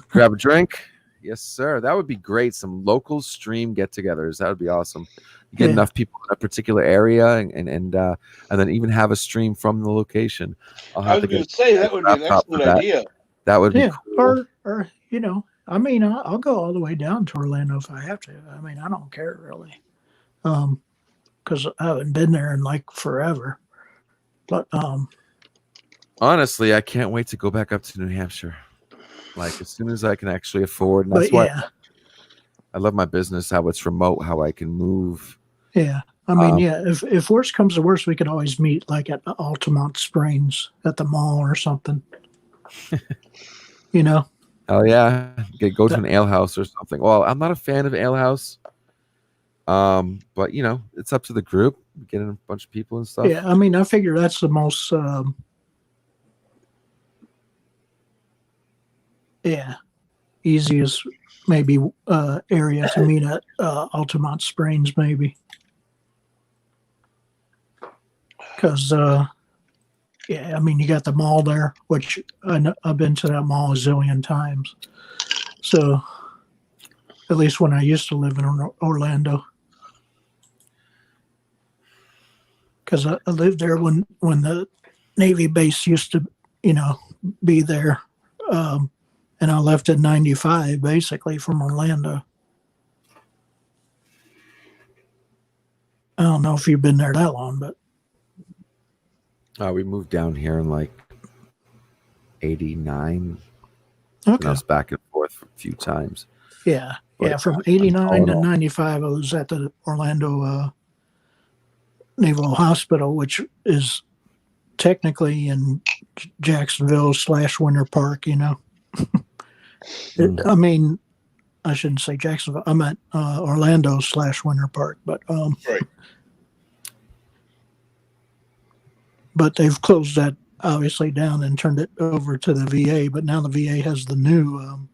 Grab a drink. Yes, sir. That would be great. Some local stream get-togethers. That would be awesome. You get enough people in a particular area, and then even have a stream from the location. I was going to say that would be an excellent idea. That would be cool. Or I mean, I'll go all the way down to Orlando if I have to. I mean, I don't care really, because I haven't been there in like forever. But honestly, I can't wait to go back up to New Hampshire. Like as soon as I can actually afford, and that's why I love my business, how it's remote, how I can move. Yeah. I mean, if worse comes to worse, we could always meet like at Altamont Springs at the mall or something. Oh yeah, go to an ale house or something. Well, I'm not a fan of ale house, but it's up to the group, getting a bunch of people and stuff. Yeah, I mean, I figure that's the most easiest maybe area to meet at Altamont Springs, maybe. Because I mean, you got the mall there, which I've been to that mall a zillion times. So, at least when I used to live in Orlando, because I lived there when the Navy base used to, be there, and I left in '95 basically from Orlando. I don't know if you've been there that long, but. We moved down here in like '89. Okay. And I was back and forth a few times. Yeah. From '89 to '95, I was at the Orlando Naval Hospital, which is technically in Jacksonville / Winter Park. I mean, I shouldn't say Jacksonville. I meant Orlando / Winter Park, but right. But they've closed that obviously down and turned it over to the VA. But now the VA has the new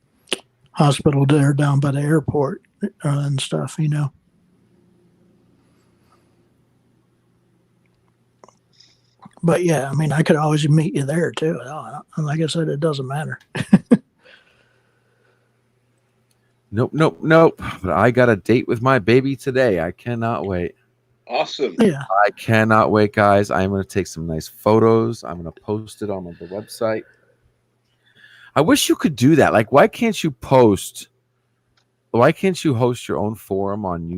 hospital there down by the airport and stuff, But yeah, I mean, I could always meet you there too. Like I said, it doesn't matter. Nope. But I got a date with my baby today. I cannot wait. Awesome. Yeah. I cannot wait, guys. I'm going to take some nice photos. I'm going to post it on the website. I wish you could do that. Like, why can't you host your own forum on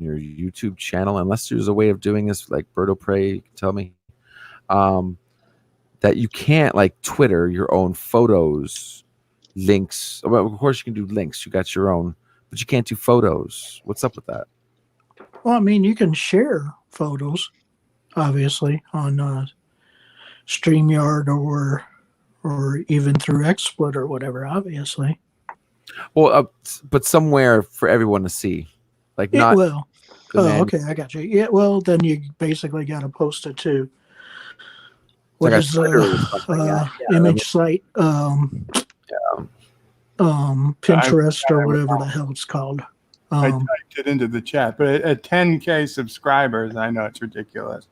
your YouTube channel? Unless there's a way of doing this, like Birdo Prey, you can tell me. That you can't like Twitter your own photos, links. Well, of course you can do links. You got your own, but you can't do photos. What's up with that? Well, I mean, you can share photos, obviously, on StreamYard or even through XSplit or whatever, obviously. Well, but somewhere for everyone to see. Like not. Well, okay, I got you. Yeah, well, then you basically got to post it to what is image site, Pinterest or whatever the hell it's called. I typed it into the chat, but at 10K subscribers, I know it's ridiculous,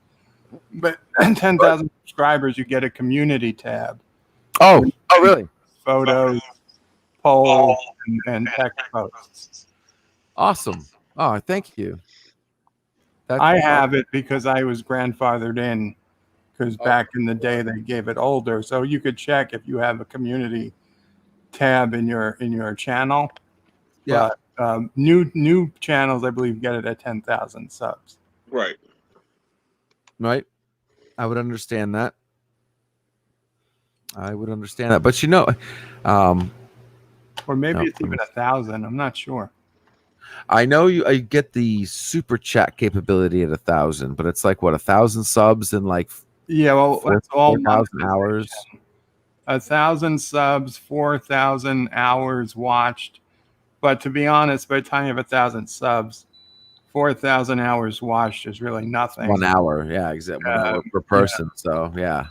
but at 10,000 subscribers, you get a community tab. Oh, really? Photos, polls, and text posts. Awesome. Oh, thank you. I have it because I was grandfathered in, because back in the day they gave it older, so you could check if you have a community tab in your channel. Yeah. New channels, I believe, get it at 10,000 subs. Right. Right. I would understand that. But or maybe no, it's even 1,000. I'm not sure. I know I get the super chat capability at 1,000, but it's like what, 1,000 subs and like Yeah, well, that's all 4,000 hours. 1,000 subs, 4,000 hours watched. But to be honest, by the time you have 1,000 subs, 4,000 hours watched is really nothing. 1 hour, yeah, exactly. 1 hour per person. Yeah. So yeah,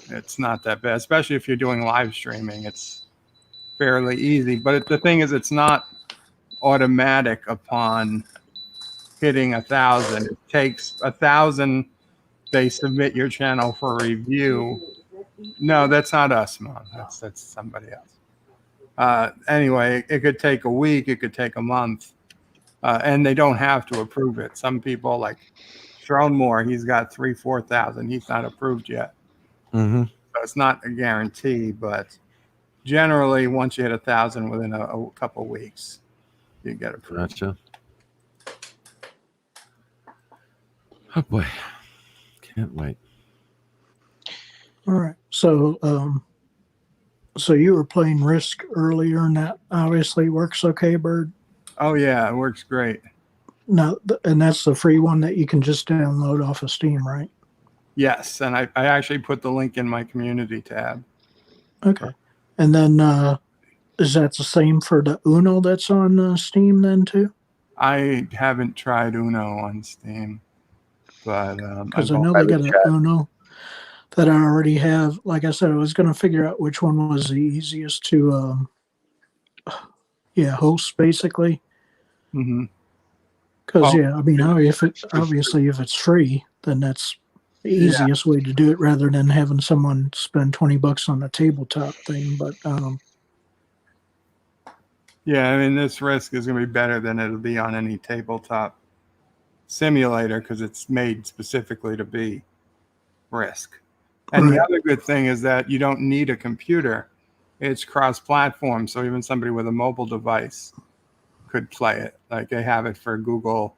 it's not that bad, especially if you're doing live streaming. It's fairly easy. But the thing is, it's not automatic upon hitting 1,000. It takes 1,000. They submit your channel for review. No, that's not us, Mom. That's somebody else. Anyway, it could take a week. It could take a month. And they don't have to approve it. Some people, like Sharon Moore, he's got 4,000. He's not approved yet. Mm-hmm. So it's not a guarantee, but generally, once you hit 1,000 within a couple weeks, you get approved. Gotcha. Oh boy, can't wait. All right. So you were playing Risk earlier, and that obviously works okay, Bird? Oh, yeah, it works great. No, and that's the free one that you can just download off of Steam, right? Yes, and I actually put the link in my community tab. Okay. And then is that the same for the Uno that's on Steam then too? I haven't tried Uno on Steam, but because I know they got an Uno that I already have. Like I said, I was going to figure out which one was the easiest to host basically. Mm-hmm. Because I mean, obviously if it's free, then that's the easiest way to do it, rather than having someone spend $20 on a tabletop thing. But yeah, I mean, this Risk is going to be better than it'll be on any tabletop simulator because it's made specifically to be Risk. And the other good thing is that you don't need a computer. It's cross-platform, so even somebody with a mobile device could play it. Like they have it for Google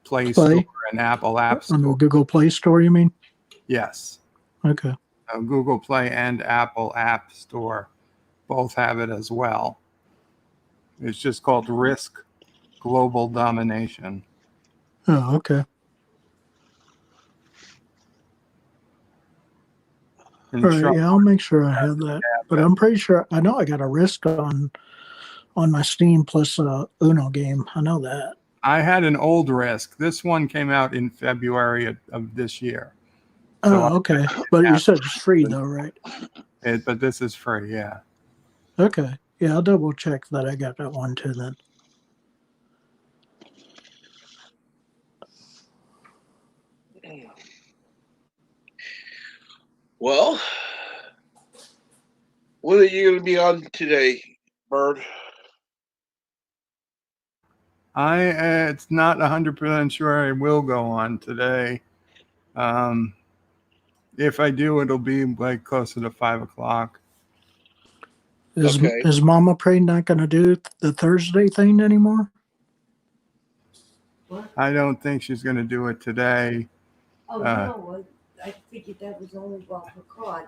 Play Store and Apple App Store. On the Google Play Store, you mean? Yes. Okay. Google Play and Apple App Store both have it as well. It's just called Risk Global Domination. Oh, okay. All right, yeah, I'll make sure I have that. But I'm pretty sure I know I got a Risk on my Steam plus Uno game. I know that. I had an old Risk. This one came out in February of this year. Oh, okay. But you said it's free though, right? But this is free, yeah. Okay. Yeah, I'll double check that I got that one too then. Well, what are you going to be on today, Bird? It's not 100% sure I will go on today. If I do, it'll be like closer to 5 o'clock. Is Mama Pray not going to do the Thursday thing anymore? What? I don't think she's going to do it today. Oh, no. I figured that was only while for COD.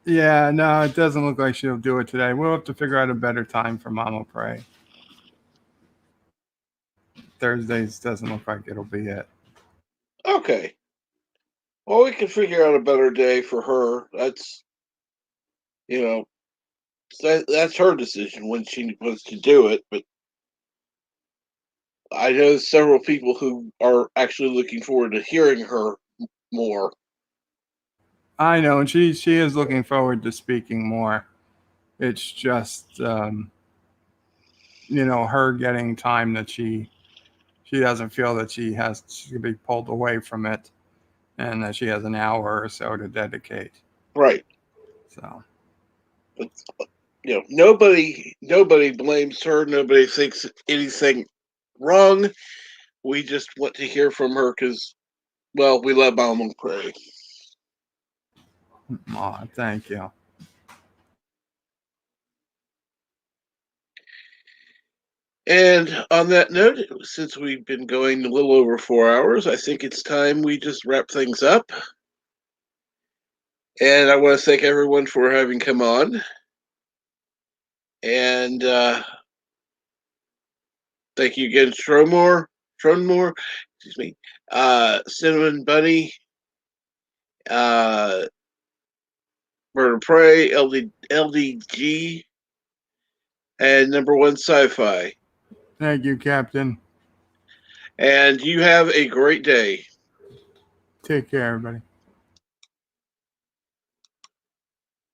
Yeah, no, it doesn't look like she'll do it today. We'll have to figure out a better time for Mama Pray. Thursdays doesn't look like it'll be it. Okay. Well, we can figure out a better day for her. That's, that's her decision when she wants to do it. But I know several people who are actually looking forward to hearing her more. I know, and she is looking forward to speaking more. It's just, her getting time that she doesn't feel that she can be pulled away from it, and that she has an hour or so to dedicate. Right. So, but, nobody blames her. Nobody thinks anything wrong. We just want to hear from her because, well, we love Mama Pray. Thank you. And on that note, since we've been going a little over 4 hours, I think it's time we just wrap things up. And I want to thank everyone for having come on. And thank you again, Stronmore, excuse me, Cinnamon Bunny, Murder Prey, LDG, and Number One Sci-Fi. Thank you, Captain. And you have a great day. Take care, everybody.